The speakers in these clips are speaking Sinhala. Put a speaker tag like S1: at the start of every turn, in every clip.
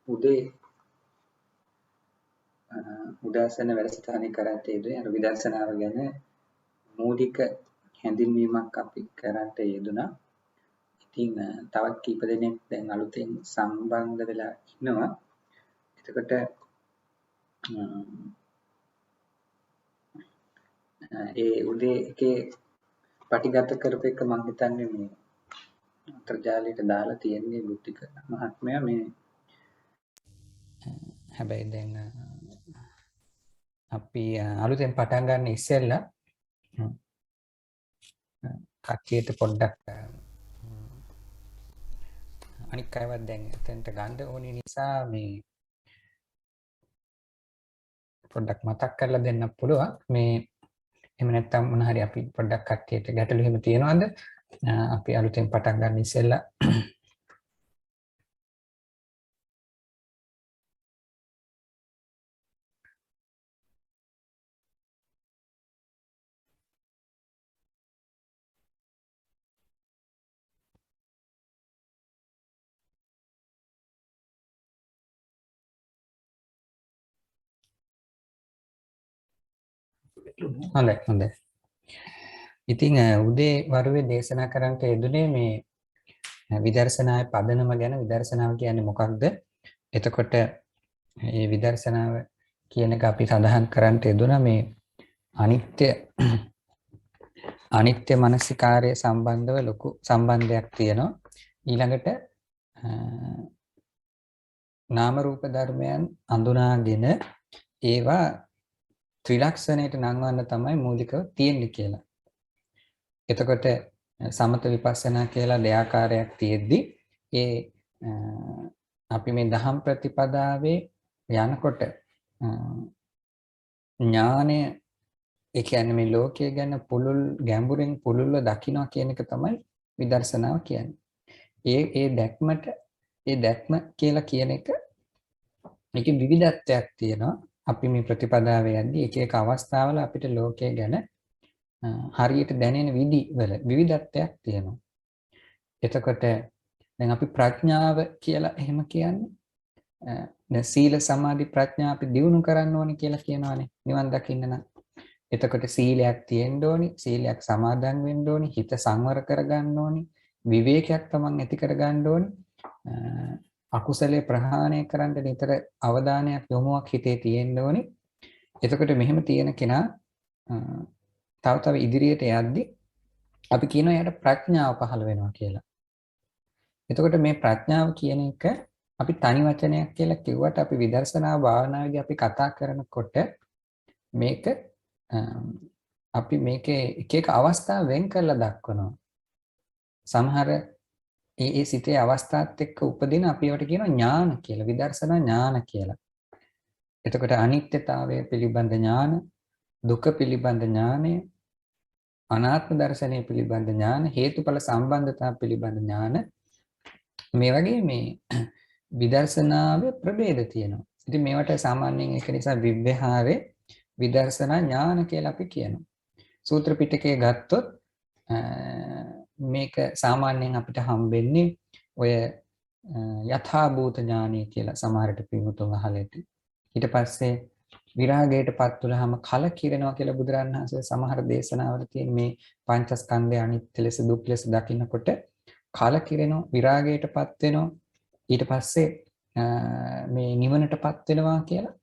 S1: උදේ උදෑසන වැඩසටහනේ කරන්ට යෙදුනේ අර විදර්ශනාව ගැන මූලික හැඳින්වීමක් අපි කරන්ට යෙදුනා. ඉතින් තවත් කීප දෙනෙක් දැන් අලුතෙන් සම්බන්ධ වෙලා ඉන්නවා. එතකොට ඒ උදේ එකේ පටිගත කරපු එක මම හිතන්නේ මේ අන්තර්ජාලයට දාලා තියෙන්නේ බුද්ධික මහත්මයා මේ හැබැයි දැන් අපි අලුතෙන් පටන් ගන්න ඉස්සෙල්ලා කට්ටියට පොඩ්ඩක් අනික් අයවත් දැන් එතනට ගන්න ඕනි නිසා මේ පොඩ්ඩක් මතක් කරලා දෙන්න පුළුවන් මේ එහෙම නැත්නම් මොන හරි අපි පොඩ්ඩක් කට්ටියට ගැටලු එහෙම තියනවාද අපි අලුතෙන් පටන් ගන්න ඉස්සෙල්ලා හොඳයි. ඉතින් උදේ වරුවේ දේශනා කරන්නට යෙදුනේ මේ විදර්ශනාවේ පදනම ගැන. විදර්ශනාව කියන්නේ මොකක්ද? එතකොට මේ විදර්ශනාව කියන එක අපි සඳහන් කරන්නට යෙදුනා මේ අනිත්‍ය මනසිකාරය සම්බන්ධව ලොකු සම්බන්ධයක් තියෙනවා. ඊළඟට නාම රූප ධර්මයන් අඳුනාගෙන ඒවා ත්‍රිලක්ෂණයට නංවන්න තමයි මූලිකව තියෙන්නේ කියලා. එතකොට සමත විපස්සනා කියලා දෙආකාරයක් තියෙද්දි ඒ අපි මේ දහම් ප්‍රතිපදාවේ යනකොට ඥානය ඒ කියන්නේ මේ ලෝකයේ ගැන ගැඹුරින් පුළුල්ව දකිනවා කියන එක තමයි විදර්ශනාව කියන්නේ. ඒ දැක්ම කියලා කියන එක මේකේ විවිධත්වයක් තියෙනවා. අපි මේ ප්‍රතිපදාවේ යද්දී එක එක අවස්ථාවල අපිට ලෝකයේ ගැන හරියට දැනෙන විදිවල විවිධත්වයක් තියෙනවා. එතකොට දැන් අපි ප්‍රඥාව කියලා එහෙම කියන්නේ දැන් සීල සමාධි ප්‍රඥා අපි දියුණු කරන්න ඕනේ කියලා කියනවානේ නිවන් දකින්න නම්. එතකොට සීලයක් තියෙන්න ඕනේ, සීලයක් සමාදන් වෙන්න ඕනේ, හිත සංවර කරගන්න ඕනේ, විවේකයක් තමන් ඇති කරගන්න ඕනේ. අකුසලයේ ප්‍රහාණය කරන්න නිතර අවධානයක් යොමුවක් හිතේ තියෙන්න ඕනේ. එතකොට මෙහෙම තියෙන කෙනා තව ඉදිරියට යද්දි අපි කියනවා එයාට ප්‍රඥාව පහළ වෙනවා කියලා. එතකොට මේ ප්‍රඥාව කියන එක අපි තනි වචනයක් කියලා කිව්වට අපි විදර්ශනා භාවනාවේදී අපි කතා කරනකොට මේක අපි මේකේ එක එක අවස්ථා වෙන් කරලා දක්වනවා. සමහර ඒ සිතේ අවස්ථාත් එක්ක උපදින අපි ඒවට කියනවා ඥාන කියලා. විදර්ශනා ඥාන කියලා. එතකොට අනිත්‍යතාවය පිළිබඳ ඥාන, දුක පිළිබඳ ඥානය, අනාත්ම දර්ශනය පිළිබඳ ඥාන, හේතුඵල සම්බන්ධතාව පිළිබඳ ඥාන, මේ වගේ මේ විදර්ශනාවේ ප්‍රභේද තියෙනවා. ඉතින් මේවට සාමාන්‍යයෙන් ඒක නිසා විව්‍යහාරේ විදර්ශනා ඥාන කියලා අපි කියනවා. සූත්‍ර පිටකයේ ගත්තොත් මේක සාමාන්‍යයෙන් අපිට හම්බෙන්නේ ඔය යථාභූත ඥානය කියලා සමහරට පිටුතුන් අහලා ඇති. ඊට පස්සේ විරාගයටපත් වුනහම කලකිරෙනවා කියලා බුදුරණන් වහන්සේ සමහර දේශනාවල තියෙන මේ පංචස්කන්ධය අනිත්‍ය ලෙස දුක් ලෙස දකින්නකොට කලකිරෙනවා විරාගයටපත් වෙනවා. ඊට පස්සේ මේ නිවනටපත් වෙනවා කියලා.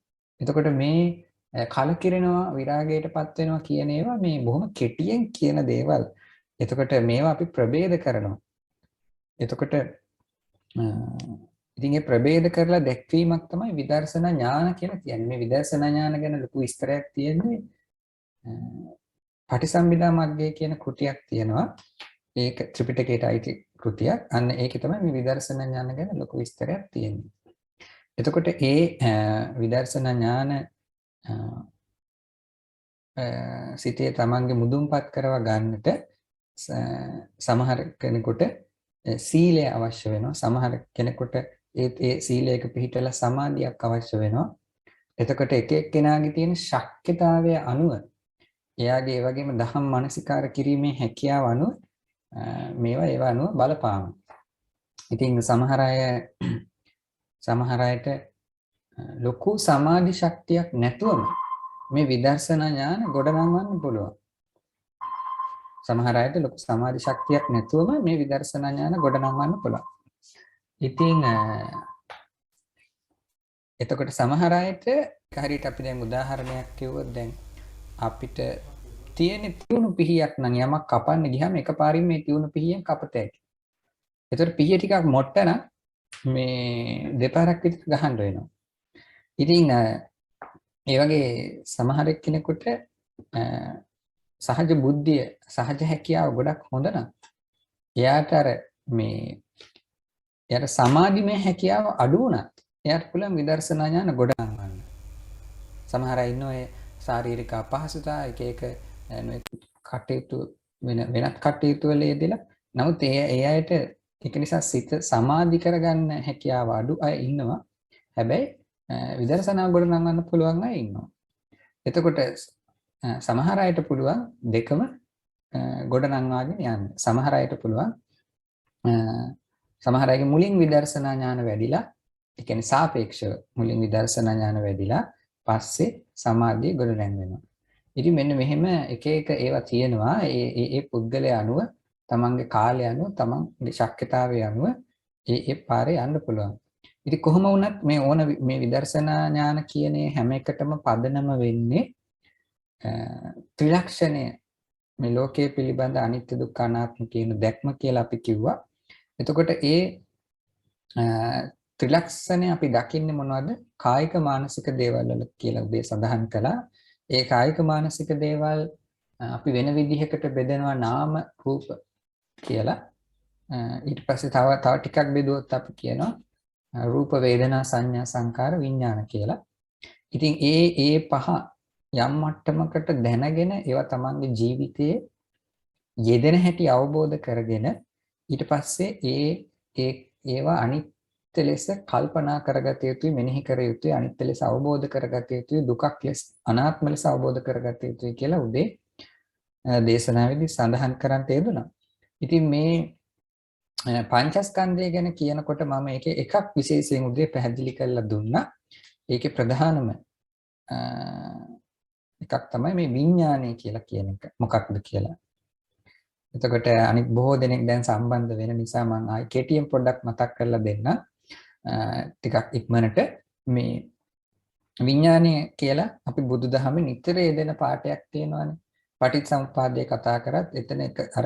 S1: එතකොට මේ කලකිරෙනවා විරාගයටපත් වෙනවා කියන ඒවා මේ බොහොම කෙටියෙන් කියන දේවල්. එතකොට මේවා අපි ප්‍රභේද කරනවා. එතකොට ඉතින් මේ ප්‍රභේද කරලා දැක්වීමක් තමයි විදර්ශනා ඥාන කියලා කියන්නේ. මේ විදර්ශනා ඥාන ගැන ලොකු විස්තරයක් තියෙන්නේ. පටිසම්භිදා මග්ගය කියන කෘතියක් තියෙනවා. ඒක ත්‍රිපිටකයට අයිති කෘතියක්. අන්න ඒකේ තමයි මේ විදර්ශනා ඥාන ගැන ලොකු විස්තරයක් තියෙන්නේ. එතකොට ඒ විදර්ශනා ඥාන සිතේ තමන්ගේ මුදුන්පත් කරවා ගන්නට සමහර කෙනෙකුට සීලය අවශ්‍ය වෙනවා. සමහර කෙනෙකුට ඒ සීලයක පිහිටලා සමාධියක් අවශ්‍ය වෙනවා. එතකොට එක එක්කෙනාගේ තියෙන ශක්්‍යතාවය අනුව එයාගේ ඒ වගේම දහම් මානසිකාර කිරීමේ හැකියාව අනුව මේවා ඒවා අනුව බලපානවා. ඉතින් සමහර අය සමහර අයට ලොකු සමාධි ශක්තියක් නැතුවම මේ විදර්ශනා ඥාන ගොඩනංවන්න පුළුවන්. සමහර අයට ලොකු සමාධි ශක්තියක් නැතුවම මේ විදර්ශනා ඥාන ගොඩනංවන්න පුළුවන්. ඉතින් එතකොට සමහර අයට හරියට අපි දැන් උදාහරණයක් කිව්වොත් දැන් අපිට තියෙන තියුණු පිහියක් නම් යමක් කපන්න ගියාම එකපාරින් මේ තියුණු පිහියෙන් කපත හැකියි. එතකොට පිහිය ටිකක් මොට්ට නම් මේ දෙපාරක් විතර ගහන්න වෙනවා. ඉතින් ඒ වගේ සමහර කෙනෙකුට සහජ බුද්ධිය සහජ හැකියාව ගොඩක් හොඳ නම් එයාට එයාට සමාධිමය හැකියාව අඩු වුණත් එයාට පුළුවන් විදර්ශනා ඥාන ගොඩනගන්න. සමහර අය ඉන්නවා ඒ ශාරීරික අපහසුතා එක කටයුතු වෙනත් කටයුතු වල යෙදලා නමුත් ඒ අයට ඒක නිසා සිත සමාධි කරගන්න හැකියාව අඩු අය ඉන්නවා. හැබැයි විදර්ශනා ගොඩනගන්න පුළුවන් අය ඉන්නවා. එතකොට සමහර අයට පුළුවන් දෙකම ගොඩනංවාගෙන යන්න. සමහර අයට පුළුවන් සමහර අයගේ මුලින් විදර්ශනා ඥාන වැඩිලා, ඒ කියන්නේ සාපේක්ෂව මුලින් විදර්ශනා ඥාන වැඩිලා පස්සේ සමාධිය ගොඩනැගෙනවා. ඉතින් මෙන්න මෙහෙම එක එක ඒවා තියෙනවා. ඒ පුද්ගලයා අනුව, තමන්ගේ කාලය අනුව, තමන්ගේ ශක්්‍යතාවය අනුව ඒ පාරේ යන්න පුළුවන්. ඉතින් කොහොම වුණත් මේ විදර්ශනා ඥාන කියන හැම එකටම පදනම වෙන්නේ ත්‍රිලක්ෂණය, මේ ලෝකයේ පිළිබඳ අනිත්‍ය දුක්ඛ අනාත්ම කියන දැක්ම කියලා අපි කිව්වා. එතකොට ඒ ත්‍රිලක්ෂණය අපි දකින්නේ මොනවද? කායික මානසික දේවල් වල කියලා උදේ සඳහන් කළා. ඒ කායික මානසික දේවල් අපි වෙන විදිහකට බෙදනවා නාම රූප කියලා. ඊට පස්සේ තව ටිකක් බෙදුවොත් අපි කියනවා රූප වේදනා සංඥා සංකාර විඥාන කියලා. ඉතින් ඒ පහ යම් මට්ටමකට දැනගෙන ඒවා තමන්ගේ ජීවිතයේ යෙදෙන හැටි අවබෝධ කරගෙන ඊට පස්සේ ඒවා අනිත්‍ය ලෙස කල්පනා කරගත යුතුයි, මෙනෙහි කර යුතුයි, අනිත්‍ය ලෙස අවබෝධ කරගත යුතුයි, දුකක් ලෙස අනාත්ම ලෙස අවබෝධ කරගත යුතුයි කියලා උදේ දේශනාවේදී සඳහන් කරන් තේදුණා. ඉතින් මේ පංචස්කන්ධය ගැන කියනකොට මම එකක් විශේෂයෙන් උදේ පැහැදිලි කරලා දුන්නා. ඒකේ ප්‍රධානම එකක් තමයි මේ විඥානය කියලා කියන එක. මොකක්ද කියලා. එතකොට අනිත් බොහෝ දෙනෙක් දැන් සම්බන්ධ වෙන නිසා මම ආයි කෙටියෙන් පොඩ්ඩක් මතක් කරලා දෙන්න. ටිකක් ඉක්මනට මේ විඥානය කියලා අපි බුදුදහමේ නිතර යෙදෙන පාඩයක් තියෙනවානේ. පටිච්චසමුප්පාදයේ කතා කරත් එතන අර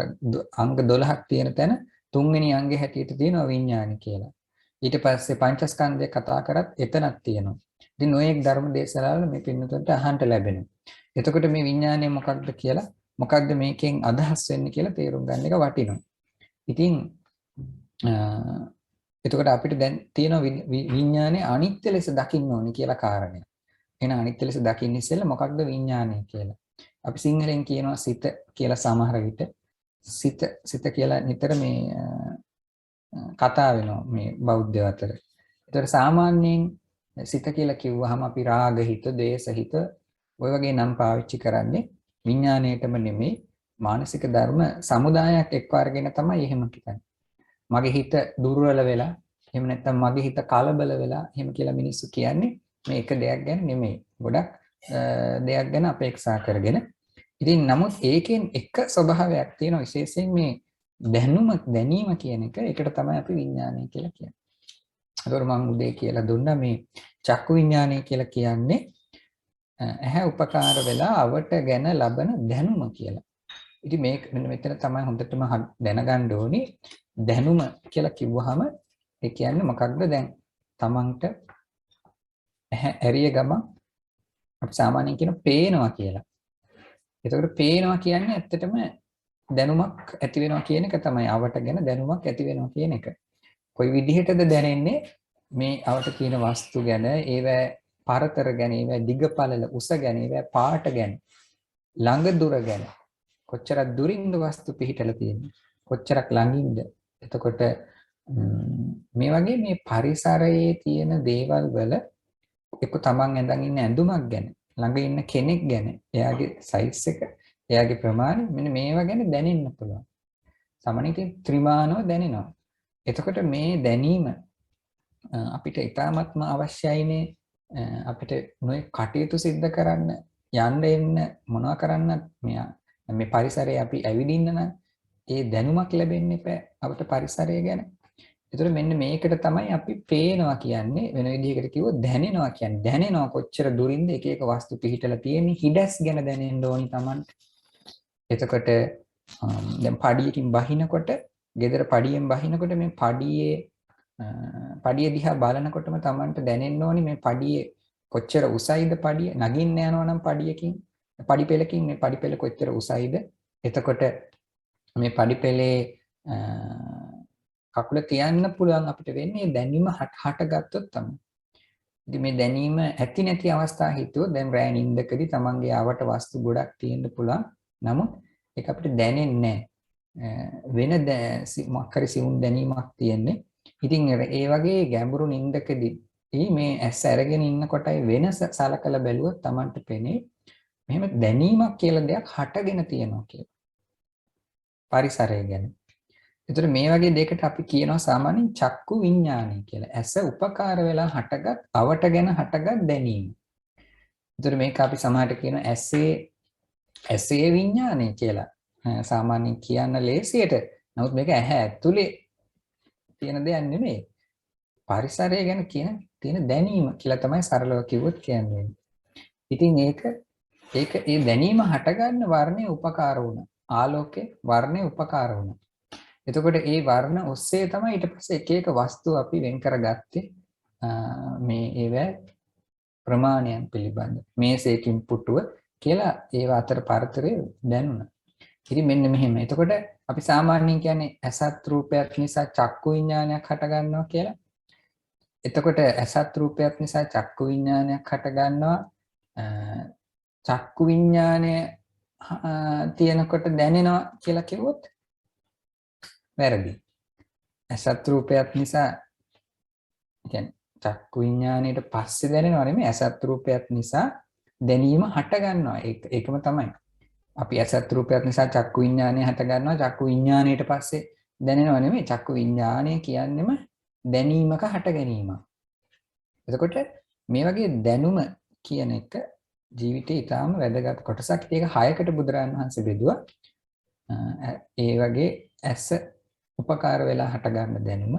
S1: අංග 12ක් තියෙන තැන තුන්වෙනි අංගේ හැටියට තියෙනවා විඥානය කියලා. ඊට පස්සේ පංචස්කන්ධය කතා කරත් එතනක් තියෙනවා. ඉතින් නොයෙක් ධර්ම දේශනාවල මේ පින්නතුන්ට අහන්න ලැබෙනවා. එතකොට මේ විඥානය මොකක්ද කියලා, මොකක්ද මේකෙන් අදහස් වෙන්නේ කියලා තේරුම් ගන්න එක වටිනවා. ඉතින් එතකොට අපිට දැන් තියෙන විඥානය අනිත්‍ය ලෙස දකින්න ඕනේ කියලා කාරණය. එහෙනම් අනිත්‍ය ලෙස දකින්න ඉස්සෙල්ලා මොකක්ද විඥානය කියලා. අපි සිංහලෙන් කියනවා සිත කියලා සමහර විට. සිත කියලා නිතර මේ කතා වෙනවා මේ බෞද්ධ අතර. ඒතර සාමාන්‍යයෙන් සිත කියලා කිව්වහම අපි රාග හිත, ද්වේෂ හිත ඔය වගේ නම් පාවිච්චි කරන්නේ විඥාණයටම නෙමෙයි මානසික ධර්ම සමුදායක් එක්ව අරගෙන තමයි එහෙම කියන්නේ. මගේ හිත දුර්වල වෙලා, එහෙම නැත්නම් මගේ හිත කලබල වෙලා එහෙම කියලා මිනිස්සු කියන්නේ මේ එක දෙයක් ගැන නෙමෙයි. ගොඩක් දෙයක් ගැන අපේක්ෂා කරගෙන. ඉතින් නමුත් ඒකෙන් එක ස්වභාවයක් තියෙනවා විශේෂයෙන් මේ දැනීම කියන එක. ඒකට තමයි අපි විඥානය කියලා කියන්නේ. ඒකෝර මම උදේ කියලා දුන්නා මේ චක්කු විඥානය කියලා කියන්නේ ඇහැ උපකාර වෙලා අවට ගැන ලබන දැනුම කියලා. ඉතින් මේක මෙන්න මෙතන තමයි හොඳටම දැනගන්න ඕනේ. දැනුම කියලා කිව්වහම ඒ කියන්නේ මොකක්ද? දැන් තමන්ට ඇහැ ඇරිය ගමන් අපි සාමාන්‍යයෙන් කියන පේනවා කියලා. ඒකට පේනවා කියන්නේ ඇත්තටම දැනුමක් ඇති වෙනවා කියන එක තමයි. අවට ගැන දැනුමක් ඇති වෙනවා කියන එක. කොයි විදිහටද දැනෙන්නේ මේ අවට කියන වස්තු ගැන, ඒවැ පරතර ගැන, ඒවැ දිගපළල උස ගැන, ඒවැ පාට ගැන, ළඟ දුර ගැන, කොච්චරක් දුරින්ද වස්තු පිහිටලා තියෙන්නේ, කොච්චරක් ළඟින්ද. එතකොට මේ වගේ මේ පරිසරයේ තියෙන දේවල් වල එක්ක තමන් ඇඳන් ඉන්න ඇඳුමක් ගැන, ළඟ ඉන්න කෙනෙක් ගැන, එයාගේ සයිස් එක, එයාගේ ප්‍රමාණය, මෙන්න මේවා ගැන දැනෙන්න පුළුවන්. සමනිතින් ත්‍රිමානව දැනෙනවා. එතකොට මේ දැනීම අපිට ඉතාමත්ම අවශ්‍යයිනේ අපිට නොයේ කටයුතු සිද්ධ කරන්න යන්න එන්න මොනවා කරන්නත් මේ පරිසරය අපි ඇවිදින්න නම් ඒ දැනුමක් ලැබෙන්න එපා අපිට පරිසරය ගැන. ඒතර මෙන්න මේකට තමයි අපි පේනවා කියන්නේ වෙන විදිහකට කිව්වොත් දැනෙනවා කියන්නේ. දැනෙනවා කොච්චර දුරින්ද එක එක වස්තු පිහිටලා තියෙන්නේ හිඩැස් ගැන දැනෙන්න ඕනි Taman. එතකොට දැන් පඩියකින් බහිනකොට ගෙදර පඩියෙන් බහිනකොට මේ පඩිය දිහා බලනකොටම Tamanට දැනෙන්න ඕනි මේ පඩියේ කොච්චර උසයිද පඩිය නගින්න යනවා නම් පඩියකින් පඩිපෙලකින් මේ පඩිපෙල කොච්චර උසයිද එතකොට මේ පඩිපෙලේ කකුල තියන්න පුළුවන් අපිට වෙන්නේ දැනීම හටගත්තොත් තමයි. ඉතින් මේ දැනීම ඇති නැති අවස්ථා හිතුවොත් දැන් රෑ නිින්දකදී Tamanගේ ආවට වස්තු ගොඩක් තියෙන්න පුළුවන්. නමුත් ඒක අපිට දැනෙන්නේ නැහැ. වෙන මොකක් හරි සිවුම් දැනීමක් තියෙන්නේ. ඉතින් ඒ වගේ ගැඹුරු නිින්දකදී මේ ඇස් අරගෙන ඉන්නකොටයි වෙනස සලකලා බැලුවොත් Tamanට පෙනේ මෙහෙම දැනීමක් කියලා දෙයක් හටගෙන තියෙනවා කියලා. පරිසරය ගැන. ඒතර මේ වගේ දෙයකට අපි කියනවා සාමාන්‍යයෙන් චක්කු විඥානය කියලා. ඇස උපකාර වෙලා හටගත් අවට ගැන හටගත් දැනීම. ඒතර මේක අපි සමහරට කියන ඇසේ විඥානය කියලා. සාමාන්‍යයෙන් කියන්න ලේසියට. නමුත් මේක ඇහැ ඇතුලේ තියෙන දෙයක් නෙමෙයි. පරිසරය ගැන තියෙන දැනීම කියලා තමයි සරලව කිව්වොත් කියන්නේ. ඉතින් ඒ දැනීම හටගන්න වර්ණය උපකාර වුණා. ආලෝකේ වර්ණය උපකාර වුණා. එතකොට ඒ වර්ණ ඔස්සේ තමයි ඊට පස්සේ එක එක වස්තු අපි වෙන් කරගත්තේ මේ ඒව ප්‍රමාණයන් පිළිබඳ මේසයකින් පුටුව කියලා ඒව අතර පරතරය දැනුණා. ඉතින් මෙන්න මෙහෙම. එතකොට අපි සාමාන්‍යයෙන් කියන්නේ අසත් රූපයක් නිසා චක්කු විඥානයක් හට ගන්නවා කියලා. එතකොට අසත් රූපයක් නිසා චක්කු විඥානයක් හට ගන්නවා. චක්කු විඥානය තියෙනකොට දැනෙනවා කියලා කිව්වොත් වැරදි. අසත් රූපයක් නිසා කියන්නේ චක්කු විඥාණයට පස්සේ දැනෙනව නෙමෙයි අසත් රූපයක් නිසා දැනීම හට ගන්නවා. ඒකම තමයි. අපි අසත් රූපයක් නිසා චක්කු විඥාණය හට ගන්නවා. චක්කු විඥාණයට පස්සේ දැනෙනව නෙමෙයි. චක්කු විඥාණය කියන්නේම දැනීමක හට ගැනීම. එතකොට මේ වගේ දැනුම කියන එක ජීවිතේ ඊටාම වැදගත් කොටසක්. ඒක 6කට බුදුරජාණන් වහන්සේ බෙදුවා. ඒ වගේ ඇස උපකාර වෙලා හට ගන්න දැනුම,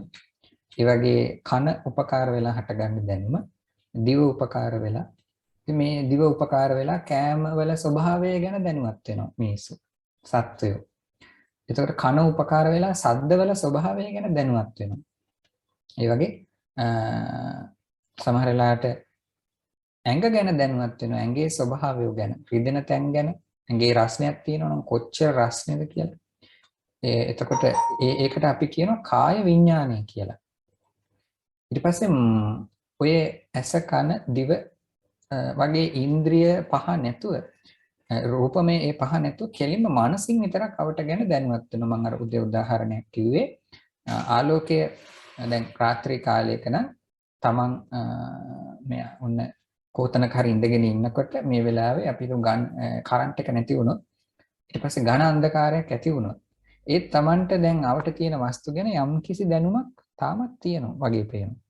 S1: ඒ වගේ කන උපකාර වෙලා හට ගන්න දැනුම, දිව උපකාර වෙලා. ඉතින් මේ දිව උපකාර වෙලා කෑම වල ස්වභාවය ගැන දැනුවත් වෙනවා මිනිස්සු, සත්වයෝ. එතකොට කන උපකාර වෙලා ශබ්ද වල ස්වභාවය ගැන දැනුවත් වෙනවා. ඒ වගේ සමහර වෙලාවට ඇඟ ගැන දැනුවත් වෙනවා, ඇඟේ ස්වභාවය ගැන, රිදෙන තැන් ගැන, ඇඟේ රස්නයක් තියෙනවා නම් කොච්චර රස්නේද කියලා. එතකොට ඒකට අපි කියනවා කාය විඥානය කියලා. ඊට පස්සේ ඔය ඇස කන දිව වගේ ඉන්ද්‍රිය පහ නැතුව රූපමය ඒ පහ නැතුව කෙලින්ම මානසින් විතරක් අවට ගැන දැනුවත් වෙනවා. මම අර උදාහරණයක් කිව්වේ ආලෝකය දැන් රාත්‍රී කාලයක නම් තමන් මේ ඔන්න කොතනක හරි ඉඳගෙන ඉන්නකොට මේ වෙලාවේ අපිට කරන්ට් එක නැති වුණොත් ඊට පස්සේ ඝන අන්ධකාරයක් ඇති වුණොත් ඒත් තමන්ට දැන් අවට තියෙන වස්තු ගැන යම් කිසි දැනුමක් තාමත් තියෙනවා වගේ පේනවා.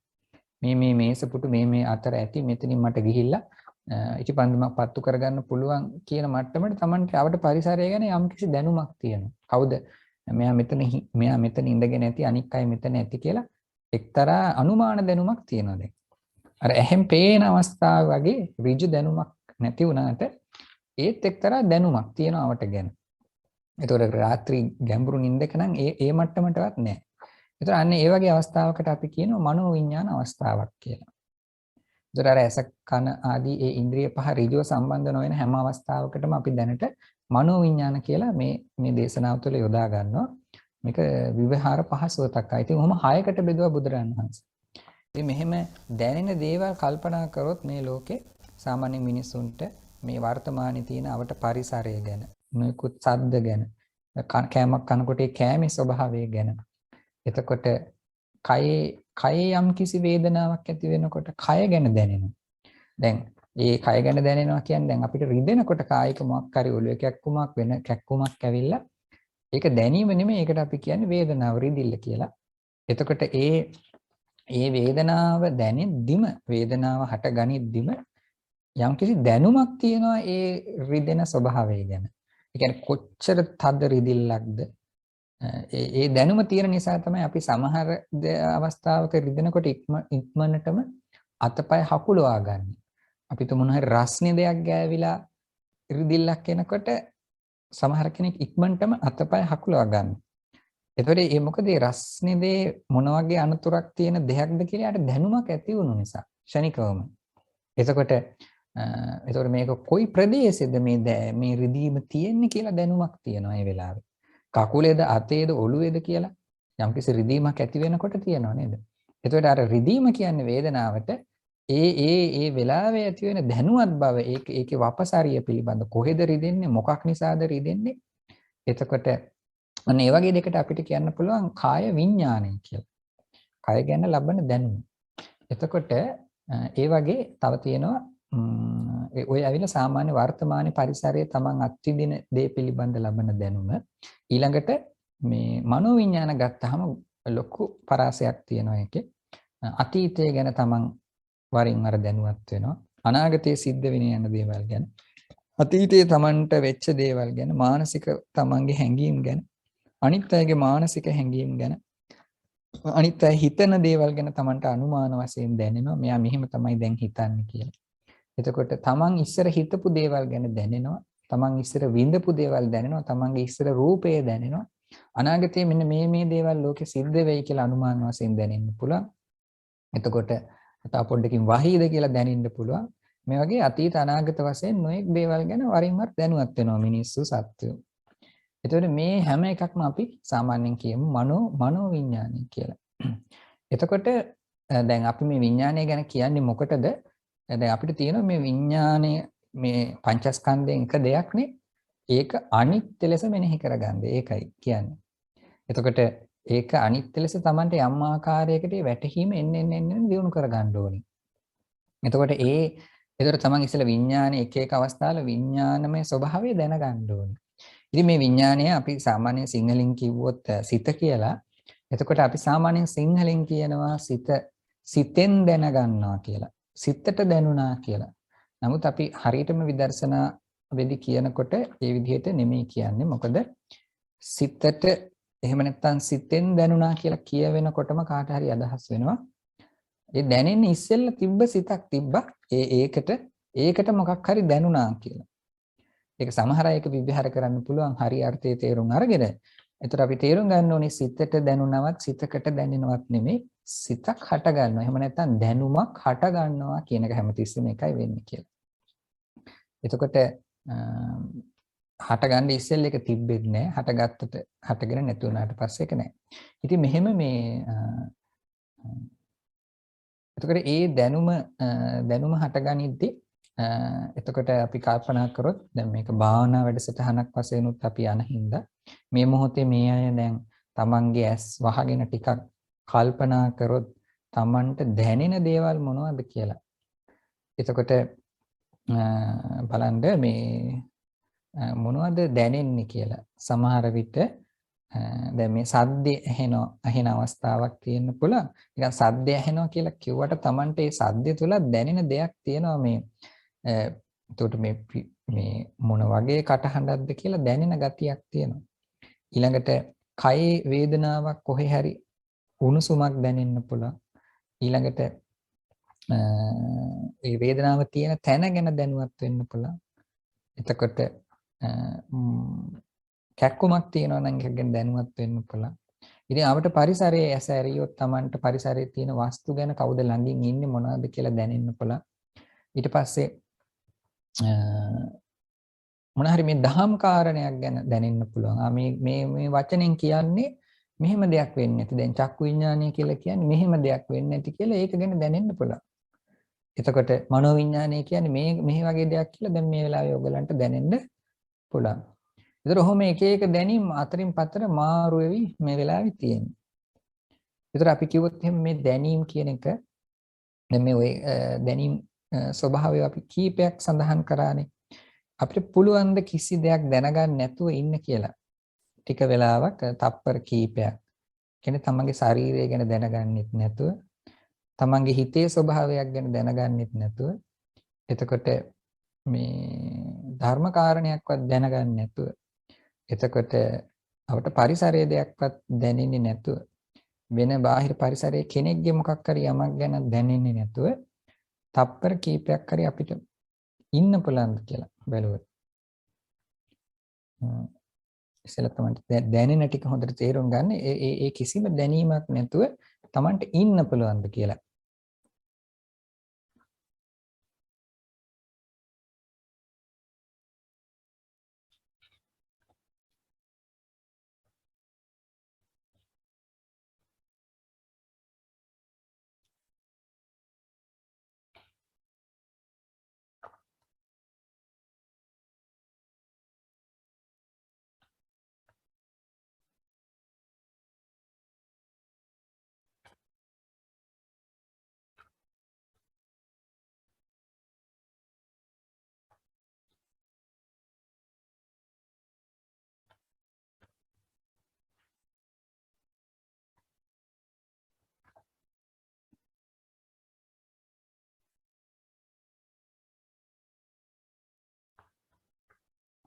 S1: මේ මේස පුටු මේ අතර ඇති මෙතනින් මට ගිහිල්ලා ඉටිපන්දුමක් පත්තු කරගන්න පුළුවන් කියන මට්ටමට තමන්ට අවට පරිසරය ගැන යම් කිසි දැනුමක් තියෙනවා. කවුද මෙයා මෙතන ඉඳගෙන ඇති අනික් අය මෙතන ඇති කියලා එක්තරා අනුමාන දැනුමක් තියෙනවා දැන්. අර ඇහෙන් පේන අවස්ථාව වගේ ඍජු දැනුමක් නැති වුණාට ඒත් එක්තරා දැනුමක් තියෙනවා අවට ගැන. ඒතකොට රාත්‍රී ගැඹුරු නිින්දක නම් ඒ මට්ටමටවත් නැහැ. ඒතර අන්න ඒ වගේ අවස්ථාවකට අපි කියනවා මනෝ විඥාන අවස්ථාවක් කියලා. ඒතර අර ඇස කන ආදී ඒ ඉන්ද්‍රිය පහ ඍජුව සම්බන්ධ නොවන හැම අවස්ථාවකටම අපි දැනට මනෝ විඥාන කියලා මේ දේශනාව තුළ යොදා ගන්නවා. මේක විවහාර පහසුවතක්. ඉතින් ඔහොම 6කට බෙදුවා බුදුරජාණන් වහන්සේ. ඉතින් මෙහෙම දැනෙන දේවල් කල්පනා කරොත් මේ ලෝකේ සාමාන්‍ය මිනිසුන්ට මේ වර්තමානයේ තියෙන අවට පරිසරය ගැන, නොයෙකුත් ශබ්ද ගැන, කෑමක් කනකොට ඒ කෑමේ ස්වභාවය ගැන, එතකොට කයේ යම් කිසි වේදනාවක් ඇති වෙනකොට කය ගැන දැනෙනවා. දැන් ඒ කය ගැන දැනෙනවා කියන්නේ දැන් අපිට රිදෙනකොට කායික මොකක් හරි ඔළුවේ කැක්කුමක් වෙන කැක්කුමක් ඇවිල්ලා ඒක දැනීම නෙමෙයි, ඒකට අපි කියන්නේ වේදනාව රිදිල්ල කියලා. එතකොට ඒ වේදනාව දැනෙද්දිම වේදනාව හට ගනිද්දිම යම්කිසි දැනුමක් තියෙනවා ඒ රිදෙන ස්වභාවය ගැන. ඒ කියන්නේ කොච්චර තද රිදිල්ලක්ද ඒ දැනුම තියෙන නිසා තමයි අපි සමහර අවස්ථාවක රිදෙනකොට ඉක්මනටම අතපය හකුලවා ගන්න. අපි තුමුණ හරි රස්නේ දෙයක් ගෑවිලා රිදිල්ලක් එනකොට සමහර කෙනෙක් ඉක්මනටම අතපය හකුලවා ගන්න. එතකොට මේ මොකද මේ රස්නේ දේ මොන වගේ අනතුරක් තියෙන දෙයක්ද කියලා යාට දැනුමක් ඇති වුණු නිසා ක්ෂණිකවම. එතකොට මේක කොයි ප්‍රදේශෙද මේ රිදීම තියෙන්නේ කියලා දැනුමක් තියෙනවා ඒ වෙලාවේ. කකුලේද අතේද ඔළුවේද කියලා යම්කිසි රිදීමක් ඇති වෙනකොට තියෙනව නේද? එතකොට අර රිදීම කියන්නේ වේදනාවට ඒ වෙලාවේ ඇති වෙන දැනුවත් බව ඒකේ වපසරිය පිළිබඳ කොහෙද රිදෙන්නේ මොකක් නිසාද රිදෙන්නේ? එතකොට අන්න ඒ වගේ දෙකට අපිට කියන්න පුළුවන් කාය විඥානය කියලා. කය ගැන ලබන දැනුම. එතකොට ඒ වගේ තව තියෙනවා ඔය ඇවිල්ලා සාමාන්‍ය වර්තමාන පරිසරයේ Taman අත්විඳින දේ පිළිබඳ ලබන දැනුම ඊළඟට මේ මනෝවිඤ්ඤාණ ගත්තාම ලොකු පරාසයක් තියෙනවා ඒකේ අතීතය ගැන Taman වරින් වර දැනුවත් වෙනවා අනාගතයේ සිද්ධ වෙන යන දේවල් ගැන අතීතයේ Tamanට වෙච්ච දේවල් ගැන මානසික Tamanගේ හැඟීම් ගැන අනිත් අයගේ මානසික හැඟීම් ගැන අනිත් අය හිතන දේවල් ගැන Tamanට අනුමාන වශයෙන් දැනෙනවා මෙයා මෙහෙම තමයි දැන් හිතන්නේ කියලා. එතකොට තමන් ඉස්සර හිතපු දේවල් ගැන දැනෙනවා. තමන් ඉස්සර විඳපු දේවල් දැනෙනවා. තමන්ගේ ඉස්සර රූපය දැනෙනවා. අනාගතයේ මෙන්න මේ දේවල් ලෝකෙ සිද්ධ වෙයි කියලා අනුමාන වශයෙන් දැනෙන්න පුළුවන්. එතකොට තව පොඩ්ඩකින් වහීද කියලා දැනෙන්න පුළුවන්. මේ වගේ අතීත අනාගත වශයෙන් නොඑක් දේවල් ගැන වරින් වර දැනුවත් වෙනවා මිනිස්සු සත්වයෝ. එතකොට මේ හැම එකක්ම අපි සාමාන්‍යයෙන් කියමු මනෝ විඥානය කියලා. එතකොට දැන් අපි මේ විඥානය ගැන කියන්නේ මොකටද? දැන් අපිට තියෙනවා මේ විඥානය මේ පංචස්කන්ධයෙන් එක දෙයක්නේ. ඒක අනිත්‍ය ලෙස මෙනෙහි කරගන්න. ඒකයි කියන්නේ. එතකොට ඒක අනිත්‍ය ලෙස Tamante යම් ආකාරයකට වැටහීම එන්න දියුණු කරගන්න ඕනේ. එතකොට ඒතර තමන් ඉස්සෙල්ලා විඥානයේ එක අවස්ථාවල විඥානමය ස්වභාවය දැනගන්න ඕනේ. ඉතින් මේ විඥානය අපි සාමාන්‍යයෙන් සිංහලෙන් කිව්වොත් සිත කියලා. එතකොට අපි සාමාන්‍යයෙන් සිංහලෙන් කියනවා සිතෙන් දැනගන්නවා කියලා. සිතට දැනුණා කියලා. නමුත් අපි හරියටම විදර්ශනා වෙදි කියනකොට ඒ විදිහට නෙමෙයි කියන්නේ. මොකද සිතට එහෙම නැත්නම් සිතෙන් දැනුණා කියලා කියවෙනකොටම කාට හරි අදහස් වෙනවා. ඒ දැනෙන්නේ ඉස්සෙල්ලා තිබ්බ සිතක් තිබ්බා. ඒකට මොකක් හරි දැනුණා කියලා. ඒක සමහර අයක විභාර කරන්න පුළුවන් හරි අර්ථයේ තේරුම් අරගෙන. ඒතර අපි තේරුම් ගන්න ඕනේ සිතට දැනුණවත් සිතකට දැනෙනවත් නෙමෙයි. සිතක් හට ගන්නවා. එහෙම නැත්නම් දැනුමක් හට ගන්නවා කියන එක හැමතිස්සෙම එකයි වෙන්නේ කියලා. එතකොට හට ගන්න ඉස්සෙල් එක තිබෙන්නේ නැහැ. හටගත්තට හටගෙන නැති වුණාට පස්සේ ඒක නැහැ. ඉතින් මෙහෙම මේ එතකොට ඒ දැනුම හටගනිද්දී එතකොට අපි කල්පනා කරොත් දැන් මේක භාවනා වැඩසටහනක් වශයෙන් උත් අපි යන හින්දා මේ මොහොතේ මේ අය දැන් Tamanගේ ඇස් වහගෙන ටිකක් කල්පනා කරොත් Tamanට දැනෙන දේවල් මොනවද කියලා. එතකොට බලන්න මේ මොනවද දැනෙන්නේ කියලා. සමහර විට දැන් මේ සද්දේ ඇහෙන අවස්ථාවක් තියෙන්න පුළුවන්. නිකන් සද්දේ ඇහෙනවා කියලා කිව්වට Tamanට ඒ සද්දේ තුල දැනෙන දෙයක් තියෙනවා මේ. එතකොට මේ මොන වගේ කටහඬක්ද කියලා දැනෙන ගතියක් තියෙනවා. ඊළඟට කයේ වේදනාවක් කොහේ හරි උණුසුමක් දැනෙන්න පුළුවන්. ඊළඟට ඒ වේදනාව තියෙන තැන ගැන දැනුවත් වෙන්න පුළුවන්. එතකොට කැක්කුමක් තියෙනවා නම් ඒක ගැන දැනුවත් වෙන්න පුළුවන්. ඉතින් අපිට පරිසරයේ ඇස ඇරියොත් Tamanට පරිසරයේ තියෙන වස්තු ගැන කවුද ළඟින් ඉන්නේ මොනවද කියලා දැනෙන්න පුළුවන්. ඊට පස්සේ මොන හරි මේ දහම් කාරණයක් ගැන දැනෙන්න පුළුවන්. මේ වචනෙන් කියන්නේ මෙහෙම දෙයක් වෙන්නේ නැති. දැන් චක්කු විඥානය කියලා කියන්නේ මෙහෙම දෙයක් වෙන්නේ නැති කියලා ඒක ගැන දැනෙන්න පුළුවන්. එතකොට මනෝ විඥානය කියන්නේ මේ වගේ දෙයක් කියලා දැන් මේ වෙලාවේ ඔයගලන්ට දැනෙන්න පුළුවන්. ඒතර ඔහොම එක දැනීම් අතරින් පතර මාරු වෙවි මේ වෙලාවේ තියෙන්නේ. ඒතර අපි කිව්වොත් එහෙනම් මේ දැනීම් කියන එක දැන් මේ ඔය දැනීම් ස්වභාවය අපි කීපයක් සඳහන් කරානේ. අපිට පුළුවන් ද කිසි දෙයක් දැනගන්න නැතුව ඉන්න කියලා. ටික වෙලාවක් තප්පර කීපයක්. කියන්නේ තමන්ගේ ශරීරය ගැන දැනගන්නෙත් නැතුව තමන්ගේ හිතේ ස්වභාවයක් ගැන දැනගන්නෙත් නැතුව එතකොට මේ ධර්ම කාරණයක්වත් දැනගන්නේ නැතුව එතකොට අපට පරිසරයේ දෙයක්වත් දැනෙන්නේ නැතුව වෙන බාහිර පරිසරයේ කෙනෙක්ගේ මොකක් හරි යමක් ගැන දැනෙන්නේ නැතුව තප්පර කීපයක් හරි අපිට ඉන්න පුළුවන්ද කියලා බැලුවොත් ඉස්සෙල්ලා තමයි දැනෙන ටික හොඳට තේරුම් ගන්න ඒ කිසිම දැනීමක් නැතුව Tamanට ඉන්න පුළුවන්ද කියලා.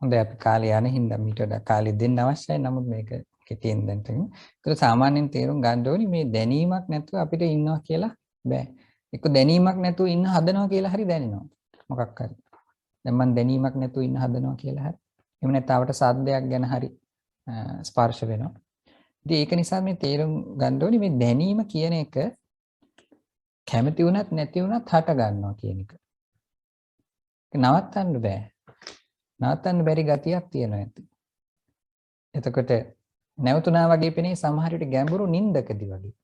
S1: හොඳයි අපි කාලය යන හින්දා මීට වඩා කාලය දෙන්න අවශ්‍යයි. නමුත් මේක කෙටියෙන් දැන් තියෙනවා. ඒක සාමාන්‍යයෙන් තේරුම් ගන්න ඕනි මේ දැනීමක් නැතුව අපිට ඉන්නවා කියලා බෑ. එක්ක දැනීමක් නැතුව ඉන්න හදනවා කියලා හරි දැනෙනවා. මොකක් හරි. දැන් මම දැනීමක් නැතුව ඉන්න හදනවා කියලා හරි. එහෙම නැත්නම් අපට සාද්දයක් ගැන හරි ස්පර්ශ වෙනවා. ඉතින් ඒක නිසා මේ තේරුම් ගන්න ඕනි මේ දැනීම කියන එක කැමති වුණත් නැති වුණත් හට ගන්නවා කියන එක. ඒක නවත්තන්න බෑ. නවත්තන්න බැරි ගතියක් තියෙනවා ඇති. එතකොට නැවතුණා වගේ පෙනේ සමහර විට ගැඹුරු නින්දකදී වගේ.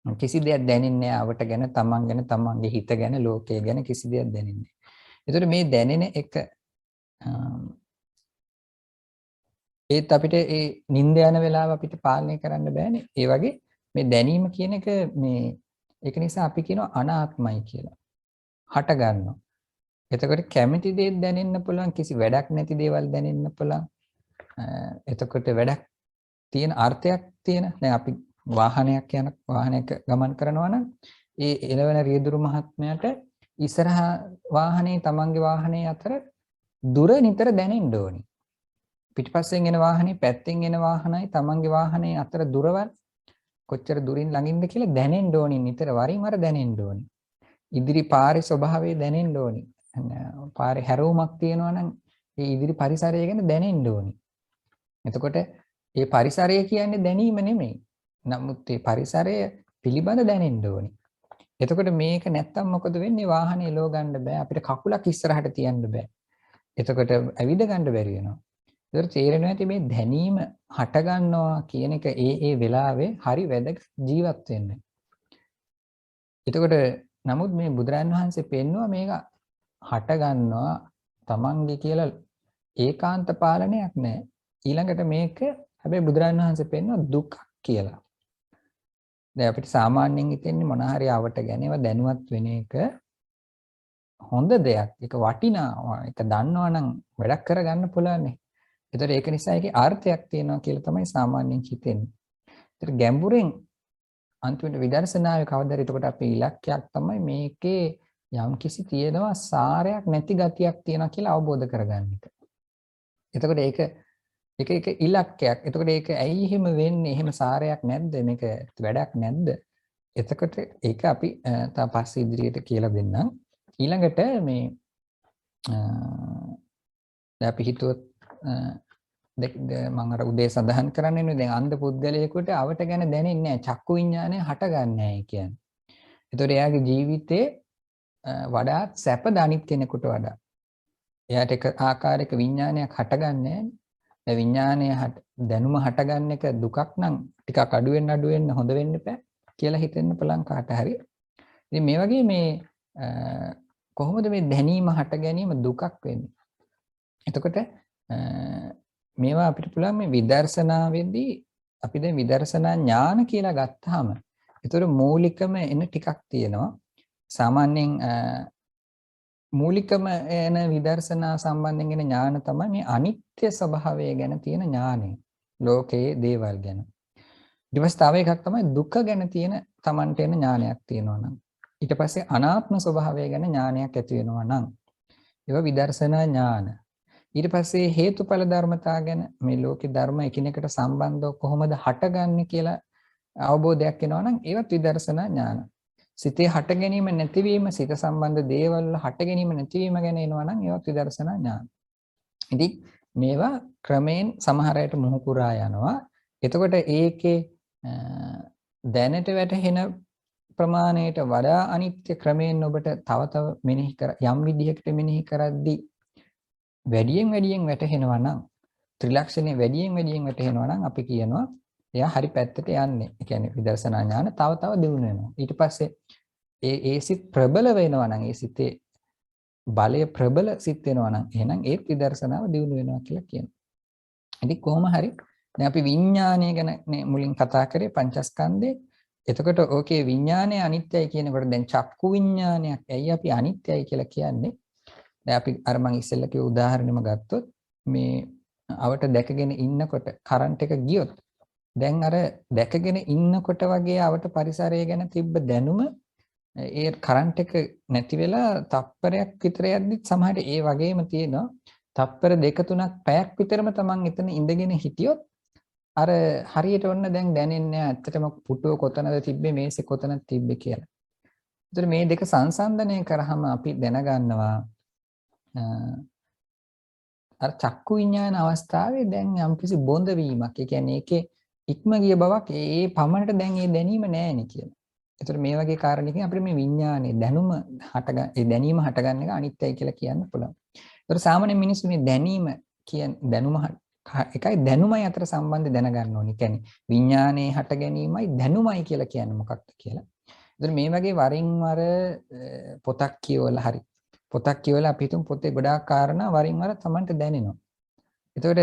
S1: කිසි දෙයක් දැනෙන්නේ නැහැ අවට ගැන, තමන් ගැන, තමන්ගේ හිත ගැන, ලෝකය ගැන කිසි දෙයක් දැනෙන්නේ නැහැ. එතකොට මේ දැනෙන එක ඒත් අපිට ඒ නිින්ද යන වෙලාව අපිට පාලනය කරන්න බෑනේ. ඒ වගේ මේ දැනීම කියන එක මේ ඒක නිසා අපි කියනවා අනාත්මයි කියලා. හට ගන්නවා. එතකොට කැමති දේ දැනෙන්න පුළුවන්, කිසි වැඩක් නැති දේවල් දැනෙන්න පුළුවන්. එතකොට වැඩක් තියෙන අර්ථයක් තියෙන. දැන් අපි වාහනයක ගමන් කරනවා නම් ඒ එළවෙන රියදුරු මහත්මයාට ඉස්සරහා වාහනේ තමන්ගේ වාහනේ අතර දුර නිතර දැනෙන්න ඕනි. පිටිපස්සෙන් එන වාහනේ පැත්තෙන් එන වාහනයි තමන්ගේ වාහනේ අතර දුරවල් කොච්චර දුරින් ළඟින්ද කියලා දැනෙන්න ඕනි. නිතර වරින් වර දැනෙන්න ඕනි. ඉදිරි පාරේ ස්වභාවය දැනෙන්න ඕනි. පාරේ හැරවුමක් තියෙනවා නම් ඒ ඉදිරි පරිසරය ගැන දැනෙන්න ඕනි. එතකොට ඒ පරිසරය කියන්නේ දැනීම නෙමෙයි. නමුත් ඒ පරිසරය පිළිබඳ දැනෙන්න ඕනි. එතකොට මේක නැත්තම් මොකද වෙන්නේ? වාහනේ ලෝ ගන්න බෑ. අපිට කකුලක් ඉස්සරහට තියන්න බෑ. එතකොට ඇවිද ගන්න බැරි වෙනවා. ඒතර තේරෙනවා ඇති මේ දැනීම හට ගන්නවා කියන එක ඒ වෙලාවේ හරි වැදගත් ජීවත් වෙන්න. එතකොට නමුත් මේ බුදුරන් වහන්සේ පෙන්නවා මේක හට ගන්නවා තමන්ගේ කියලා ඒකාන්ත පාලනයක් නැහැ. ඊළඟට මේක හැබැයි බුදුරන් වහන්සේ පෙන්නවා දුක් කියලා. දැන් අපිට සාමාන්‍යයෙන් හිතෙන්නේ මොන හරි ආවට ගැන ඒවා දැනුවත් වෙන එක හොඳ දෙයක්. ඒක වටිනවා. ඒක දන්නවනම් වැඩක් කරගන්න පුළුවන්. ඒතර ඒක නිසා ඒකේ අර්ථයක් තියෙනවා කියලා තමයි සාමාන්‍යයෙන් හිතෙන්නේ. ඒතර ගැඹුරෙන් අන්තිමට විදර්ශනාවේ කවදාද එතකොට අපේ ඉලක්කයක් තමයි මේකේ යම්කිසි තියෙනවා සාරයක් නැති ගතියක් තියෙනවා කියලා අවබෝධ කරගන්න එක. එතකොට ඒක ඉලක්කයක්. එතකොට ඒක ඇයි එහෙම වෙන්නේ? එහෙම සාරයක් නැද්ද? මේක වැඩක් නැද්ද? එතකොට ඒක අපි තව පස්සේ ඉදිරියට කියලා දෙන්නම්. ඊළඟට මේ දැන් අපි හිතුවොත් මම අර උදේ සඳහන් කරන්නේ දැන් අන්ධ පුද්ගලයෙකුට අවට ගැන දැනෙන්නේ නැහැ. චක්කු විඤ්ඤාණය හටගන්නේ නැහැ කියන්නේ. ඒතකොට එයාගේ ජීවිතේ වඩාත් සැපද අනිත් කෙනෙකුට වඩා. එයාට එක ආකාරයක විඤ්ඤාණයක් හටගන්නේ නැහැ. විඤ්ඤාණය දැනුම හටගන්න එක දුකක් නම් ටිකක් අඩු වෙන්න හොඳ වෙන්න එපා කියලා හිතෙන්න පුළුවන් කාට හරි. ඉතින් මේ වගේ මේ කොහොමද මේ දැනීම හට ගැනීම දුකක් වෙන්නේ? එතකොට මේවා අපිට පුළුවන් මේ විදර්ශනාවේදී අපි දැන් විදර්ශනා ඥාන කියලා ගත්තාම ඒතර මූලිකම එන ටිකක් තියෙනවා. සාමාන්‍යයෙන් මූලිකම එන විදර්ශනා සම්බන්ධයෙන් එන ඥාන තමයි මේ අනිත්‍ය ස්වභාවය ගැන තියෙන ඥානය. ලෝකයේ දේවල් ගැන. ඊට පස්සේ තව එකක් තමයි දුක ගැන තියෙන Tamanට එන ඥානයක් තියෙනවා නම්. ඊට පස්සේ අනාත්ම ස්වභාවය ගැන ඥානයක් ඇති වෙනවා නම්. ඒවා විදර්ශනා ඥාන. ඊට පස්සේ හේතුඵල ධර්මතා ගැන මේ ලෝකේ ධර්ම එකිනෙකට සම්බන්ධව කොහොමද හටගන්නේ කියලා අවබෝධයක් එනවා නම් ඒවත් විදර්ශනා ඥාන. සිතේ හට ගැනීම නැතිවීම සිත සම්බන්ධ දේවල් හට ගැනීම නැතිවීම ගැන එනවා නම් ඒවත් විදර්ශනා ඥාන. ඉතින් මේවා ක්‍රමයෙන් සමහර අයට මුහු පුරා යනවා. එතකොට ඒකේ දැනට වැටහෙන ප්‍රමාණයට වඩා අනිත්‍ය ක්‍රමයෙන් ඔබට තව තව මෙනෙහි කර යම් විදිහකට මෙනෙහි කරද්දී වැඩියෙන් වැටහෙනවා නම් ත්‍රිලක්ෂණේ වැඩියෙන් වැටහෙනවා නම් අපි කියනවා එයා හරි පැත්තට යන්නේ. ඒ කියන්නේ විදර්ශනා ඥාන තව තව දියුණු වෙනවා. ඊට පස්සේ ඒ සිත් ප්‍රබල වෙනවා නම් ඒ සිතේ බලය ප්‍රබල සිත් වෙනවා නම් එහෙනම් ඒත් විදර්ශනාව දියුණු වෙනවා කියලා කියනවා. ඉතින් කොහොම හරි දැන් අපි විඥානය ගැන මුලින් කතා කරේ පංචස්කන්ධේ. එතකොට ඕකේ විඥානය අනිත්‍යයි කියනකොට දැන් චක්කු විඥානයක් ඇයි අපි අනිත්‍යයි කියලා කියන්නේ? දැන් අපි අර මං ඉස්සෙල්ලා කිව්ව උදාහරණෙම ගත්තොත් මේ අවට දැකගෙන ඉන්නකොට කරන්ට් එක ගියොත් දැන් අර දැකගෙන ඉන්නකොට වගේ අවට පරිසරය ගැන තිබ්බ දැනුම ඒ කරන්ට් එක නැති වෙලා තප්පරයක් විතර යද්දිත් සමහරට ඒ වගේම තියෙනවා. තප්පර 2-3ක් පැයක් විතරම තමන් එතන ඉඳගෙන හිටියොත් අර හරියට ඔන්න දැන් දැනෙන්නේ නැහැ ඇත්තටම පුටුව කොතනද තිබ්බේ මේසෙ කොතනද තිබ්බේ කියලා. ඒතර මේ දෙක සංසන්දනය කරාම අපි දැනගන්නවා අර චක්කු විඤ්ඤාණ අවස්ථාවේ දැන් යම්කිසි බොඳ වීමක්. ඒ කියන්නේ ඒකේ ඉක්ම ගිය බවක් ඒ පමණට දැන් ඒ දැනීම නැහැනේ කියලා. ඒතර මේ වගේ කාරණයකින් අපිට මේ විඤ්ඤාණය දැනුම ඒ දැනීම හටගන්න එක අනිත්‍යයි කියලා කියන්න පුළුවන්. ඒතර සාමාන්‍ය මිනිස්සු මේ දැනීම දැනුම එකයි දැනුමයි අතර සම්බන්ධය දැනගන්න ඕනේ. කියන්නේ විඥානයේ හට ගැනීමයි දැනුමයි කියලා කියන්නේ මොකක්ද කියලා. ඒතර මේ වගේ වරින් වර පොතක් කියවලා හරි. පොතක් කියවලා අපි හිතමු පොතේ ගොඩාක් කාරණා වරින් වර Tamanට දැනෙනවා. ඒතකොට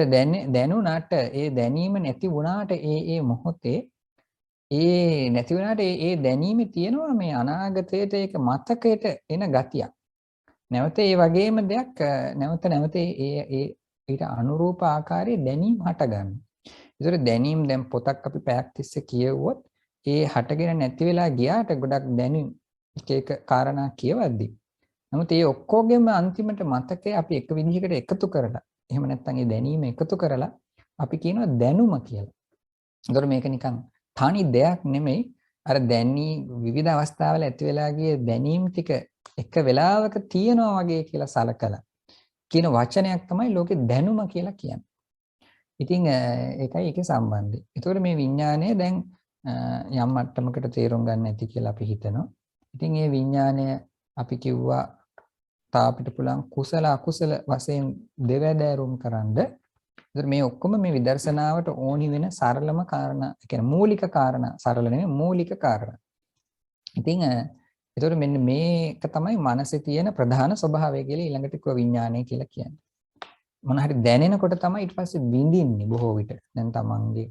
S1: දැනුණාට ඒ දැනීම නැති වුණාට ඒ මොහොතේ ඒ නැති වුණාට ඒ දැනීමේ තියෙනවා මේ අනාගතයට ඒක මතකයට එන ගතියක්. නැවත ඒ වගේම දෙයක් නැවත ඒ ඊට අනුරූප ආකාරයේ දැනීම හට ගන්නවා. ඒතර දැනීම දැන් පොතක් අපි පැයක් තිස්සේ කියවුවොත් ඒ හටගෙන නැති වෙලා ගියාට ගොඩක් දැනීම් එක කාරණා කියවද්දි. නමුත් ඒ ඔක්කොගෙම අන්තිමට මතකය අපි එක විදිහකට එකතු කරලා එහෙම නැත්නම් ඒ දැනීම එකතු කරලා අපි කියනවා දැනුම කියලා. ඒතර මේක නිකන් තනි දෙයක් නෙමෙයි අර දැනී විවිධ අවස්ථාවල ඇති වෙලා ගිය දැනීම් ටික එක වෙලාවක තියෙනවා වගේ කියලා සලකලා කියන වචනයක් තමයි ලෝකේ දැනුම කියලා කියන්නේ. ඉතින් ඒකයි ඒකේ සම්බන්ධය. ඒතකොට මේ විඥානය දැන් යම් මට්ටමකට තේරුම් ගන්න ඇති කියලා අපි හිතනවා. ඉතින් මේ විඥානය අපි කිව්වා තා අපිට පුළුවන් කුසල අකුසල වශයෙන් දෙවැදෑරුම් කරන්ද. ඒතර මේ ඔක්කොම මේ විදර්ශනාවට ඕනි වෙන සරලම කාරණා, ඒ කියන්නේ මූලික කාරණා, සරල නෙමෙයි මූලික කාරණා. ඉතින් ඒතකොට මෙන්න මේක තමයි මනසේ තියෙන ප්‍රධාන ස්වභාවය කියලා ඊළඟට කිව්ව විඥානය කියලා කියන්නේ. මොන හරි දැනෙනකොට තමයි ඊට පස්සේ විඳින්නේ බොහෝ විට. දැන් තමන්ගේ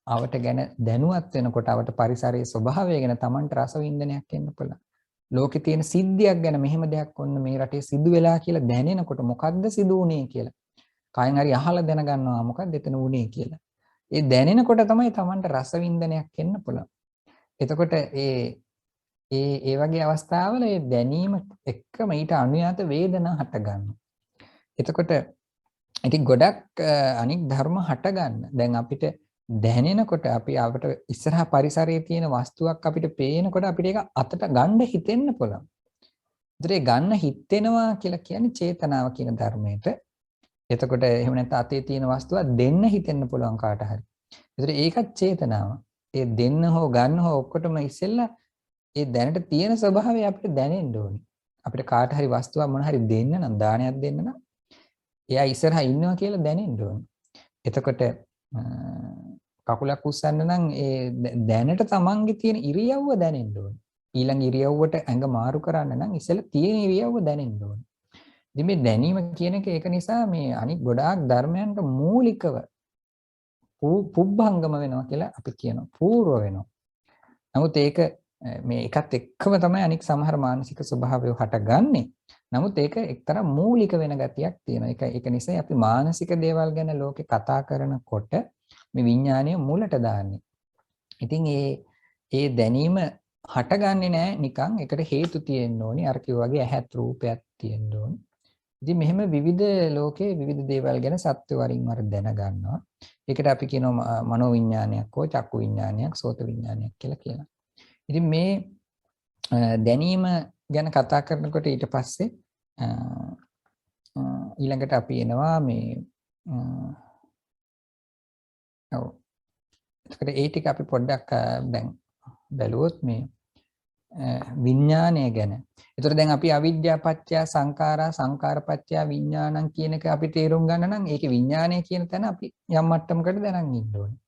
S1: අවට ගැන දැනුවත් වෙනකොට අවට පරිසරයේ ස්වභාවය ගැන තමන්ට රස වින්දනයක් එන්න පුළුවන්. ලෝකේ තියෙන සිද්ධියක් ගැන මෙහෙම දෙයක් ඔන්න මේ රටේ සිදු වෙලා කියලා දැනෙනකොට මොකද්ද සිදු වුනේ කියලා. කායෙන් හරි අහලා දැනගන්නවා මොකද්ද එතන වුනේ කියලා. ඒ දැනෙනකොට තමයි තමන්ට රස වින්දනයක් එන්න පුළුවන්. එතකොට ඒ වගේ අවස්ථාවල ඒ දැනීම එක්කම ඊට අනුයාත වේදනා හට ගන්නවා. එතකොට ඉතින් ගොඩක් අනික් ධර්ම හට ගන්න. දැන් අපිට දැනෙනකොට අපි අපිට ඉස්සරහා පරිසරයේ තියෙන වස්තුවක් අපිට පේනකොට අපිට ඒක අතට ගන්න හිතෙන්න පුළුවන්. ඒතරේ ගන්න හිතෙනවා කියලා කියන්නේ චේතනාව කියන ධර්මයට. එතකොට එහෙම නැත්නම් අතේ තියෙන වස්තුව දෙන්න හිතෙන්න පුළුවන් කාට හරි. ඒතරේ ඒකත් චේතනාව. ඒ දෙන්න හෝ ගන්න හෝ ඔක්කොටම ඉස්සෙල්ලා ඒ දැනට තියෙන ස්වභාවය අපිට දැනෙන්න ඕනේ. අපිට කාට හරි වස්තුවක් මොන හරි දෙන්න නම් දානයක් දෙන්න නම් එයා ඉස්සරහා ඉන්නවා කියලා දැනෙන්න ඕනේ. එතකොට කකුලක් උස්සන්න නම් ඒ දැනට තමන්ගේ තියෙන ඉරියව්ව දැනෙන්න ඕනේ. ඊළඟ ඉරියව්වට ඇඟ මාරු කරන්න නම් ඉස්සෙල්ලා තියෙන ඉරියව්ව දැනෙන්න ඕනේ. ඉතින් මේ දැනීම කියන එක ඒක නිසා මේ අනිත් ගොඩාක් ධර්මයන්ට මූලිකව පුබ්බංගම වෙනවා කියලා අපි කියනවා. පූර්ව වෙනවා. නමුත් ඒක මේ එකත් එක්කම තමයි අනික් සමහර මානසික ස්වභාවය හටගන්නේ. නමුත් ඒක එක්තරා මූලික වෙන ගතියක් තියෙනවා. ඒක නිසා අපි මානසික දේවල් ගැන ලෝකේ කතා කරනකොට මේ විඥානය මුලට දාන්නේ. ඉතින් ඒ දැනීම හටගන්නේ නැහැ නිකන්. ඒකට හේතු තියෙන්න ඕනි. අර කිව්වා වගේ ඇහත් රූපයක් තියෙන්න ඕනි. ඉතින් මෙහෙම විවිධ ලෝකයේ විවිධ දේවල් ගැන සත්‍ය වරින් වර දැනගන්නවා. ඒකට අපි කියනවා මනෝ විඥානයක් හෝ චක්කු විඥානයක්, සෝත විඥානයක් කියලා කියනවා. ඉතින් මේ දැනීම ගැන කතා කරනකොට ඊට පස්සේ ඊළඟට අපි එනවා මේ ඔව්. ඒකට ඒ ටික අපි පොඩ්ඩක් දැන් බැලුවොත් මේ විඥානය ගැන. ඒතර දැන් අපි අවිද්‍යා පත්‍ය සංඛාරා සංඛාර පත්‍ය විඥානං කියන එක අපි තේරුම් ගන්න නම් ඒකේ විඥානය කියන තැන අපි යම් මට්ටමකට දැනන් ඉන්න ඕනේ.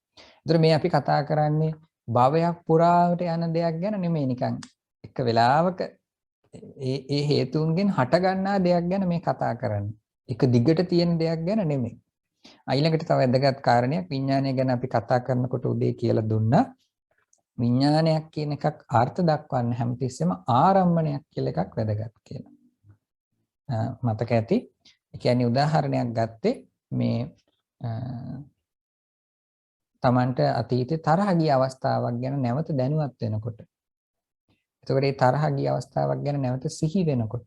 S1: ඒතර මේ අපි කතා කරන්නේ භවයක් පුරාවට යන දෙයක් ගැන නෙමෙයි නිකන් එක වෙලාවක ඒ හේතුන්ගෙන් හට ගන්නා දෙයක් ගැන මේ කතා කරන්නේ. එක දිගට තියෙන දෙයක් ගැන නෙමෙයි. ඊළඟට තව වැදගත් කාරණයක් විඥානය ගැන අපි කතා කරනකොට උදේ කියලා දුන්නා. විඥානයක් කියන එකක් අර්ථ දක්වන්න හැමතිස්සෙම ආරම්භණයක් කියලා එකක් වැදගත් කියලා. මතක ඇති. ඒ කියන්නේ උදාහරණයක් ගත්තේ මේ Tamanට අතීතේ තරහ ගිය අවස්ථාවක් ගැන නැවත දැනුවත් වෙනකොට. එතකොට මේ තරහ ගිය අවස්ථාවක් ගැන නැවත සිහි වෙනකොට.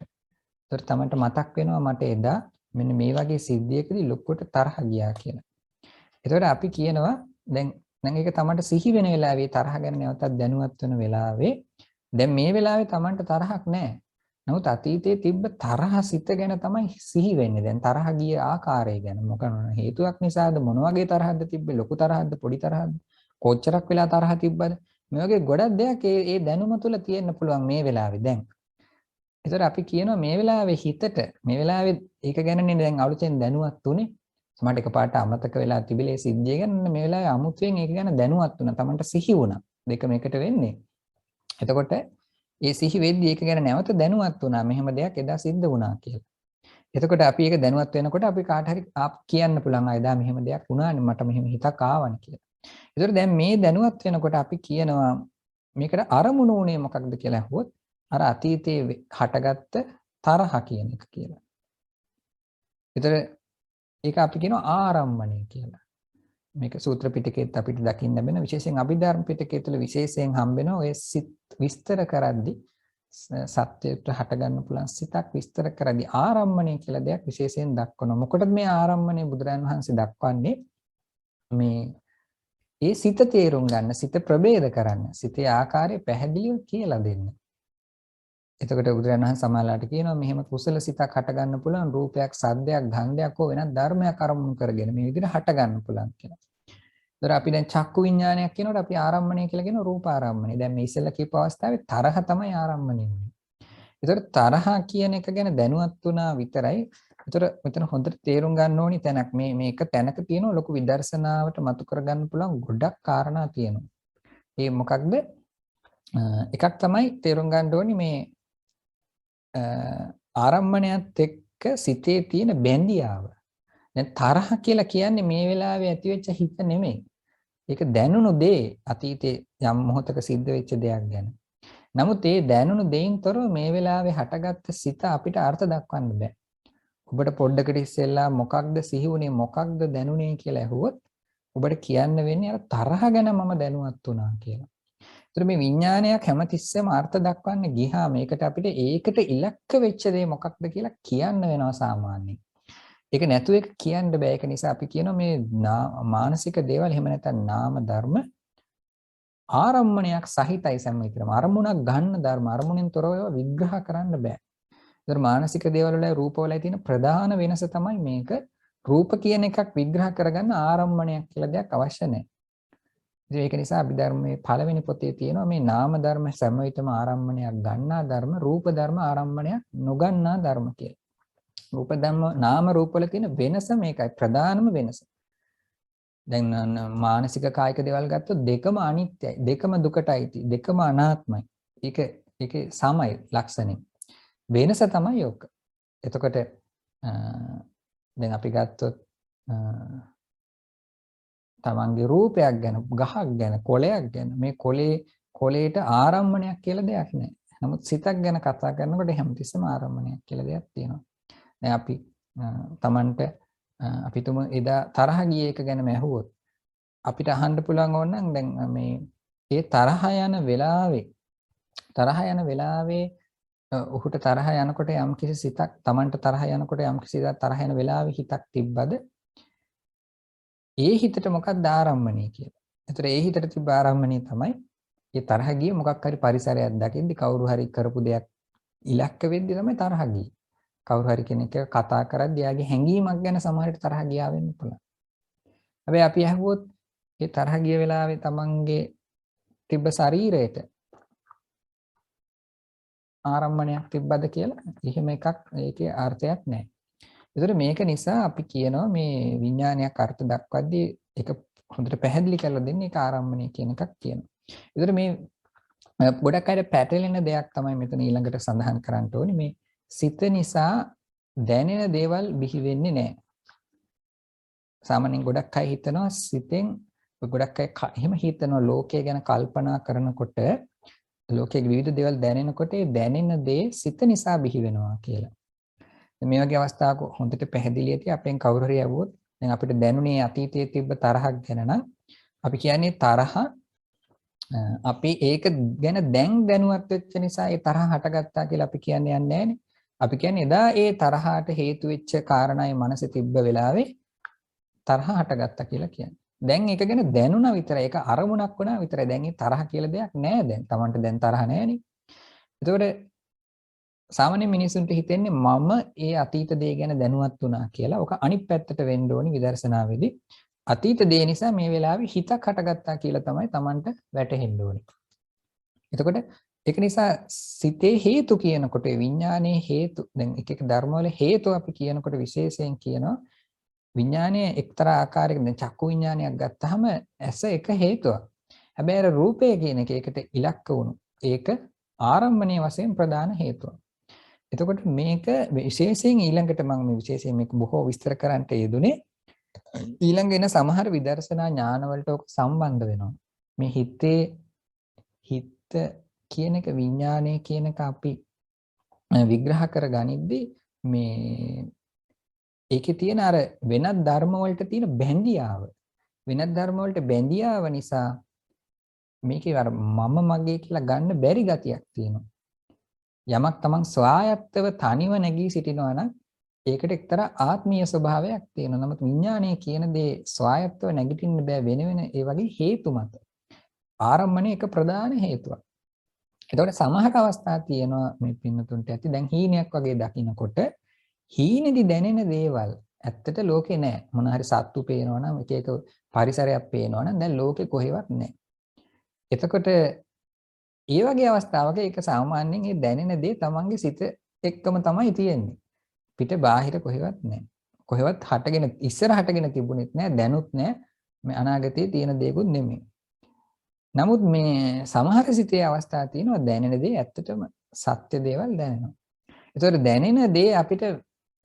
S1: එතකොට Tamanට මතක් වෙනවා මට එදා මෙන්න මේ වගේ සිද්ධියකදී ලොකුට තරහ ගියා කියලා. එතකොට අපි කියනවා දැන් ඒක Tamanට සිහි වෙන වෙලාවේ තරහ ගැන නැවතත් දැනුවත් වෙන වෙලාවේ දැන් මේ වෙලාවේ Tamanට තරහක් නැහැ. නමුත් අතීතයේ තිබ්බ තරහ සිත ගැන තමයි සිහි වෙන්නේ. දැන් තරහ ගිය ආකාරය ගැන මොකන හේතුවක් නිසාද මොන වගේ තරහක්ද තිබ්බේ? ලොකු තරහක්ද පොඩි තරහක්ද? කොච්චරක් වෙලා තරහ තිබ්බද? මේ වගේ ගොඩක් දෙයක් ඒ දැනුම තුල තියෙන්න පුළුවන් මේ වෙලාවේ දැන්. ඒතර අපි කියනවා මේ වෙලාවේ හිතට මේ වෙලාවේ ඒක ගැනනේ දැන් අලුතෙන් දැනුවත් උනේ. සමහරට එකපාරට අමතක වෙලා තිබිලේ සිද්ධිය ගැන මේ වෙලාවේ අමුතුවෙන් ඒක ගැන දැනුවත් වුණා. Tamanට සිහි වුණා. දෙකම එකට වෙන්නේ. එතකොට ඒ සිහි වෙද්දී ඒක ගැන නැවත දැනුවත් වුණා. මෙහෙම දෙයක් එදා සිද්ධ වුණා කියලා. එතකොට අපි ඒක දැනුවත් වෙනකොට අපි කාට හරි කියන්න පුළුවන් එදා මෙහෙම දෙයක් වුණානේ මට මෙහෙම හිතක් ආවනේ කියලා. ඒතකොට දැන් මේ දැනුවත් වෙනකොට අපි කියනවා මේකට අරමුණු උනේ මොකක්ද කියලා අහුවොත් අර අතීතයේ හටගත්ත තරහ කියන එක කියලා. ඒතර ඒක අපි කියනවා ආරම්මණය කියලා. මේක සූත්‍ර පිටකෙත් අපිට දකින්න ලැබෙන විශේෂයෙන් අභිධර්ම පිටකයේ තුල විශේෂයෙන් හම්බෙන ඔය සිත් විස්තර කරද්දී සත්‍යයට හට ගන්න පුළුවන් සිතක් විස්තර කරද්දී ආරම්මණය කියලා දෙයක් විශේෂයෙන් දක්වනවා. මොකටද මේ ආරම්මණය බුදුරජාණන් වහන්සේ දක්වන්නේ? මේ ඒ සිත තේරුම් ගන්න, සිත ප්‍රභේද කරන්න, සිතේ ආකාරය පැහැදිලිව කියලා දෙන්න. එතකොට බුදුරජාණන් වහන්සේ සමාලාට කියනවා මෙහෙම කුසල සිතක් හට ගන්න පුළුවන් රූපයක්, සද්දයක්, ගන්ධයක් හෝ වෙනත් ධර්මයක් අරමුණු කරගෙන මේ විදිහට හට ගන්න පුළුවන් කියලා. ඒතර අපි දැන් චක්කු විඥානයක් කියනකොට අපි ආරම්මණය කියලා කියන රූප ආරම්මණය. දැන් මේ ඉස්සෙල්ලා කියපු අවස්ථාවේ තරහ තමයි ආරම්මණය වෙන්නේ. ඒතර තරහ කියන එක ගැන දැනුවත් වුණා විතරයි. ඒතර මෙතන හොඳට තේරුම් ගන්න ඕනි තැනක් මේක තැනක තියෙන ලොකු විදර්ශනාවට මතු කරගන්න පුළුවන් ගොඩක් කාරණා තියෙනවා. ඒ මොකක්ද? එකක් තමයි තේරුම් ගන්න ඕනි මේ ආරම්මණයත් එක්ක සිතේ තියෙන බැඳියාව. දැන් තරහ කියලා කියන්නේ මේ වෙලාවේ ඇතිවෙච්ච හිත නෙමෙයි. ඒක දැනුණු දේ අතීතේ යම් මොහොතක සිද්ධ වෙච්ච දෙයක් ගැන. නමුත් ඒ දැනුණු දෙයින් තොරව මේ වෙලාවේ හටගත්ත සිත අපිට අර්ථ දක්වන්න බෑ. ඔබට පොඩ්ඩකට ඉස්සෙල්ලා මොකක්ද සිහි වුනේ මොකක්ද දැනුනේ කියලා ඇහුවොත් ඔබට කියන්න වෙන්නේ අර තරහ ගැන මම දැනුවත් වුණා කියලා. ඒතර මේ විඥානයක් හැමතිස්සෙම අර්ථ දක්වන්න ගියා මේකට අපිට ඒකට ඉලක්ක වෙච්ච දේ මොකක්ද කියලා කියන්න වෙනවා සාමාන්‍යයෙන්. ඒක නැතුව ඒක කියන්න බෑ. ඒක නිසා අපි කියනවා මේ මානසික දේවල් එහෙම නැත්නම් නාම ධර්ම ආරම්මණයක් සහිතයි සම්ම විතරම. අරමුණක් ගන්න ධර්ම අරමුණෙන් තොරව ඒවා විග්‍රහ කරන්න බෑ. ඒතර මානසික දේවල් වල රූප වලයි තියෙන ප්‍රධාන වෙනස තමයි මේක. රූප කියන එකක් විග්‍රහ කරගන්න ආරම්මණයක් කියලා දෙයක් අවශ්‍ය නැහැ. ඉතින් ඒක නිසා අභිධර්මයේ පළවෙනි පොතේ තියෙනවා මේ නාම ධර්ම සම්ම විතරම ආරම්මණයක් ගන්නා ධර්ම, රූප ධර්ම ආරම්මණයක් නොගන්නා ධර්ම කියලා. රූප ධම්ම නාම රූප වල තියෙන වෙනස මේකයි ප්‍රධානම වෙනස. දැන් මානසික කායික දේවල් ගත්තොත් දෙකම අනිත්‍යයි, දෙකම දුකටයි, දෙකම අනාත්මයි. ඒකේ සමයි ලක්ෂණය. වෙනස තමයි ඔක. එතකොට දැන් අපි ගත්තොත් තමන්ගේ රූපයක් ගැන, ගහක් ගැන, කොළයක් ගැන මේ කොළේට ආරම්මණයක් කියලා දෙයක් නැහැ. නමුත් සිතක් ගැන කතා කරනකොට හැමතිස්සෙම ආරම්මණයක් කියලා දෙයක් තියෙනවා. දැන් අපි තමන්ට අපි තුමු එදා තරහ ගිය එක ගැනම ඇහුවොත් අපිට අහන්න පුළුවන් ඕනනම් දැන් මේ ඒ තරහ යන වෙලාවේ ඔහුට තරහ යනකොට යම් කිසි සිතක් Tamanට තරහ යනකොට යම් කිසි තරහ යන වෙලාවේ හිතක් තිබ්බද ඒ හිතට මොකක්ද ආරම්මණය කියලා. ඒතර ඒ හිතට තිබ්බ ආරම්මණය තමයි ඒ තරහ ගියේ මොකක් හරි පරිසරයක් දකිද්දි කවුරු හරි කරපු දෙයක් ඉලක්ක වෙද්දි තමයි තරහ ගියේ. කවුරු හරි කෙනෙක් කතා කරද්දී යාගේ හැඟීමක් ගැන සමහරට තරහ ගියා වෙන්න පුළුවන්. හැබැයි අපි අහුවොත් ඒ තරහ ගිය වෙලාවේ Tamanගේ තිබ්බ ශරීරයට ආරම්මණයක් තිබ්බද කියලා එහෙම එකක් ඒකේ අර්ථයක් නැහැ. ඒතර මේක නිසා අපි කියනවා මේ විඥානයක් අර්ථ දක්වද්දී ඒක හොඳට පැහැදිලි කරලා දෙන්නේ ඒක ආරම්මණය කියන එකක් කියනවා. ඒතර මේ ගොඩක් අය පැටලෙන දෙයක් තමයි මෙතන ඊළඟට සඳහන් කරන්න ඕනේ මේ සිත නිසා දැනෙන දේවල් බිහි වෙන්නේ නැහැ. සාමාන්‍යයෙන් ගොඩක් අය හිතනවා සිතෙන් ගොඩක් අය එහෙම හිතනවා ලෝකය ගැන කල්පනා කරනකොට ලෝකයේ විවිධ දේවල් දැනෙනකොට ඒ දැනෙන දේ සිත නිසා බිහි වෙනවා කියලා. මේ වගේ අවස්ථාවක හොඳට පැහැදිලි ඇති අපෙන් කවුරු හරි යවුවොත් දැන් අපිට දැනුනේ අතීතයේ තිබ්බ තරහක් ගැන නම් අපි කියන්නේ තරහ අපි ඒක ගැන දැන් දැනුවත් වෙච්ච නිසා ඒ තරහ හටගත්තා කියලා අපි කියන්නේ යන්නේ නැහනේ. අපි කියන්නේ එදා ඒ තරහට හේතු වෙච්ච කාරණායි මනසේ තිබ්බ වෙලාවේ තරහ හටගත්තා කියලා කියන්නේ. දැන් ඒක ගැන දැනුණා විතරයි. ඒක අරමුණක් වුණා විතරයි. දැන් ඒ තරහ කියලා දෙයක් නැහැ දැන්. Tamanට දැන් තරහ නැහැනේ. එතකොට සාමාන්‍ය මිනිසුන්ට හිතෙන්නේ මම ඒ අතීත දේ ගැන දැනුවත් වුණා කියලා. ඔක අනිත් පැත්තට වෙන්න ඕනි විදර්ශනාවේදී. අතීත දේ නිසා මේ වෙලාවේ හිතක් හටගත්තා කියලා තමයි Tamanට වැටහෙන්න ඕනි. එතකොට ඒක නිසා සිතේ හේතු කියනකොට විඥානයේ හේතු දැන් එක එක ධර්මවල හේතු අපි කියනකොට විශේෂයෙන් කියනවා විඥානය එක්තරා ආකාරයකින් දැන් චක්කු විඥානයක් ගත්තාම ඇස එක හේතුවක්. හැබැයි අර රූපය කියන එක ඒකට ඉලක්ක වුණු. ඒක ආරම්භණීය වශයෙන් ප්‍රධාන හේතුවක්. එතකොට මේක විශේෂයෙන් ඊළඟට මම මේ විශේෂයෙන් මේක බොහෝ විස්තර කරන්නට යෙදුනේ ඊළඟ එන සමහර විදර්ශනා ඥාන වලට ඔක සම්බන්ධ වෙනවා. මේ හිත කියන එක විඥානය කියන එක අපි විග්‍රහ කරගනිද්දී මේ ඒකේ තියෙන අර වෙනත් ධර්ම වලට තියෙන බැඳියාව වෙනත් ධර්ම වලට බැඳියාව නිසා මේකේ අර මම මගේ කියලා ගන්න බැරි ගතියක් තියෙනවා. යමක් තමන් ස්වායත්තව තනිව නැගී සිටිනවා නම් ඒකට එක්තරා ආත්මීය ස්වභාවයක් තියෙනවා. නමුත් විඥානය කියන දේ ස්වායත්තව නැගිටින්න බෑ වෙන වෙන ඒ වගේ හේතු මත. ආරම්භණය එක ප්‍රධාන හේතුවක්. එතකොට සමහර අවස්ථා තියෙනවා මේ පින්නතුන්ට ඇති දැන් හීනයක් වගේ දකින්නකොට හීනෙදි දැනෙන දේවල් ඇත්තට ලෝකේ නැහැ. මොන හරි සත්තු පේනවා නම් එක එක පරිසරයක් පේනවා නම් දැන් ලෝකේ කොහෙවත් නැහැ. එතකොට ඒ වගේ අවස්ථාවක ඒක සාමාන්‍යයෙන් ඒ දැනෙන දේ තමන්ගේ සිත එක්කම තමයි තියෙන්නේ. පිට බාහිර කොහෙවත් නැහැ. කොහෙවත් හටගෙන ඉස්සර හටගෙන තිබුණෙත් නැහැ, දැනුත් නැහැ. මේ අනාගතයේ තියෙන දේකුත් නෙමෙයි. නමුත් මේ සමහර සිතේ අවස්ථා තියෙනවා දැනෙන දේ ඇත්තටම සත්‍ය දේවල් දැනෙනවා. ඒතකොට දැනෙන දේ අපිට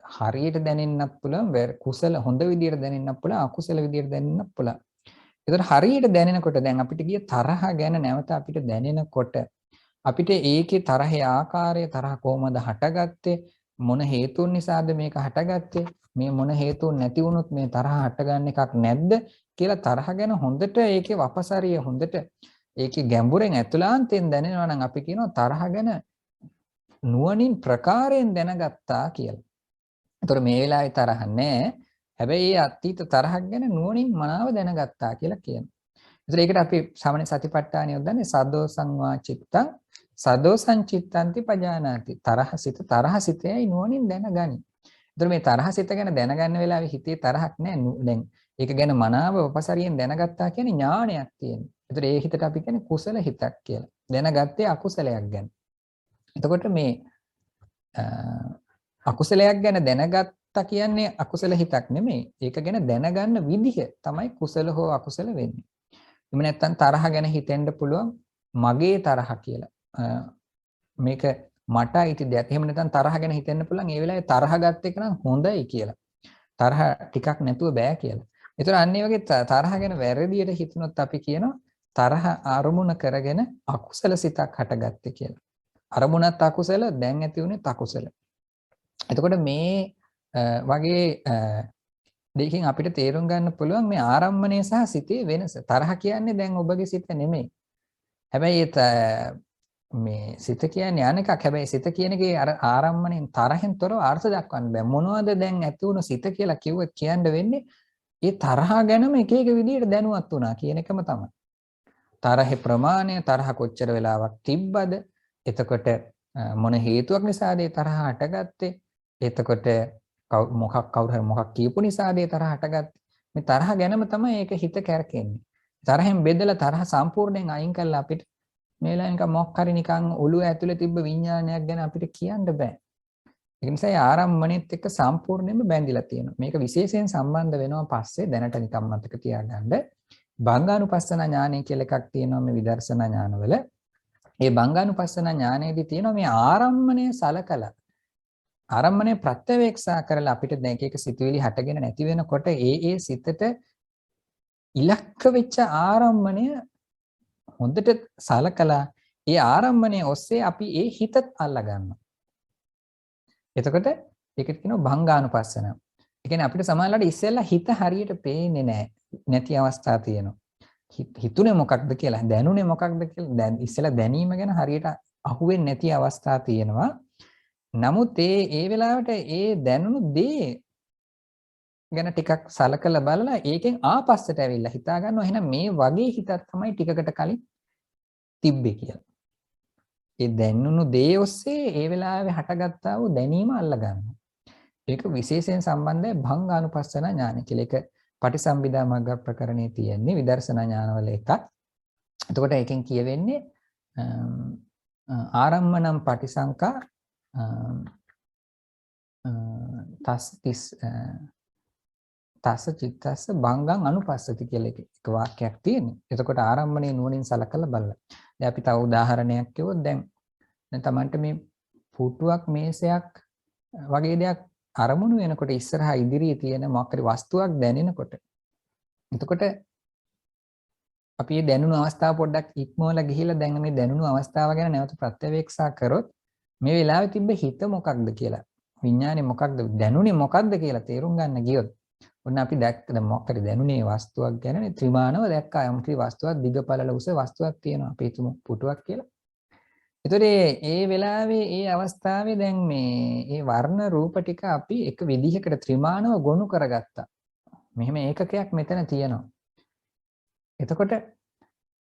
S1: හරියට දැනෙන්නත් පුළුවන්, කුසල හොඳ විදියට දැනෙන්නත් පුළුවන්, අකුසල විදියට දැනෙන්නත් පුළුවන්. ඒතකොට හරියට දැනෙනකොට දැන් අපිට ගිය තරහ ගැන නැවත අපිට දැනෙනකොට අපිට ඒකේ තරහේ ආකාරය තරහ කොහොමද හටගත්තේ මොන හේතුන් නිසාද මේක හටගත්තේ මේ මොන හේතුන් නැති වුණොත් මේ තරහ හටගන්න එකක් නැද්ද කියලා තරහ ගැන හොඳට ඒකේ වපසරිය හොඳට ඒකේ ගැඹුරෙන් ඇතුළාන්තයෙන් දැනෙනවා නම් අපි කියනවා තරහ ගැන නුවණින් ප්‍රකාරයෙන් දැනගත්තා කියලා. ඒතර මේ වෙලාවේ තරහ නැහැ. හැබැයි ඒ අතීත තරහක් ගැන නුවණින් මනාව දැනගත්තා කියලා කියනවා. ඒතර ඒකට අපි සාමාන්‍ය සතිපට්ඨානය යොදන්නේ සද්දෝ සංවා චිත්තං සද්දෝ සංචිත්තන්ති පජානාති. තරහසිතයි නුවණින් දැනගනි. ඒතර මේ තරහසිත ගැන දැනගන්න වෙලාවේ හිතේ තරහක් නැහැ. දැන් ඒක ගැන මනාව උපසරියෙන් දැනගත්තා කියන්නේ ඥානයක් තියෙනවා. ඒතර ඒ හිතට අපි කියන්නේ කුසල හිතක් කියලා. දැනගත්තේ අකුසලයක් ගැන. එතකොට මේ අකුසලයක් ගැන දැනගත්තා කියන්නේ අකුසල හිතක් නෙමෙයි. ඒක ගැන දැනගන්න විදිහ තමයි කුසල හෝ අකුසල වෙන්නේ. එහෙම නැත්නම් තරහ ගැන හිතෙන්න පුළුවන් මගේ තරහ කියලා. මේක මට අයිති දෙයක්. එහෙම නැත්නම් තරහ ගැන හිතෙන්න පුළුවන් ඒ වෙලාවේ තරහ ගත්ත එක නම් හොඳයි කියලා. තරහ ටිකක් නැතුව බෑ කියලා. ඒතර අන්න ඒ වගේ තරහ ගැන වැරදියට හිතනොත් අපි කියනවා තරහ අරමුණ කරගෙන අකුසල සිතක් හටගත්තේ කියලා. අරමුණත් අකුසල දැන් ඇති උනේ අකුසල. එතකොට මේ වගේ දෙකකින් අපිට තේරුම් ගන්න පුළුවන් මේ ආරම්මණය සහ සිතේ වෙනස. තරහ කියන්නේ දැන් ඔබගේ සිත නෙමෙයි. හැබැයි මේ සිත කියන්නේ අනෙකක්. හැබැයි සිත කියන එකේ අර ආරම්මණයෙන් තරහෙන් තොරව අර්ථ දක්වන්න බෑ. මොනවද දැන් ඇති වුණු සිත කියලා කිව්වොත් කියන්න වෙන්නේ ඒ තරහා ගැනම එක එක විදිහට දැනුවත් වුණා කියන එකම තමයි. තරහේ ප්‍රමාණය, තරහ කොච්චර වෙලාවක් තිබ්බද? එතකොට මොන හේතුවක් නිසාද ඒ තරහ හටගත්තේ? එතකොට කවුරු හරි මොකක් කියපු නිසාද ඒ තරහ හටගත්තේ? මේ තරහ ගැනම තමයි ඒක හිත කැරකෙන්නේ. තරහෙන් බෙදලා තරහ සම්පූර්ණයෙන් අයින් කළා අපිට මේලා නිකන් මොකක් හරි නිකන් ඔළුව ඇතුලේ තිබ්බ විඥානයක් ගැන අපිට කියන්න බෑ. ඒ නිසා ඒ ආරම්මණයත් එක්ක සම්පූර්ණයෙන්ම බැඳිලා තියෙනවා. මේක විශේෂයෙන් සම්බන්ධ වෙනවා පස්සේ දැනට නිකන් මතක තියාගන්න. භංගානුපස්සන ඥානය කියලා එකක් තියෙනවා මේ විදර්ශනා ඥානවල. මේ භංගානුපස්සන ඥානයේදී තියෙනවා මේ ආරම්මණය සලකලා ආරම්මණය ප්‍රත්‍යවේක්ෂා කරලා අපිට දැන් එක සිතුවිලි හටගෙන නැති වෙනකොට ඒ සිතට ඉලක්ක වෙච්ච ආරම්මණය හොඳට සලකලා ඒ ආරම්මණය ඔස්සේ අපි ඒ හිතත් අල්ලා ගන්නවා. එතකොට ඒකට කියනවා භංගානුපස්සන. ඒ කියන්නේ අපිට සමානලට ඉස්සෙල්ලා හිත හරියට පේන්නේ නැහැ. නැති අවස්ථා තියෙනවා. හිතුනේ මොකක්ද කියලා, දැනුනේ මොකක්ද කියලා දැන් ඉස්සෙල්ලා දැනීම ගැන හරියට අහුවෙන්නේ නැති අවස්ථා තියෙනවා. නමුත් ඒ වෙලාවට ඒ දැනුණු දේ ගැන ටිකක් සලකලා බලලා ඒකෙන් ආපස්සට ඇවිල්ලා හිතා ගන්නවා එහෙනම් මේ වගේ හිතක් තමයි ටිකකට කලින් තිබ්බේ කියලා. ඒ දැනුණු දේ ඔස්සේ ඒ වෙලාවේ හටගත්තා වූ දැනීම අල්ල ගන්නවා. ඒක විශේෂයෙන් සම්බන්ධයි භංගානුපස්සන ඥාන කියලා. ඒක පටිසම්භිදා මග්ග ප්‍රකරණේ තියෙන්නේ විදර්ශනා ඥානවල එකක්. එතකොට ඒකෙන් කියවෙන්නේ ආරම්මනම් පටිසංකා තස්ස චිත්තස්ස භංගං අනුපස්සති කියලා එක වාක්‍යයක් තියෙනවා. එතකොට ආරම්මණය නුවණින් සලකලා බලලා. දැන් අපි තව උදාහරණයක් කිව්වොත් දැන් තමන්ට මේ පුටුවක් මේසයක් වගේ දෙයක් අරමුණු වෙනකොට ඉස්සරහා ඉදිරියේ තියෙන මොකක් හරි වස්තුවක් දැනෙනකොට එතකොට අපි මේ දැනුණු අවස්ථාව පොඩ්ඩක් ඉක්මවලා ගිහිල්ලා දැන් මේ දැනුණු අවස්ථාව ගැන නැවත ප්‍රත්‍යවේක්ෂා කරොත් මේ වෙලාවේ තිබ්බ හිත මොකක්ද කියලා විඥානේ මොකක්ද දැනුනේ මොකක්ද කියලා තේරුම් ගන්න ගියොත් ඔන්න අපි දැක්ක දැන් මොකක් හරි දැනුනේ වස්තුවක් ගැන ත්‍රිමානව දැක්කා යම් කිසි වස්තුවක් දිග පළල උස වස්තුවක් තියෙනවා අපි හිතමු පුටුවක් කියලා. ඒතකොට ඒ වෙලාවේ ඒ අවස්ථාවේ දැන් මේ වර්ණ රූප ටික අපි එක විදිහකට ත්‍රිමානව ගොනු කරගත්තා. මෙහෙම ඒකකයක් මෙතන තියෙනවා. එතකොට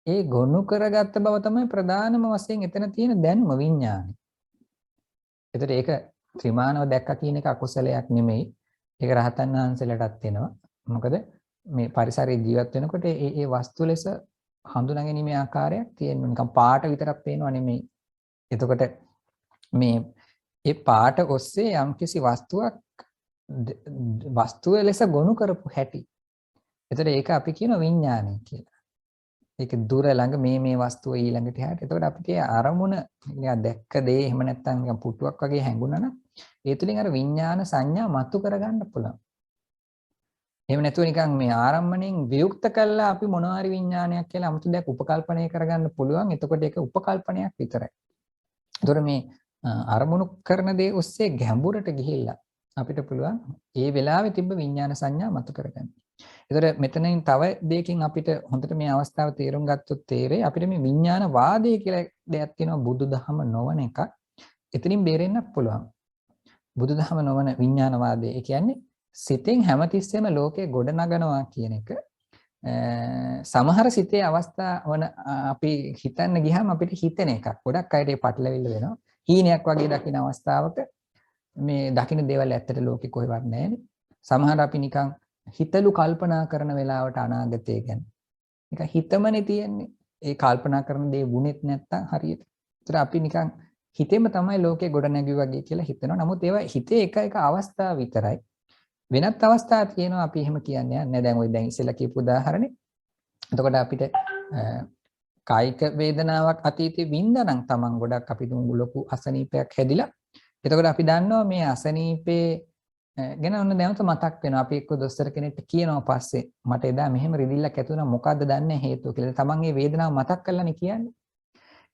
S1: ඒ ගොනු කරගත්ත බව තමයි ප්‍රධානම වශයෙන් එතන තියෙන දැනුම විඥානය. එතකොට ඒක ත්‍රිමානව දැක්කා කියන එක අකුසලයක් නෙමෙයි. ඒක රහතන් වහන්සේලාටත් වෙනවා. මොකද මේ පරිසරයේ ජීවත් වෙනකොට ඒ වස්තු ලෙස හඳුනා ගැනීමේ ආකාරයක් තියෙනවා. නිකන් පාට විතරක් පේනව නෙමෙයි. එතකොට මේ ඒ පාට ඔස්සේ යම්කිසි වස්තුව ලෙස ගොනු කරපු හැටි. එතකොට ඒක අපි කියන විඥානය කියලා. ඒක දුර ළඟ මේ වස්තුව ඊළඟට යහට. එතකොට අපිට අරමුණ දැක්ක දේ එහෙම නැත්නම් නිකන් පුටුවක් වගේ හැඟුණා නම් ඒ තුලින් අර විඥාන සංඥා මතු කරගන්න පුළුවන්. එහෙම නැතුව නිකන් මේ ආරම්මණයෙන් වියුක්ත කළා අපි මොනවා හරි විඥානයක් කියලා 아무තු දෙයක් උපකල්පනය කරගන්න පුළුවන්. එතකොට ඒක උපකල්පනයක් විතරයි. එතකොට මේ අරමුණු කරන දේ ඔස්සේ ගැඹුරට ගිහිල්ලා අපිට පුළුවන් ඒ වෙලාවේ තිබ්බ විඥාන සංඥා මතු කරගන්න. එතකොට මෙතනින් තව දෙයකින් අපිට හොඳට මේ අවස්ථාව තේරුම් ගත්තොත් තේරෙයි අපිට මේ විඥාන වාදය කියලා දෙයක් තියෙනවා බුදුදහම නොවන එකක්. එතනින් බේරෙන්න පුළුවන්. බුදුදහම නොවන විඥාන වාදය. ඒ කියන්නේ සිතෙන් හැමතිස්සෙම ලෝකේ ගොඩනගනවා කියන එක සමහර සිතේ අවස්ථා වන අපි හිතන්න ගියාම අපිට හිතෙන එකක්. ගොඩක් අයට ඒ පටලවිල්ල වෙනවා. හීනයක් වගේ දකින අවස්ථාවක මේ දකින්න දේවල් ඇත්තට ලෝකේ කොහෙවත් නැහැනේ. සමහර අපි නිකන් හිතලු කල්පනා කරන වෙලාවට අනාගතය ගැන. නිකන් හිතමනේ තියෙන්නේ. ඒ කල්පනා කරන දේ වුණෙත් නැත්තම් හරියට. ඒතර අපි නිකන් හිතෙම තමයි ලෝකේ ගොඩනැගුවේ වගේ කියලා හිතනවා. නමුත් ඒවා හිතේ එක අවස්ථා විතරයි. වෙනත් අවස්ථා තියෙනවා අපි එහෙම කියන්නේ නැහැ. දැන් ওই දැන් ඉස්සෙල්ලා කියපු උදාහරණේ. එතකොට අපිට කායික වේදනාවක් අතීතේ වින්දානම් තමන් ගොඩක් අපි දුඟු ලොකු අසනීපයක් හැදිලා. එතකොට අපි දන්නවා මේ අසනීපේ ගැන ඔන්න නැවත මතක් වෙනවා. අපි එක්ක දොස්තර කෙනෙක්ට කියනවා පස්සේ මට එදා මෙහෙම රිදිල්ලක් ඇති වුණා මොකද්ද දන්නේ හේතුව කියලා. තමන් මේ වේදනාව මතක් කරලානේ කියන්නේ.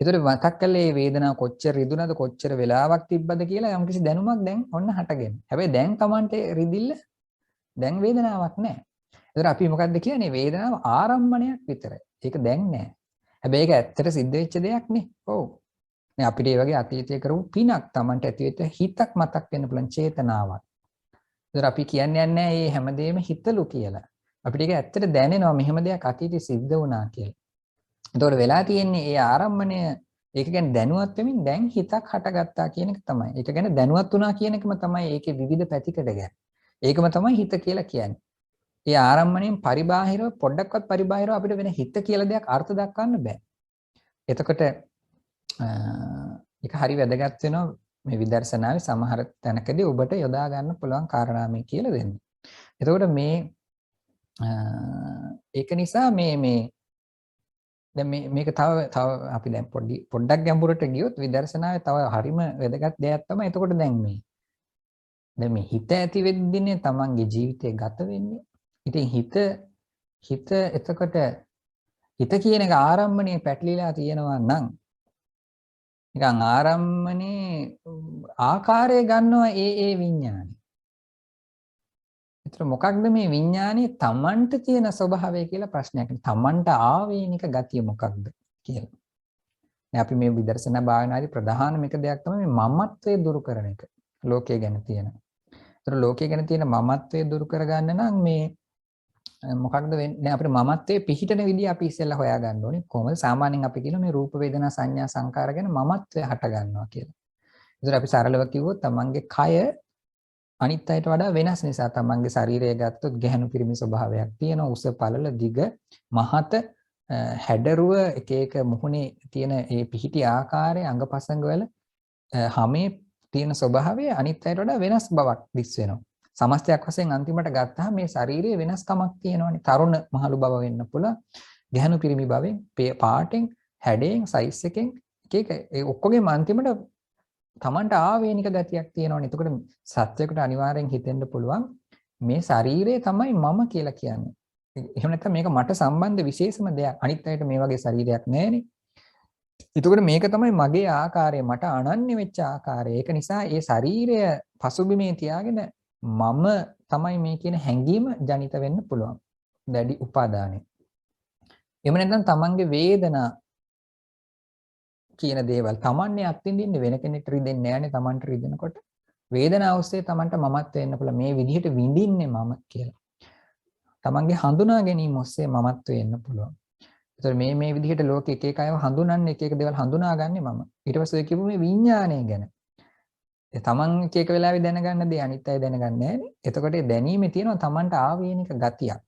S1: ඒතර මතක් කළේ මේ වේදනාව කොච්චර රිදුනද කොච්චර වෙලාවක් තිබ්බද කියලා යම්කිසි දැනුමක් දැන් ඔන්න හටගෙන. හැබැයි දැන් තමන්ට රිදිල්ල දැන් වේදනාවක් නැහැ. ඒතර අපි මොකද්ද කියන්නේ? වේදනාව ආරම්මණයක් විතරයි. ඒක දැන් නැහැ. හැබැයි ඒක ඇත්තට සිද්ධ වෙච්ච දෙයක් නේ. ඔව්. නේ අපිට මේ වගේ අතීතයේ කරපු පිනක් Tamanට ඇති වෙච්ච හිතක් මතක් වෙන්න පුළුවන් චේතනාවක්. ඒතර අපි කියන්නේ නැහැ මේ හැමදේම හිතලු කියලා. අපිට ඒක ඇත්තට දැනෙනවා මෙහෙම දෙයක් අතීතයේ සිද්ධ වුණා කියලා. ඒතකොට වෙලා තියෙන්නේ ඒ ආරම්මණය ඒක ගැන දැනුවත් වෙමින් දැන් හිතක් හටගත්තා කියන එක තමයි. ඒක ගැන දැනුවත් වුණා කියන එකම තමයි ඒකේ විවිධ පැතිකඩ ගැන. ඒකම තමයි හිත කියලා කියන්නේ. ඒ ආරම්මණයෙන් පරිබාහිරව පොඩ්ඩක්වත් පරිබාහිරව අපිට වෙන හිත කියලා දෙයක් අර්ථ දක්වන්න බෑ. එතකොට ඒක හරි වැදගත් වෙනවා මේ විදර්ශනාවේ සමහර තැනකදී ඔබට යොදා ගන්න පුළුවන් කාරණා මේ කියලා දෙන්නේ. එතකොට මේ ඒක නිසා මේ දැන් මේක තව අපි දැන් පොඩ්ඩක් ගැඹුරට ගියොත් විදර්ශනාවේ තව හරිම වැදගත් දෙයක් තමයි එතකොට දැන් මේ හිත ඇති වෙද්දිනේ තමන්ගේ ජීවිතය ගත වෙන්නේ. ඉතින් හිත එතකොට හිත කියන එක ආරම්මණයේ පැටලිලා තියෙනවා නම් නිකන් ආරම්මණයේ ආකාරය ගන්නවා ඒ විඥානය. ඒතර මොකක්ද මේ විඥානයේ තමන්ට තියෙන ස්වභාවය කියලා ප්‍රශ්නයක්. තමන්ට ආවේනික ගතිය මොකක්ද කියලා. දැන් අපි මේ විදර්ශනා භාවනාවේ ප්‍රධානම එක දෙයක් තමයි මේ මමත්වයේ දුරු කරන එක. ලෝකයේ ගැන තියෙන. ඒතර ලෝකයේ ගැන තියෙන මමත්වයේ දුරු කරගන්න නම් මේ මොකක්ද වෙන්නේ? දැන් අපිට මමත්වයේ පිහිටන විදිය අපි ඉස්සෙල්ලා හොයාගන්න ඕනේ. කොහොමද? සාමාන්‍යයෙන් අපි කියන මේ රූප වේදනා සංඥා සංකාර ගැන මමත්වය හට ගන්නවා කියලා. ඒතර අපි සරලව කිව්වොත් තමන්ගේ කය අනිත් අයට වඩා වෙනස් නිසා තමන්ගේ ශරීරය ගත්තොත් ගැහණු පිරිමි ස්වභාවයක් තියෙනවා. උස පළල දිග මහත හැඩරුව එක එක මුහුණේ තියෙන ඒ පිහිටි ආකාරය අංගපසංග වල හැමේ තියෙන ස්වභාවය අනිත් අයට වඩා වෙනස් බවක් දිස් වෙනවා. සමස්තයක් වශයෙන් අන්තිමට ගත්තාම මේ ශාරීරියේ වෙනස්කමක් තියෙනවානේ. තරුණ මහලු බව වෙන්න පුළුවන්. ගැහණු පිරිමි බවෙන්, පාටෙන්, හැඩයෙන්, සයිස් එකෙන් එක ඒ ඔක්කොගේම අන්තිමට තමන්ට ආවේනික ගතියක් තියෙනවානේ. එතකොට සත්‍යයකට අනිවාර්යෙන් හිතෙන්න පුළුවන් මේ ශරීරය තමයි මම කියලා කියන්නේ. එහෙම නැත්නම් මේක මට සම්බන්ධ විශේෂම දෙයක්. අනිත් අයට මේ වගේ ශරීරයක් නැහැනේ. එතකොට මේක තමයි මගේ ආකාරය, මට අනන්‍ය වෙච්ච ආකාරය. ඒක නිසා ඒ ශරීරය පසුබිමේ තියාගෙන මම තමයි මේ කියන හැඟීම ජනිත වෙන්න පුළුවන්. දැඩි උපාදානය. එහෙම නැත්නම් තමන්ගේ වේදනා කියන දේවල් තමන්නේ අත්විඳින්නේ වෙන කෙනෙක්ට රිදෙන්නේ නැහැනේ. තමන්ට රිදෙනකොට වේදනාව ඔස්සේ තමන්ට මමත් වෙන්න පුළුවන්. මේ විදිහට විඳින්නේ මම කියලා. තමන්ගේ හඳුනා ගැනීම ඔස්සේ මමත් වෙන්න පුළුවන්. ඒතර මේ විදිහට ලෝකෙ එක එක අයව හඳුනන්නේ එක එක දේවල් හඳුනාගන්නේ මම. ඊට පස්සේ කියපු මේ විඥාණය ගැන. ඒ තමන් එක එක වෙලාවෙ දැනගන්න දේ අනිත් අය දනගන්නේ නැහැනේ. එතකොට ඒ දැනීමේ තියෙනවා තමන්ට ආවේනික ගතියක්.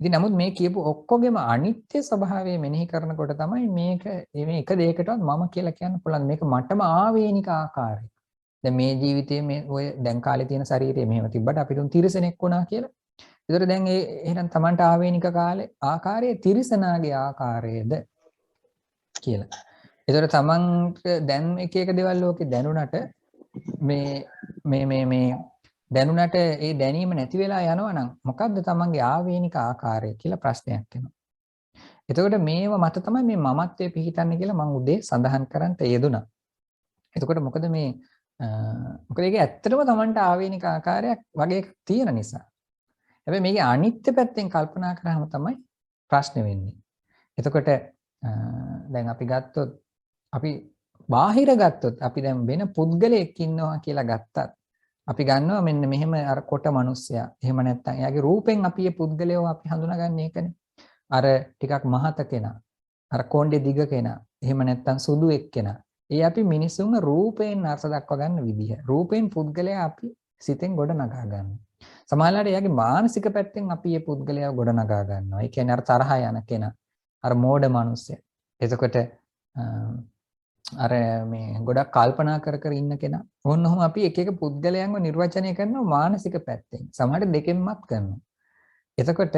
S1: ඉතින් නමුත් මේ කියපු ඔක්කොගෙම අනිත්‍ය ස්වභාවය මෙනෙහි කරනකොට තමයි මේක මේ එක දෙයකටවත් මම කියලා කියන්න පුළුවන්. මේක මටම ආවේනික ආකාරය. දැන් මේ ජීවිතයේ මේ ඔය දැන් කාලේ තියෙන ශරීරය මෙහෙම තිබ්බට අපි තුන් තිරසනෙක් වුණා කියලා. ඒතර දැන් එහෙනම් Tamanට ආවේනික කාලේ ආකාරයේ තිරසනාගේ ආකාරයේද කියලා. ඒතර Tamanට දැන් එක එක දේවල් ලෝකේ දැනුණට මේ දැනුණට ඒ දැනීම නැති වෙලා යනවා නම් මොකද්ද Tamanගේ ආවේනික ආකාරය කියලා ප්‍රශ්නයක් එනවා. එතකොට මේව මත තමයි මේ මමත්වයේ පිහිටන්නේ කියලා මම උදේ සඳහන් කරන්ට යෙදුණා. එතකොට මොකද ඒක ඇත්තටම Tamanට ආවේනික ආකාරයක් වගේ තියෙන නිසා. හැබැයි මේකේ අනිත්‍ය පැත්තෙන් කල්පනා කරාම තමයි ප්‍රශ්නේ වෙන්නේ. එතකොට දැන් අපි ගත්තොත් අපි බාහිර ගත්තොත් අපි දැන් වෙන පුද්ගලයෙක් ඉන්නවා කියලා ගත්තත් අපි ගන්නවා මෙන්න මෙහෙම අර කොට මිනිස්සයා. එහෙම නැත්නම් එයාගේ රූපෙන් අපි මේ පුද්ගලයව අපි හඳුනාගන්නේ ඒකනේ. අර ටිකක් මහත කෙනා, අර කොණ්ඩේ දිග කෙනා, එහෙම නැත්නම් සුදු එක්කෙනා. ඒ අපි මිනිසුන්ගේ රූපයෙන් අර්ථ දක්වා ගන්න විදිහ. රූපයෙන් පුද්ගලයා අපි සිතෙන් ගොඩ නගා ගන්නවා. සමහරවිට එයාගේ මානසික පැත්තෙන් අපි මේ පුද්ගලයාව ගොඩ නගා ගන්නවා. ඒ කියන්නේ අර තරහ යන කෙනා, අර මෝඩ මිනිස්සයා. එතකොට අර මේ ගොඩක් කල්පනා කර කර ඉන්න කෙනා. ඕනෝම අපි එක එක පුද්ගලයන්ව නිර්වචනය කරනවා මානසික පැත්තෙන්. සමහරට දෙකෙන්මත් කරනවා. එතකොට